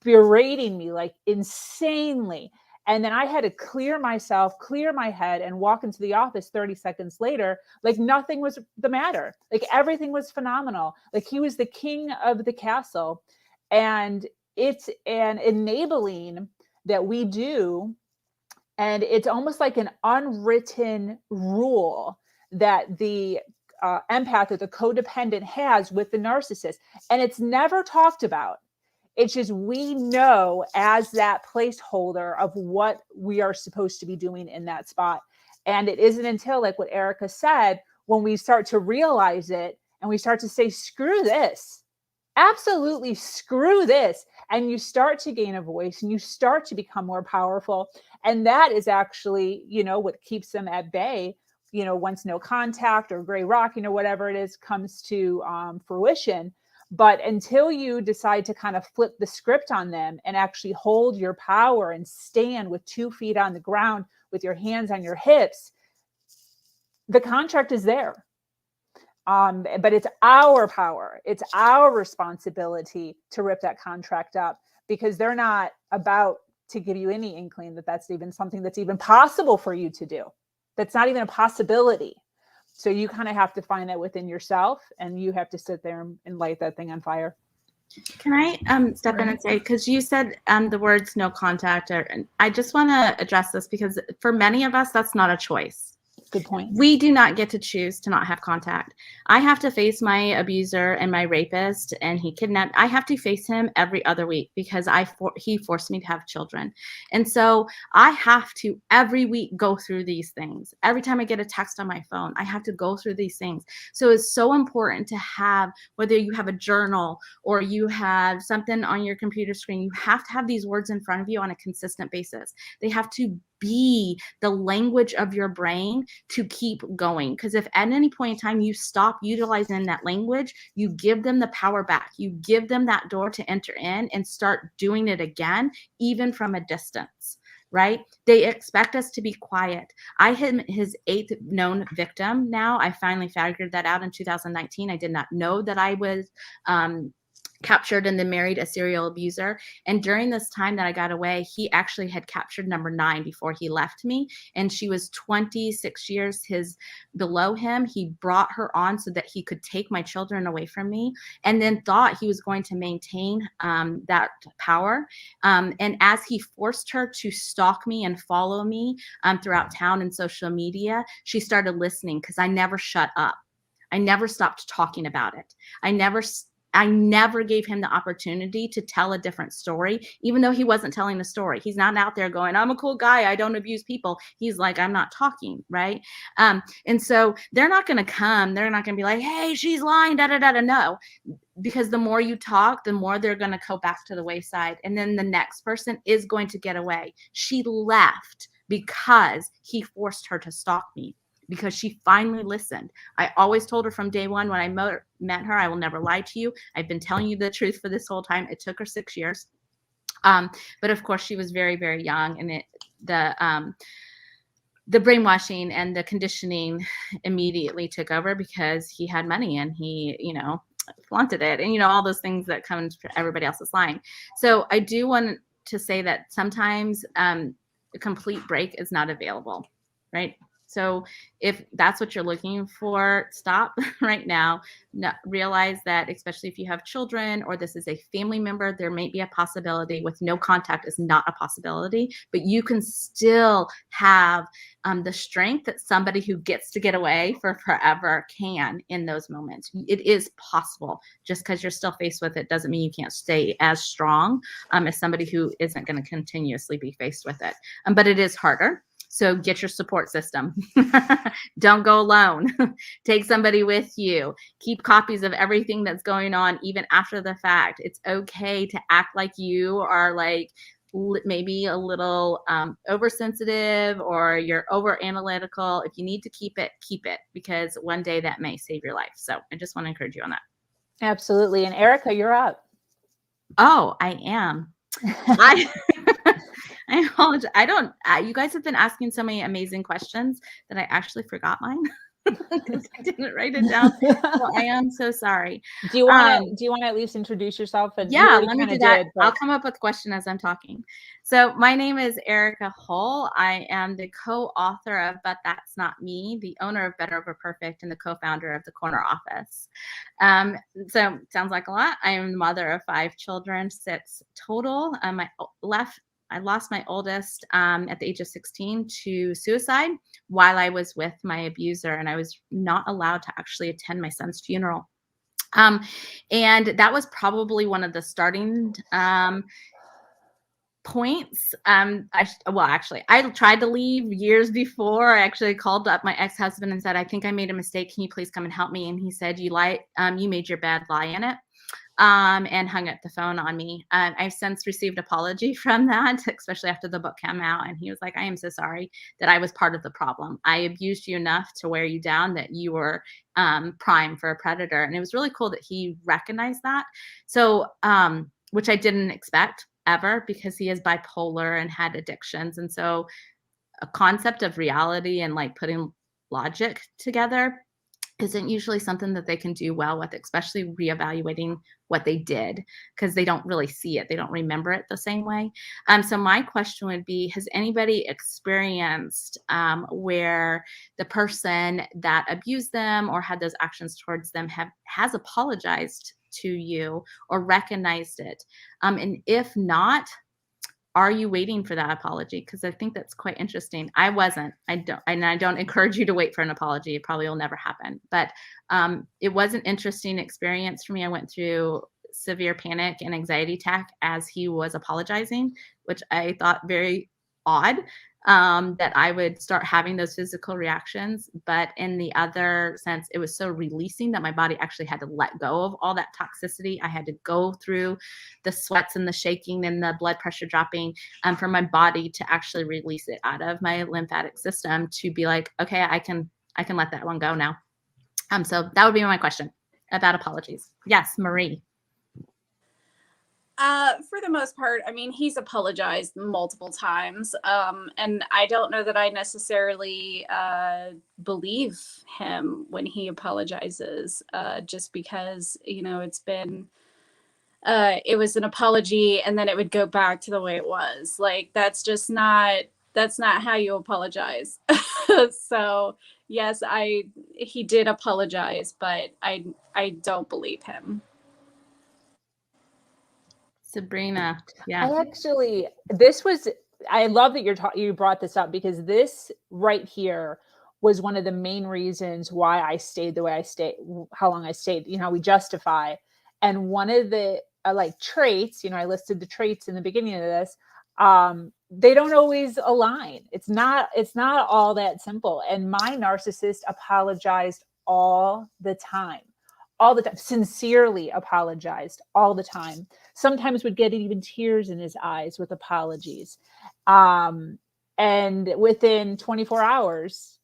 A: berating me like insanely. And then I had to clear myself, clear my head, and walk into the office 30 seconds later, like nothing was the matter. Like everything was phenomenal. Like he was the king of the castle. And it's an enabling that we do. And it's almost like an unwritten rule that the empath or the codependent has with the narcissist. And it's never talked about. It's just, we know as that placeholder of what we are supposed to be doing in that spot. And it isn't until, like what Erika said, when we start to realize it and we start to say, screw this. Absolutely screw this. And you start to gain a voice and you start to become more powerful. And that is actually, what keeps them at bay, once no contact or gray rock, whatever it is comes to fruition. But until you decide to kind of flip the script on them and actually hold your power and stand with 2 feet on the ground with your hands on your hips, the contract is there. But it's our power. It's our responsibility to rip that contract up, because they're not about to give you any inkling that that's even something that's even possible for you to do. That's not even a possibility. So you kind of have to find that within yourself, and you have to sit there and light that thing on fire.
L: Can I step in and say, because you said the words no contact, and I just want to address this because for many of us, that's not a choice.
A: Good point.
L: We do not get to choose to not have contact. I have to face my abuser and my rapist, and he kidnapped. I have to face him every other week because he forced me to have children. And so I have to every week go through these things. Every time I get a text on my phone, I have to go through these things. So it's so important to have, whether you have a journal or you have something on your computer screen, you have to have these words in front of you on a consistent basis. They have to be the language of your brain to keep going. Because if at any point in time you stop utilizing that language, you give them the power back. You give them that door to enter in and start doing it again, even from a distance, right? They expect us to be quiet. I am his 8th known victim now. I finally figured that out in 2019. I did not know that I was captured and then married a serial abuser. And during this time that I got away, he actually had captured number 9 before he left me. And she was 26 years below him. He brought her on so that he could take my children away from me, and then thought he was going to maintain that power. And as he forced her to stalk me and follow me throughout town and social media, she started listening because I never shut up. I never stopped talking about it. I never gave him the opportunity to tell a different story, even though he wasn't telling the story. He's not out there going, I'm a cool guy, I don't abuse people. He's like, I'm not talking, right? And so they're not going to come. They're not going to be like, hey, she's lying, da-da-da-da. No, because the more you talk, the more they're going to go back to the wayside. And then the next person is going to get away. She left because he forced her to stalk me, because she finally listened. I always told her from day one when I met her, I will never lie to you. I've been telling you the truth for this whole time. It took her 6 years. But of course she was very, very young, and the brainwashing and the conditioning immediately took over because he had money and he, flaunted it, and, all those things that come to everybody else's lying. So I do want to say that sometimes a complete break is not available, right? So if that's what you're looking for, stop right now. Realize that, especially if you have children or this is a family member, there may be a possibility. With no contact is not a possibility, but you can still have the strength that somebody who gets to get away for forever can in those moments. It is possible. Just because you're still faced with it doesn't mean you can't stay as strong as somebody who isn't going to continuously be faced with it. But it is harder. So get your support system. Don't go alone. Take somebody with you. Keep copies of everything that's going on, even after the fact. It's okay to act like you are like maybe a little oversensitive or you're over analytical. If you need to keep it, because one day that may save your life. So I just want to encourage you on that.
A: Absolutely. And Erika, you're up.
L: Oh, I am. I apologize. You guys have been asking so many amazing questions that I actually forgot mine because I didn't write it down. So I am so sorry.
A: Do you want to at least introduce yourself? And
L: yeah, let me do that. I'll come up with a question as I'm talking. So my name is Erika Hull. I am the co-author of But That's Not Me, the owner of Better Over Perfect, and the co-founder of the Kommor office. So sounds like a lot. I am the mother of 5 children, 6 total. I lost my oldest at the age of 16 to suicide while I was with my abuser, and I was not allowed to actually attend my son's funeral. And that was probably one of the starting points. I tried to leave years before. I actually called up my ex-husband and said, I think I made a mistake. Can you please come and help me? And he said, you made your bed, lie in it. And hung up the phone on me. I've since received apology from that, especially after the book came out. And he was like, I am so sorry that I was part of the problem. I abused you enough to wear you down that you were prime for a predator. And it was really cool that he recognized that. So, which I didn't expect ever, because he is bipolar and had addictions. And so a concept of reality and like putting logic together isn't usually something that they can do well with, especially reevaluating what they did, because they don't really see it. They don't remember it the same way. So my question would be, has anybody experienced where the person that abused them or had those actions towards them has apologized to you or recognized it? And if not, are you waiting for that apology? Because I think that's quite interesting. I wasn't. I don't encourage you to wait for an apology. It probably will never happen. But it was an interesting experience for me. I went through severe panic and anxiety attack as he was apologizing, which I thought very odd, that I would start having those physical reactions. But in the other sense, it was so releasing that my body actually had to let go of all that toxicity. I had to go through the sweats and the shaking and the blood pressure dropping for my body to actually release it out of my lymphatic system to be like, okay, I can let that one go now. So that would be my question about apologies. Yes, Marie.
G: For the most part, I mean, he's apologized multiple times. And I don't know that I necessarily believe him when he apologizes, just because, you know, it was an apology and then it would go back to the way it was. Like, that's not how you apologize. So yes, he did apologize, but I don't believe him.
L: Sabrina. Yeah.
A: I love that you brought this up, because this right here was one of the main reasons why I stayed the way I stayed, how long I stayed, you know, we justify. And one of the traits, you know, I listed the traits in the beginning of this, they don't always align. It's not all that simple. And my narcissist apologized all the time, sincerely apologized all the time. Sometimes would get even tears in his eyes with apologies. And within 24 hours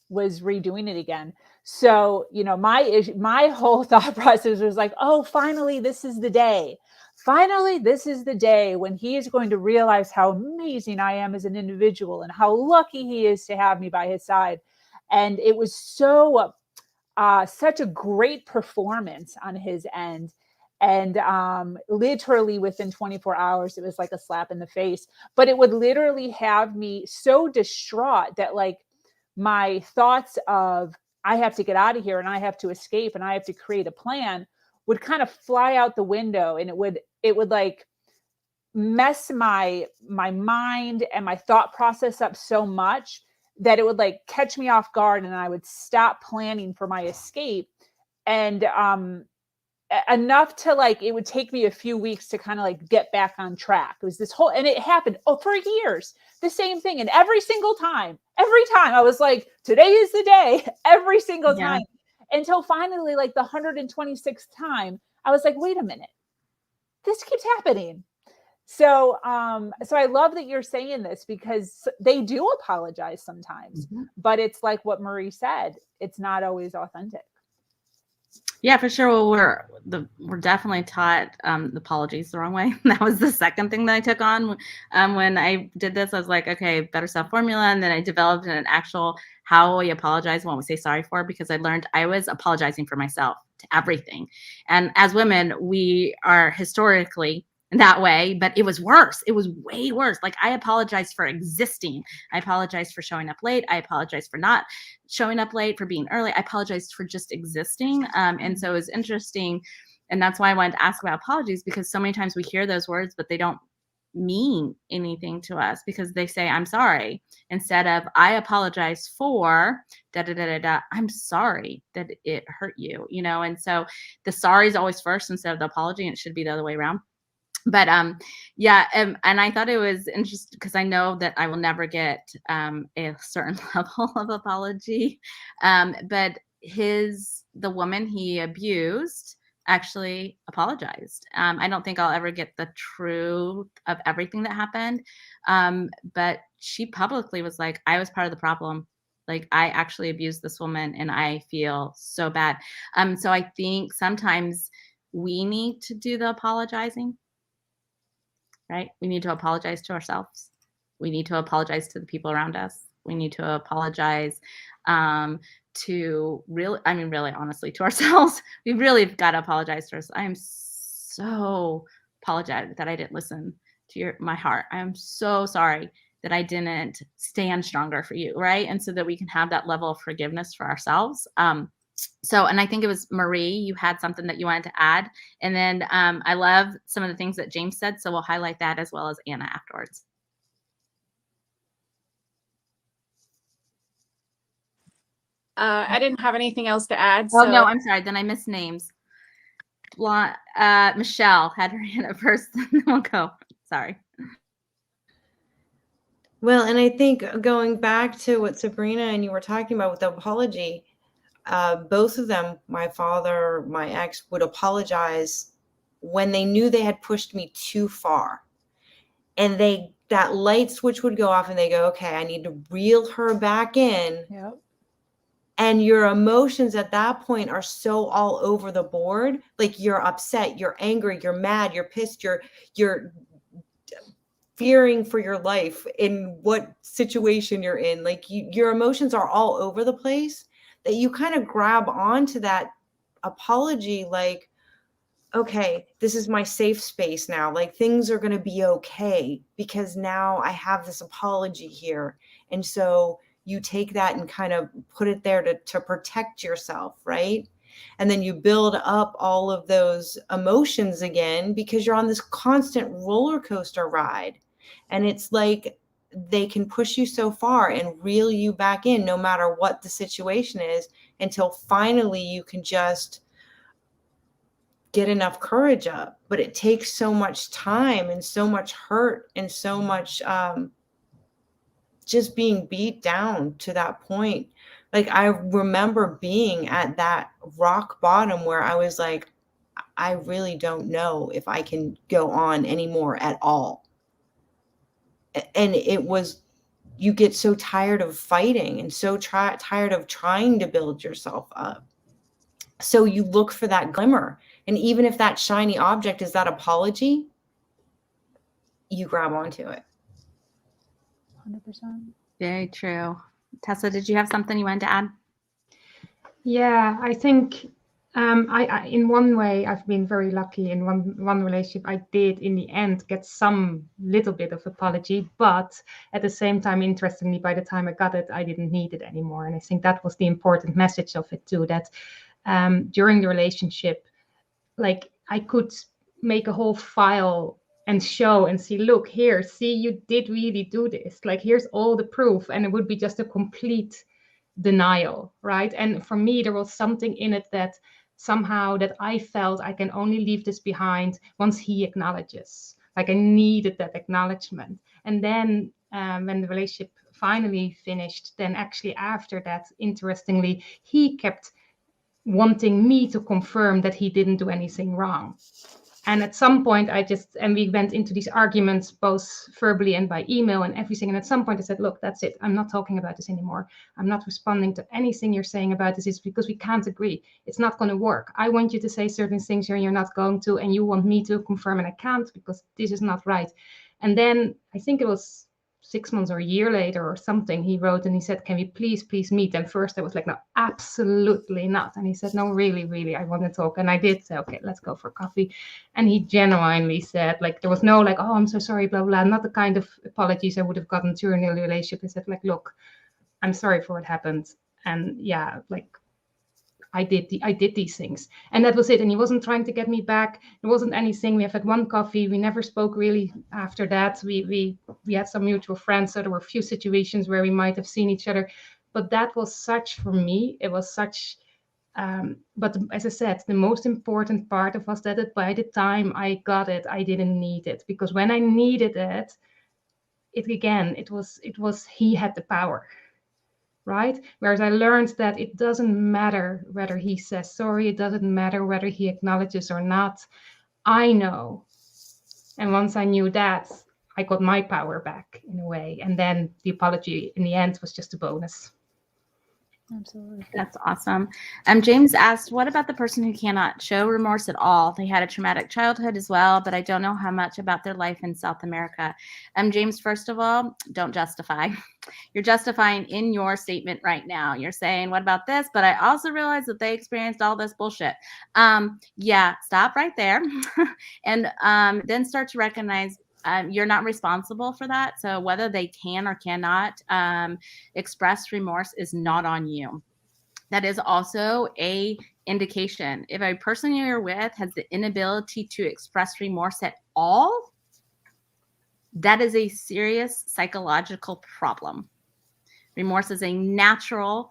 A: was redoing it again. So, you know, my whole thought process was like, oh, finally, this is the day. Finally, this is the day when he is going to realize how amazing I am as an individual and how lucky he is to have me by his side. And it was such a great performance on his end. And literally within 24 hours, it was like a slap in the face. But it would literally have me so distraught that, like, my thoughts of I have to get out of here and I have to escape and I have to create a plan would kind of fly out the window. And it would like mess my mind and my thought process up so much that it would like catch me off guard, and I would stop planning for my escape. And enough to like, it would take me a few weeks to kind of like get back on track. It was this whole, and it happened for years, the same thing. And every time I was like, today is the day, every single time, until finally, like the 126th time, I was like, wait a minute, this keeps happening. So I love that you're saying this, because they do apologize sometimes, but it's like what Marie said, it's not always authentic.
L: Yeah, for sure. Well, we're definitely taught apologies the wrong way. That was the second thing that I took on when I did this. I was like, okay, better self formula, and then I developed an actual how we apologize, what we say sorry for, because I learned I was apologizing for myself to everything. And as women, we are historically that way, but it was worse. It was way worse. Like, I apologized for existing. I apologized for showing up late. I apologized for not showing up late, for being early. I apologized for just existing. And so it was interesting. And that's why I wanted to ask about apologies, because so many times we hear those words, but they don't mean anything to us, because they say, I'm sorry, instead of I apologize for I'm sorry that it hurt you, you know? And so the sorry is always first instead of the apology, and it should be the other way around. But yeah, and I thought it was interesting because I know that I will never get a certain level of apology. But the woman he abused actually apologized. I don't think I'll ever get the truth of everything that happened. But she publicly was like, I was part of the problem. Like, I actually abused this woman and I feel so bad. So I think sometimes we need to do the apologizing, right? We need to apologize to ourselves. We need to apologize to the people around us. We need to apologize to really honestly, to ourselves. We really got to apologize to ourselves. I am so apologetic that I didn't listen to my heart. I am so sorry that I didn't stand stronger for you, right? And so that we can have that level of forgiveness for ourselves. And I think it was Marie, you had something that you wanted to add. And then I love some of the things that James said, so we'll highlight that as well as Anna afterwards.
G: I didn't have anything else to add.
L: Oh, no, I'm sorry. Then I missed names. Michelle had her hand up first. Then we'll go. Sorry.
D: Well, and I think going back to what Sabrina and you were talking about with the apology, both of them, my father, my ex, would apologize when they knew they had pushed me too far. And that light switch would go off and they go, okay, I need to reel her back in.
A: Yep.
D: And your emotions at that point are so all over the board. Like, you're upset, you're angry, you're mad, you're pissed, you're fearing for your life in what situation you're in. Like, your emotions are all over the place, that you kind of grab onto that apology, like, okay, this is my safe space now. Like, things are going to be okay because now I have this apology here. And so you take that and kind of put it there to protect yourself, right? And then you build up all of those emotions again because you're on this constant roller coaster ride. And it's like they can push you so far and reel you back in no matter what the situation is, until finally you can just get enough courage up. But it takes so much time and so much hurt and so much just being beat down to that point. Like, I remember being at that rock bottom where I was like, I really don't know if I can go on anymore at all. And it was, you get so tired of fighting and so tired of trying to build yourself up. So you look for that glimmer. And even if that shiny object is that apology, you grab onto it.
A: 100%.
L: Very true. Tessa, did you have something you wanted to add?
E: Yeah, I think I in one way I've been very lucky. In one relationship, I did in the end get some little bit of apology, but at the same time, interestingly, by the time I got it, I didn't need it anymore. And I think that was the important message of it too, that during the relationship, like, I could make a whole file and show and see, look here, see, you did really do this. Like, here's all the proof. And it would be just a complete denial, right? And for me, there was something in it that somehow that I felt I can only leave this behind once he acknowledges. Like, I needed that acknowledgement. And then when the relationship finally finished, then actually after that, interestingly, he kept wanting me to confirm that he didn't do anything wrong. And at some point we went into these arguments, both verbally and by email and everything. And at some point I said, look, that's it. I'm not talking about this anymore. I'm not responding to anything you're saying about this. It's because we can't agree. It's not going to work. I want you to say certain things here and you're not going to, and you want me to confirm and I can't because this is not right. And then I think it was 6 months or a year later or something, he wrote and he said, can we please meet? And first I was like, no, absolutely not. And he said, no, really, I want to talk. And I did say, okay, let's go for coffee. And he genuinely said, like, there was no like, oh, I'm so sorry, blah, blah, not the kind of apologies I would have gotten during a relationship. He said, like, look, I'm sorry for what happened. And yeah, like, I did these things. And that was it. And he wasn't trying to get me back. There wasn't anything. We have had one coffee. We never spoke really after that. We had some mutual friends. So there were a few situations where we might have seen each other. But that was such, for me, it was such But as I said, the most important part of was that by the time I got it, I didn't need it, because when I needed it, it was he had the power, right? Whereas I learned that it doesn't matter whether he says sorry, it doesn't matter whether he acknowledges or not. I know. And once I knew that, I got my power back in a way. And then the apology in the end was just a bonus.
L: Absolutely. That's awesome. James asked, what about the person who cannot show remorse at all? They had a traumatic childhood as well, but I don't know how much about their life in South America. James, first of all, don't justify. You're justifying in your statement right now. You're saying, what about this? But I also realized that they experienced all this bullshit. Yeah, stop right there. And then start to recognize you're not responsible for that. So whether they can or cannot express remorse is not on you. That is also a indication. If a person you're with has the inability to express remorse at all, that is a serious psychological problem. Remorse is a natural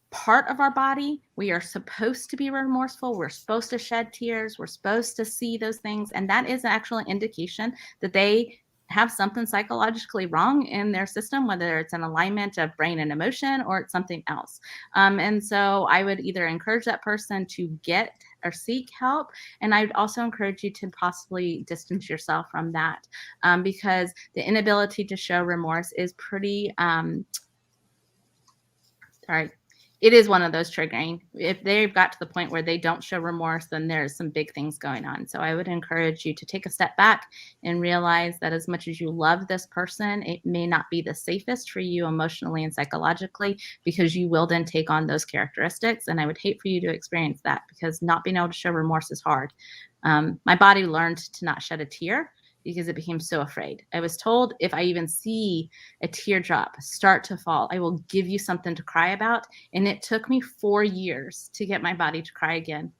L: part of our body. We are supposed to be remorseful. We're supposed to shed tears. We're supposed to see those things. And that is an actual indication that they have something psychologically wrong in their system, whether it's an alignment of brain and emotion or it's something else. And so I would either encourage that person to get or seek help. And I would also encourage you to possibly distance yourself from that, because the inability to show remorse is pretty, it is one of those triggering. If they've got to the point where they don't show remorse, then there's some big things going on. So I would encourage you to take a step back and realize that as much as you love this person, it may not be the safest for you emotionally and psychologically, because you will then take on those characteristics. And I would hate for you to experience that, because not being able to show remorse is hard. My body learned to not shed a tear because it became so afraid. I was told if I even see a teardrop start to fall, I will give you something to cry about. And it took me 4 years to get my body to cry again.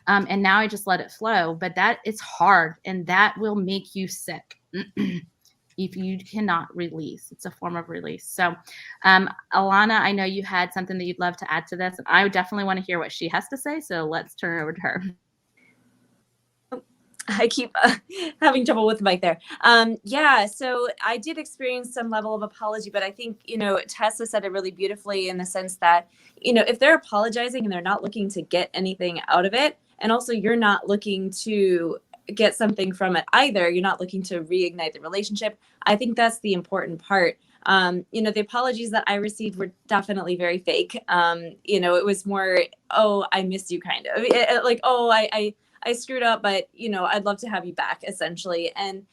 L: And now I just let it flow, but that it's hard, and that will make you sick if you cannot release. It's a form of release. So Alana, I know you had something that you'd love to add to this. I would definitely want to hear what she has to say. So let's turn it over to her.
J: I keep having trouble with the mic there. Yeah, so I did experience some level of apology, but I think, Tessa said it really beautifully in the sense that, if they're apologizing and they're not looking to get anything out of it, and also you're not looking to get something from it either, you're not looking to reignite the relationship, I think that's the important part. The apologies that I received were definitely very fake. It was more, oh, I missed you kind of. Like, oh, I screwed up, but, I'd love to have you back, essentially. And,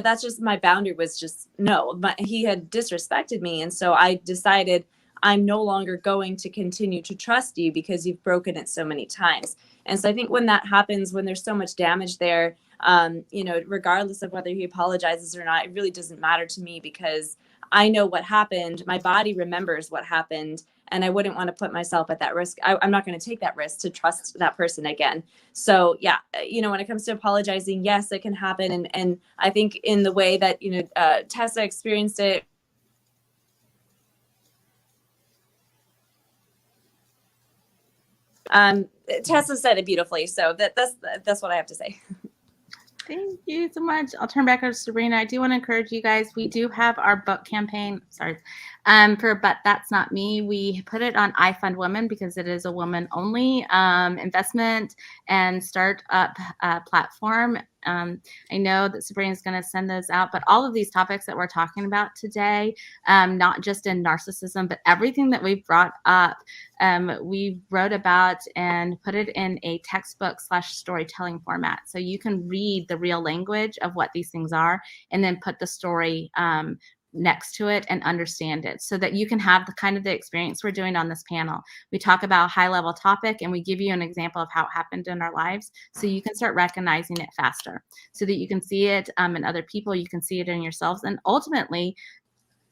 J: that's just my boundary was just no. He had disrespected me. And so I decided I'm no longer going to continue to trust you because you've broken it so many times. And so I think when that happens, when there's so much damage there, regardless of whether he apologizes or not, it really doesn't matter to me because I know what happened. My body remembers what happened. And I wouldn't want to put myself at that risk. I'm not going to take that risk to trust that person again. So yeah, when it comes to apologizing, yes, it can happen. And I think in the way that, Tessa experienced it. Tessa said it beautifully. So that's what I have to say.
L: Thank you so much. I'll turn back over to Sabrina. I do want to encourage you guys. We do have our book campaign. For But That's Not Me. We put it on I Fund Women because it is a woman-only investment and startup platform. I know that Sabrina's going to send those out, but all of these topics that we're talking about today, not just in narcissism, but everything that we've brought up, we wrote about and put it in a textbook / storytelling format. So you can read the real language of what these things are and then put the story next to it and understand it so that you can have the kind of the experience we're doing on this panel. We talk about a high level topic and we give you an example of how it happened in our lives so you can start recognizing it faster so that you can see it in other people, you can see it in yourselves. And ultimately,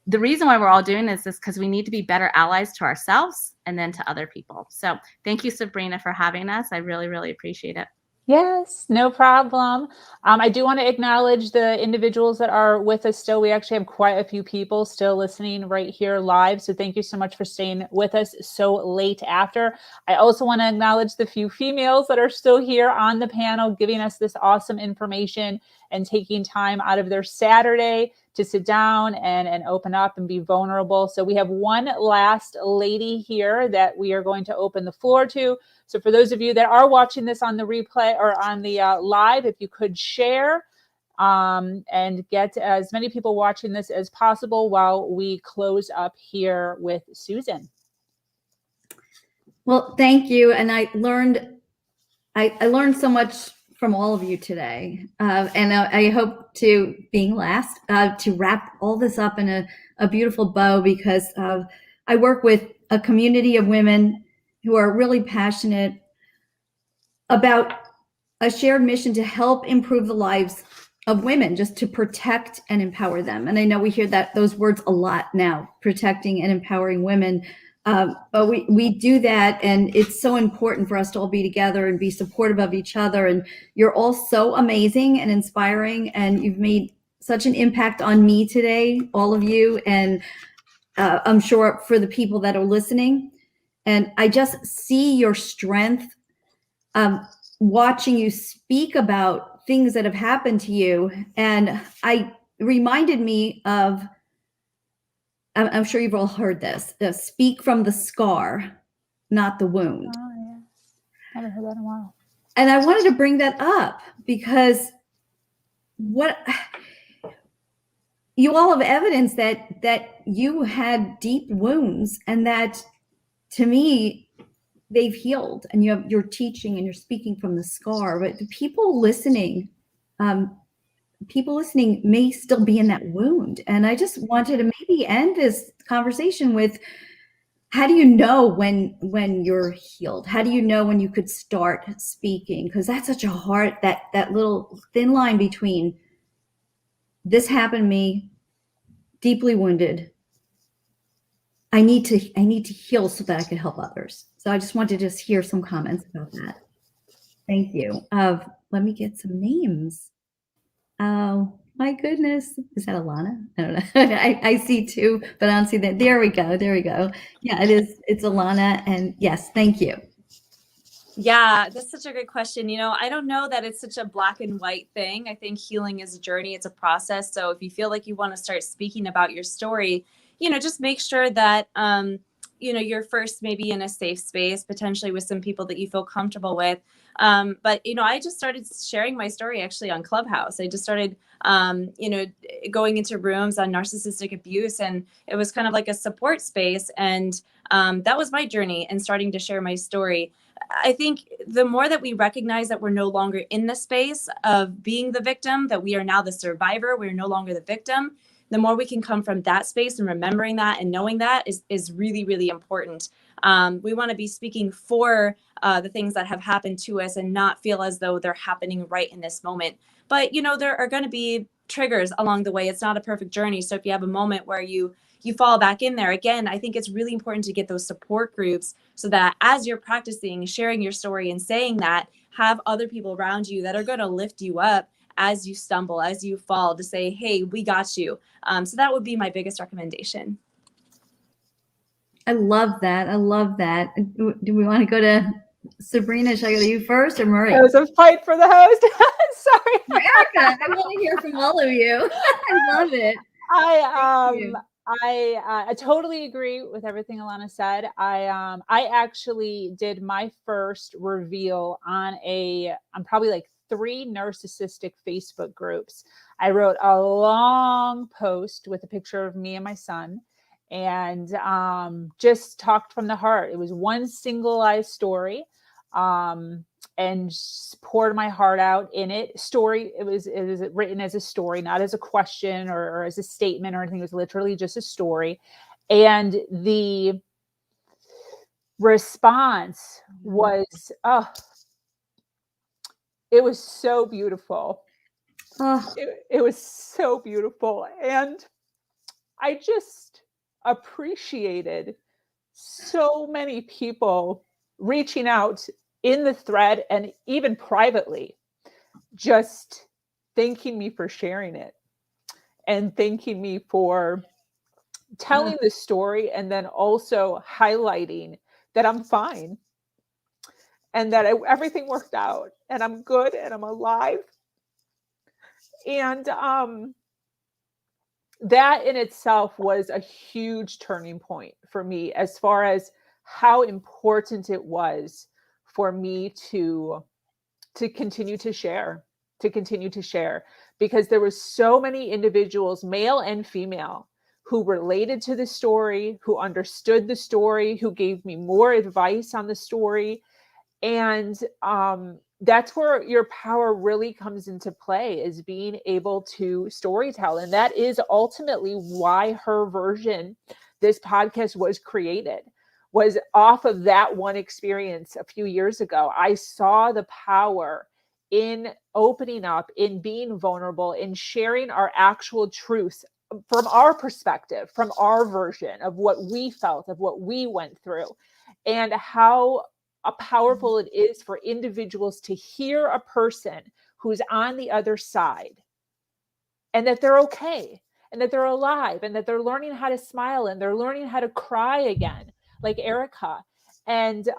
L: the reason why we're all doing this is because we need to be better allies to ourselves and then to other people. So thank you, Sabrina, for having us. I really, really appreciate it.
A: Yes, no problem. I do want to acknowledge the individuals that are with us still. We actually have quite a few people still listening right here live. So thank you so much for staying with us so late after. I also want to acknowledge the few females that are still here on the panel, giving us this awesome information and taking time out of their Saturday to sit down and open up and be vulnerable. So we have one last lady here that we are going to open the floor to. So for those of you that are watching this on the replay or on the live, if you could share and get as many people watching this as possible while we close up here with Susan.
M: Well, thank you. And I learned so much from all of you today. And I hope to, being last, to wrap all this up in a beautiful bow, because I work with a community of women who are really passionate about a shared mission to help improve the lives of women, just to protect and empower them. And I know we hear those words a lot now, protecting and empowering women. But we do that, and it's so important for us to all be together and be supportive of each other. And you're all so amazing and inspiring, and you've made such an impact on me today, all of you, and I'm sure for the people that are listening. And I just see your strength, watching you speak about things that have happened to you. And reminded me of, I'm sure you've all heard this, speak from the scar, not the wound.
A: Oh, yes. I haven't heard that in a while.
M: And I wanted to bring that up because you all have evidence that you had deep wounds, and that, to me, they've healed, and you're teaching and you're speaking from the scar. But the people listening may still be in that wound. And I just wanted to maybe end this conversation with, how do you know when you're healed? How do you know when you could start speaking? Because that's such a hard, that little thin line between, this happened to me, deeply wounded, I need to heal so that I can help others. So I just wanted to just hear some comments about that. Thank you. Let me get some names. Oh my goodness. Is that Alana? I don't know. I see two, but I don't see that. There we go. Yeah, it is. It's Alana. And yes, thank you.
J: Yeah, that's such a good question. I don't know that it's such a black and white thing. I think healing is a journey. It's a process. So if you feel like you want to start speaking about your story, just make sure that, you're first maybe in a safe space, potentially with some people that you feel comfortable with. But I just started sharing my story actually on Clubhouse. I just started, going into rooms on narcissistic abuse, and it was kind of like a support space. And that was my journey, and starting to share my story. I think the more that we recognize that we're no longer in the space of being the victim, that we are now the survivor, we're no longer the victim, the more we can come from that space, and remembering that and knowing that is really, really important. We want to be speaking for the things that have happened to us, and not feel as though they're happening right in this moment. But, there are going to be triggers along the way. It's not a perfect journey. So if you have a moment where you fall back in there again, I think it's really important to get those support groups, so that as you're practicing sharing your story and saying that, have other people around you that are going to lift you up as you stumble, as you fall, to say, hey, we got you. So that would be my biggest recommendation.
M: I love that. Do we want to go to Sabrina? Should I go to you first, or Marie?
A: It was a fight for the host. Sorry.
M: Erika, I want to hear from all of you. I love it.
A: I totally agree with everything Alana said. I actually did my first reveal on probably like 3 narcissistic Facebook groups. I wrote a long post with a picture of me and my son, and just talked from the heart. It was one singleized story, and poured my heart out in it. It was written as a story, not as a question or as a statement or anything. It was literally just a story. And the response was, it was so beautiful. It was so beautiful. And I just appreciated so many people reaching out in the thread and even privately, just thanking me for sharing it and thanking me for telling the story, and then also highlighting that I'm fine and that everything worked out and I'm good and I'm alive. And that in itself was a huge turning point for me, as far as how important it was for me to continue to share, because there was so many individuals, male and female, who related to the story, who understood the story, who gave me more advice on the story. And that's where your power really comes into play, is being able to storytell. And that is ultimately why her version, this podcast, was created, was off of that one experience a few years ago. I saw the power in opening up, in being vulnerable, in sharing our actual truths from our perspective, from our version of what we felt, of what we went through, and how powerful it is for individuals to hear a person who's on the other side, and that they're okay, and that they're alive, and that they're learning how to smile, and they're learning how to cry again, like Erika, and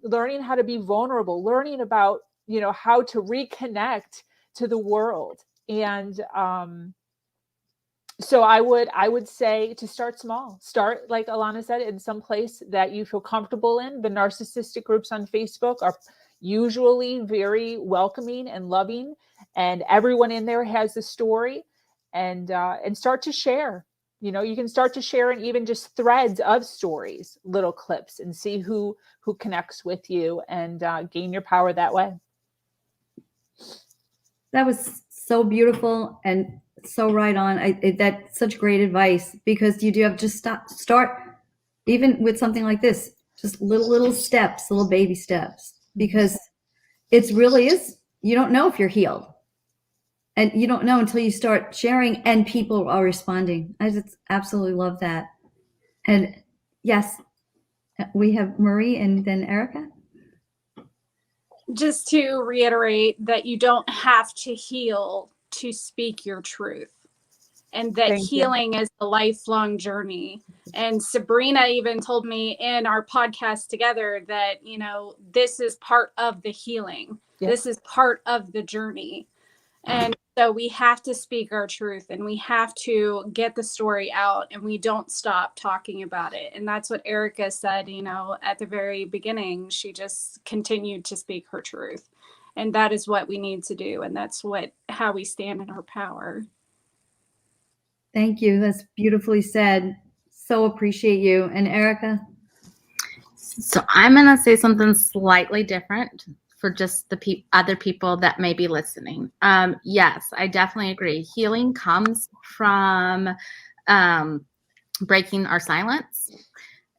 A: learning how to be vulnerable, learning about, you know, how to reconnect to the world. And so I would say to start small. Start, like Alana said, in some place that you feel comfortable in. The narcissistic groups on Facebook are usually very welcoming and loving, and everyone in there has a story. And start to share. You know, you can start to share in even just threads of stories, little clips, and see who connects with you, and gain your power that way.
M: That was so beautiful and so right on. That's such great advice, because you do have to start even with something like this, just little steps, little baby steps, because it's really is, you don't know if you're healed, and you don't know until you start sharing and people are responding. I just absolutely love that. And yes, we have Marie and then Erika.
G: Just to reiterate that you don't have to heal to speak your truth, and that healing is a lifelong journey. And Sabrina even told me in our podcast together that, you know, this is part of the healing. Yep. This is part of the journey. And so we have to speak our truth, and we have to get the story out, and we don't stop talking about it. And that's what Erika said, you know, at the very beginning. She just continued to speak her truth. And that is what we need to do. And that's how we stand in our power.
M: Thank you. That's beautifully said. So appreciate you. And Erika?
L: So I'm going to say something slightly different for just the other people that may be listening. Yes, I definitely agree. Healing comes from breaking our silence.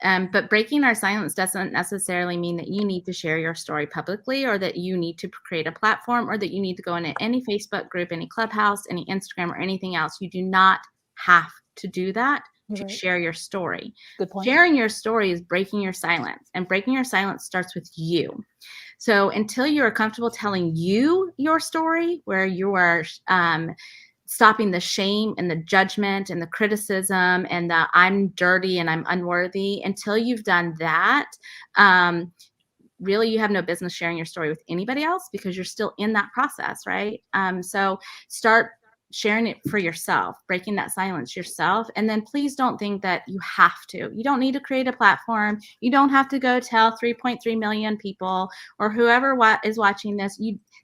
L: But breaking our silence doesn't necessarily mean that you need to share your story publicly, or that you need to create a platform, or that you need to go into any Facebook group, any Clubhouse, any Instagram, or anything else. You do not have to do that to share your story.
A: Good point.
L: Sharing your story is breaking your silence, and breaking your silence starts with you. So until you are comfortable telling you your story, where you are stopping the shame and the judgment and the criticism and the I'm dirty and I'm unworthy, until you've done that, really you have no business sharing your story with anybody else, because you're still in that process, right? So start sharing it for yourself, breaking that silence yourself. And then please don't think that you have to. You don't need to create a platform. You don't have to go tell 3.3 million people or whoever is watching this.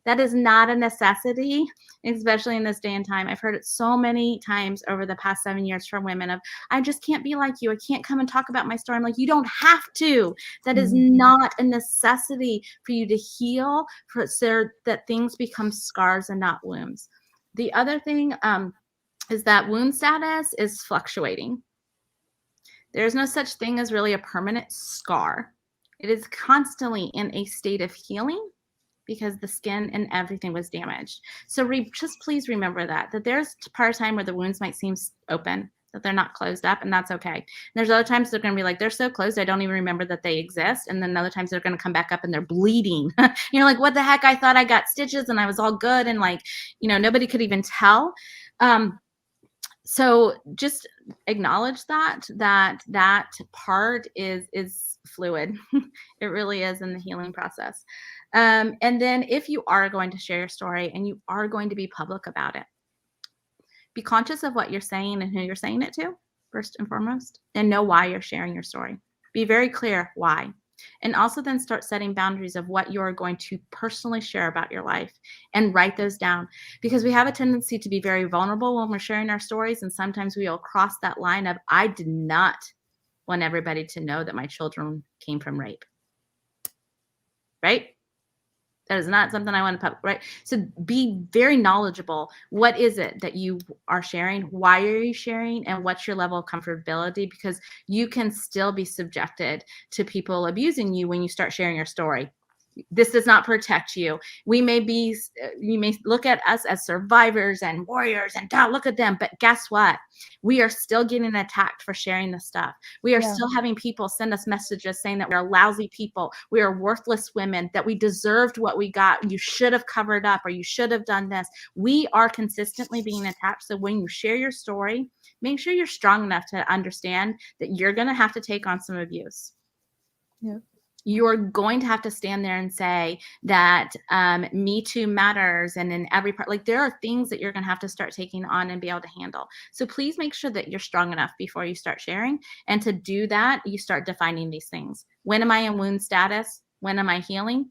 L: That is not a necessity, especially in this day and time. I've heard it so many times over the past 7 years from women of, I just can't be like you. I can't come and talk about my story. I'm like, you don't have to. That is not a necessity for you to heal, so that things become scars and not wounds. The other thing is that wound status is fluctuating. There's no such thing as really a permanent scar. It is constantly in a state of healing, because the skin and everything was damaged. So just please remember that there's part of time where the wounds might seem open, that they're not closed up, and that's okay. And there's other times they're going to be like, they're so closed, I don't even remember that they exist. And then other times they're going to come back up and they're bleeding. You're like, what the heck? I thought I got stitches and I was all good. And like, you know, nobody could even tell. So just acknowledge that part is fluid. It really is in the healing process. And then if you are going to share your story and you are going to be public about it, be conscious of what you're saying and who you're saying it to, first and foremost, and know why you're sharing your story. Be very clear why. And also then start setting boundaries of what you're going to personally share about your life and write those down, because we have a tendency to be very vulnerable when we're sharing our stories. And sometimes we will cross that line of, I did not want everybody to know that my children came from rape. Right? That is not something I want to public, right? So be very knowledgeable. What is it that you are sharing? Why are you sharing? And what's your level of comfortability? Because you can still be subjected to people abusing you when you start sharing your story. This does not protect you. You may look at us as survivors and warriors and look at them, but guess what? We are still getting attacked for sharing this stuff. We are still having people send us messages saying that we're lousy people. We are worthless women, that we deserved what we got. You should have covered up, or you should have done this. We are consistently being attacked. So when you share your story, make sure you're strong enough to understand that you're going to have to take on some abuse.
A: Yeah.
L: You're going to have to stand there and say that Me Too matters. And in every part, like there are things that you're going to have to start taking on and be able to handle. So please make sure that you're strong enough before you start sharing. And to do that, you start defining these things. When am I in wound status? When am I healing?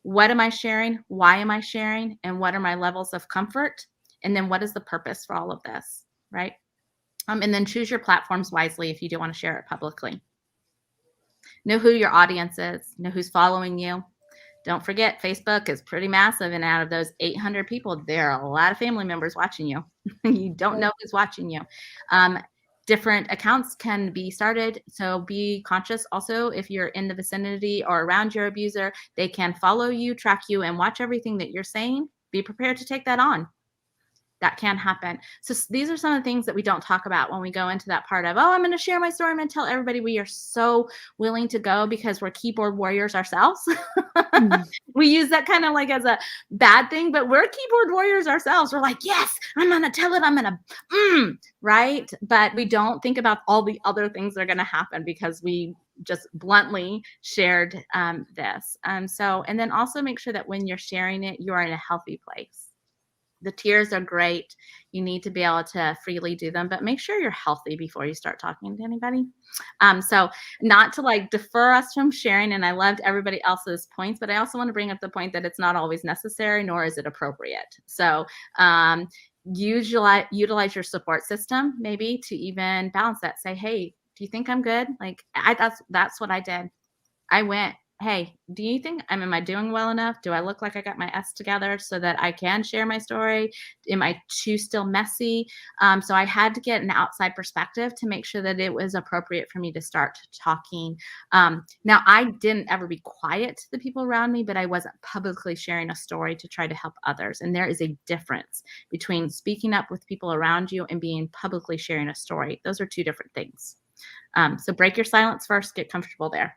L: What am I sharing? Why am I sharing? And what are my levels of comfort? And then what is the purpose for all of this, right? And then choose your platforms wisely if you do want to share it publicly. Know who your audience is. Know who's following you. Don't forget, Facebook is pretty massive. And out of those 800 people, there are a lot of family members watching you. You don't know who's watching you. Different accounts can be started. So be conscious also if you're in the vicinity or around your abuser, they can follow you, track you, and watch everything that you're saying. Be prepared to take that on. That can happen. So these are some of the things that we don't talk about when we go into that part of, oh, I'm going to share my story. I'm going to tell everybody. We are so willing to go because we're keyboard warriors ourselves. We use that kind of like as a bad thing, but we're keyboard warriors ourselves. We're like, yes, I'm going to tell it. I'm going to, right? But we don't think about all the other things that are going to happen because we just bluntly shared this. And then also make sure that when you're sharing it, you're in a healthy place. The tears are great. You need to be able to freely do them, but make sure you're healthy before you start talking to anybody. So not to like defer us from sharing, and I loved everybody else's points, but I also want to bring up the point that it's not always necessary, nor is it appropriate. So utilize your support system maybe to even balance that. Say, hey, do you think I'm good? Like that's what I did. I went, hey, do you think am I doing well enough? Do I look like I got my S together so that I can share my story? Am I too still messy? So I had to get an outside perspective to make sure that it was appropriate for me to start talking. Now, I didn't ever be quiet to the people around me, but I wasn't publicly sharing a story to try to help others. And there is a difference between speaking up with people around you and being publicly sharing a story. Those are two different things. So break your silence first, get comfortable there.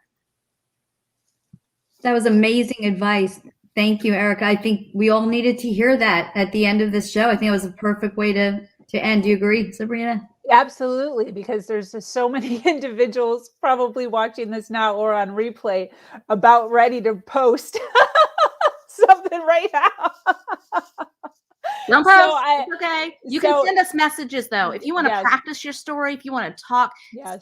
M: That was amazing advice. Thank you, Erika. I think we all needed to hear that at the end of this show. I think it was a perfect way to end. Do you agree, Sabrina?
A: Absolutely, because there's just so many individuals probably watching this now or on replay about ready to post something right now.
L: Don't post. It's okay. You can send us messages though. If you want to practice your story, if you want to talk,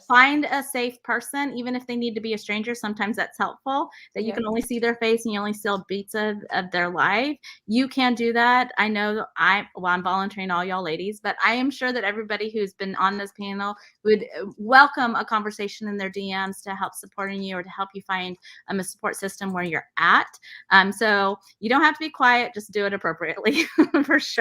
L: find a safe person, even if they need to be a stranger. Sometimes that's helpful that you can only see their face and you only see bits of their life. You can do that. I know I'm volunteering all y'all ladies, but I am sure that everybody who's been on this panel would welcome a conversation in their DMs to help supporting you or to help you find a support system where you're at. So you don't have to be quiet, just do it appropriately for sure.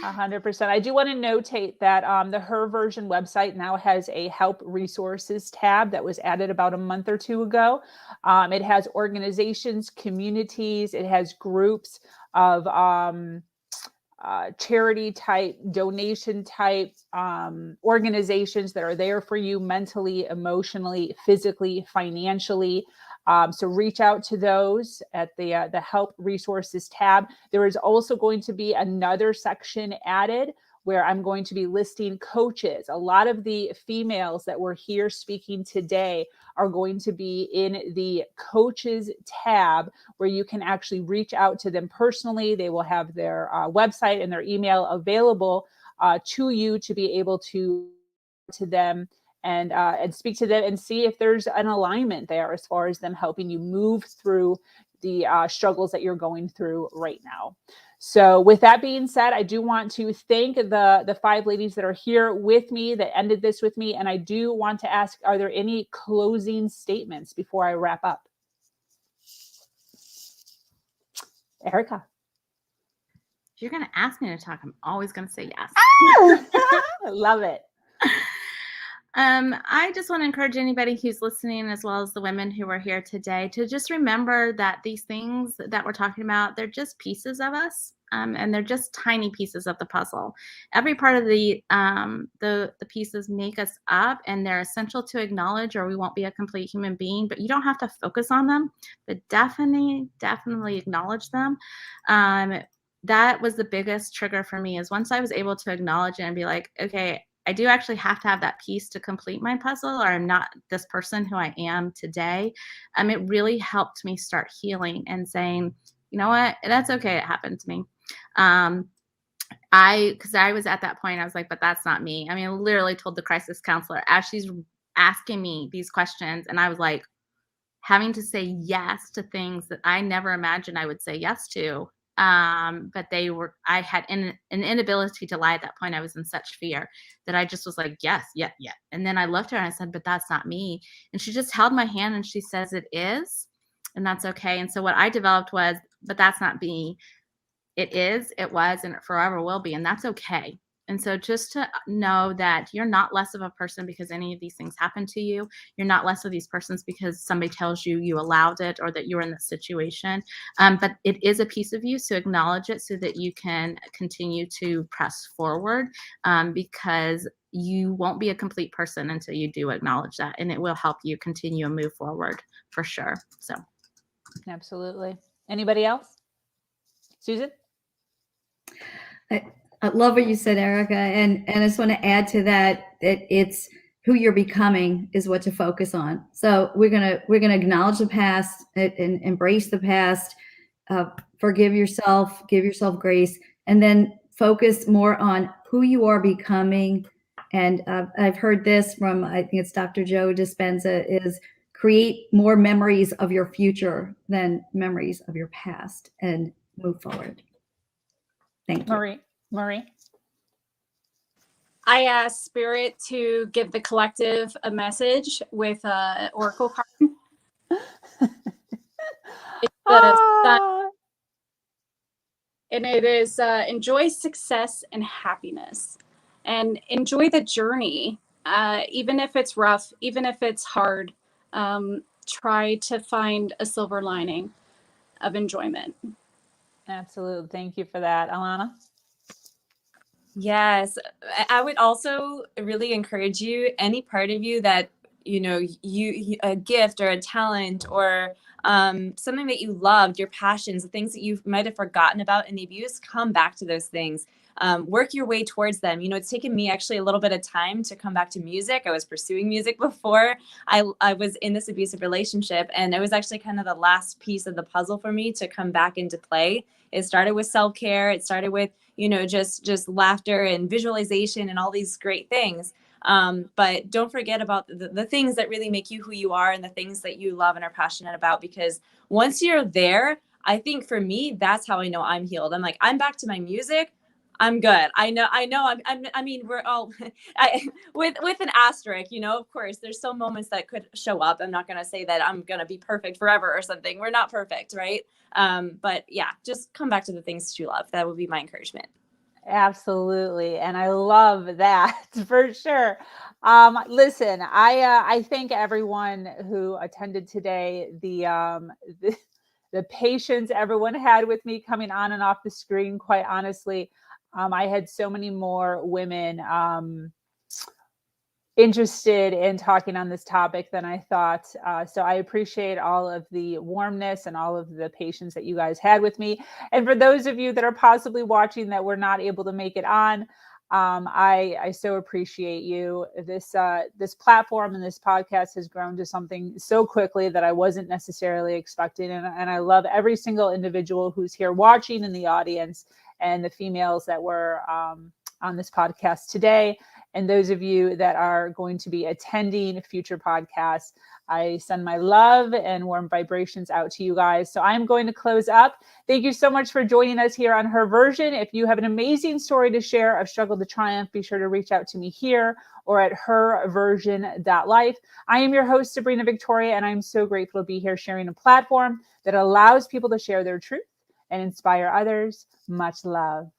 A: 100%. I do want to notate that the Her Version website now has a help resources tab that was added about a month or two ago. It has organizations, communities, it has groups of charity type, donation type organizations that are there for you mentally, emotionally, physically, financially. So reach out to those at the Help Resources tab. There is also going to be another section added where I'm going to be listing coaches. A lot of the females that were here speaking today are going to be in the coaches tab, where you can actually reach out to them personally. They will have their website and their email available to you to be able to them and speak to them and see if there's an alignment there as far as them helping you move through the struggles that you're going through right now. So with that being said, I do want to thank the 5 ladies that are here with me, that ended this with me. And I do want to ask, are there any closing statements before I wrap up? Erika.
L: If you're going to ask me to talk, I'm always going to say yes.
A: I love it.
L: I just want to encourage anybody who's listening, as well as the women who are here today, to just remember that these things that we're talking about, they're just pieces of us, and they're just tiny pieces of the puzzle. Every part of the pieces make us up, and they're essential to acknowledge, or we won't be a complete human being. But you don't have to focus on them, but definitely acknowledge them. That was the biggest trigger for me, is once I was able to acknowledge it and be like, okay, I do actually have to have that piece to complete my puzzle, or I'm not this person who I am today. It really helped me start healing and saying, you know what, that's okay. It happened to me. Because I was at that point, I was like, but that's not me. I mean, I literally told the crisis counselor as she's asking me these questions, and I was like having to say yes to things that I never imagined I would say yes to. But I had an inability to lie at that point. I was in such fear that I just was like, yes. And then I looked at her and I said, but that's not me. And she just held my hand and she says, it is, and that's okay. And so what I developed was, but that's not me. It is, it was, and it forever will be. And that's okay. And so just to know that you're not less of a person because any of these things happen to you. You're not less of these persons because somebody tells you you allowed it or that you were in this situation. But it is a piece of you, so acknowledge it so that you can continue to press forward, because you won't be a complete person until you do acknowledge that, and it will help you continue and move forward for sure. So,
A: absolutely. Anybody else? Susan?
M: I love what you said, Erika, and I just want to add to that it's who you're becoming is what to focus on. So we're gonna acknowledge the past and embrace the past, forgive yourself, give yourself grace, and then focus more on who you are becoming. And I've heard this from, I think it's Dr. Joe Dispenza, is create more memories of your future than memories of your past, and move forward. Thank you.
A: Marie?
G: I asked Spirit to give the collective a message with an oracle card. It's the sun, and it is enjoy success and happiness, and enjoy the journey, even if it's rough, even if it's hard. Try to find a silver lining of enjoyment.
A: Absolutely. Thank you for that. Alana?
J: Yes, I would also really encourage you, any part of you that, you a gift or a talent or something that you loved, your passions, the things that you might have forgotten about in the abuse, come back to those things. Work your way towards them. It's taken me actually a little bit of time to come back to music. I was pursuing music before I was in this abusive relationship, and it was actually kind of the last piece of the puzzle for me to come back into play. It started with self-care. It started with, just laughter and visualization and all these great things. But don't forget about the things that really make you who you are and the things that you love and are passionate about, because once you're there, I think for me, that's how I know I'm healed. I'm like, I'm back to my music. I'm good. I know. I mean, we're all with an asterisk, of course, there's some moments that could show up. I'm not going to say that I'm going to be perfect forever or something. We're not perfect. Right. But yeah, just come back to the things that you love. That would be my encouragement.
A: Absolutely. And I love that for sure. Listen, I thank everyone who attended today. The patience everyone had with me coming on and off the screen, quite honestly. I had so many more women interested in talking on this topic than I thought. So I appreciate all of the warmness and all of the patience that you guys had with me. And for those of you that are possibly watching that were not able to make it on, I so appreciate you. This platform and this podcast has grown to something so quickly that I wasn't necessarily expecting. And I love every single individual who's here watching in the audience, and the females that were on this podcast today. And those of you that are going to be attending future podcasts, I send my love and warm vibrations out to you guys. So I'm going to close up. Thank you so much for joining us here on Her Version. If you have an amazing story to share of struggle to triumph, be sure to reach out to me here or at herversion.life. I am your host, Sabrina Victoria, and I'm so grateful to be here sharing a platform that allows people to share their truth and inspire others. Much love.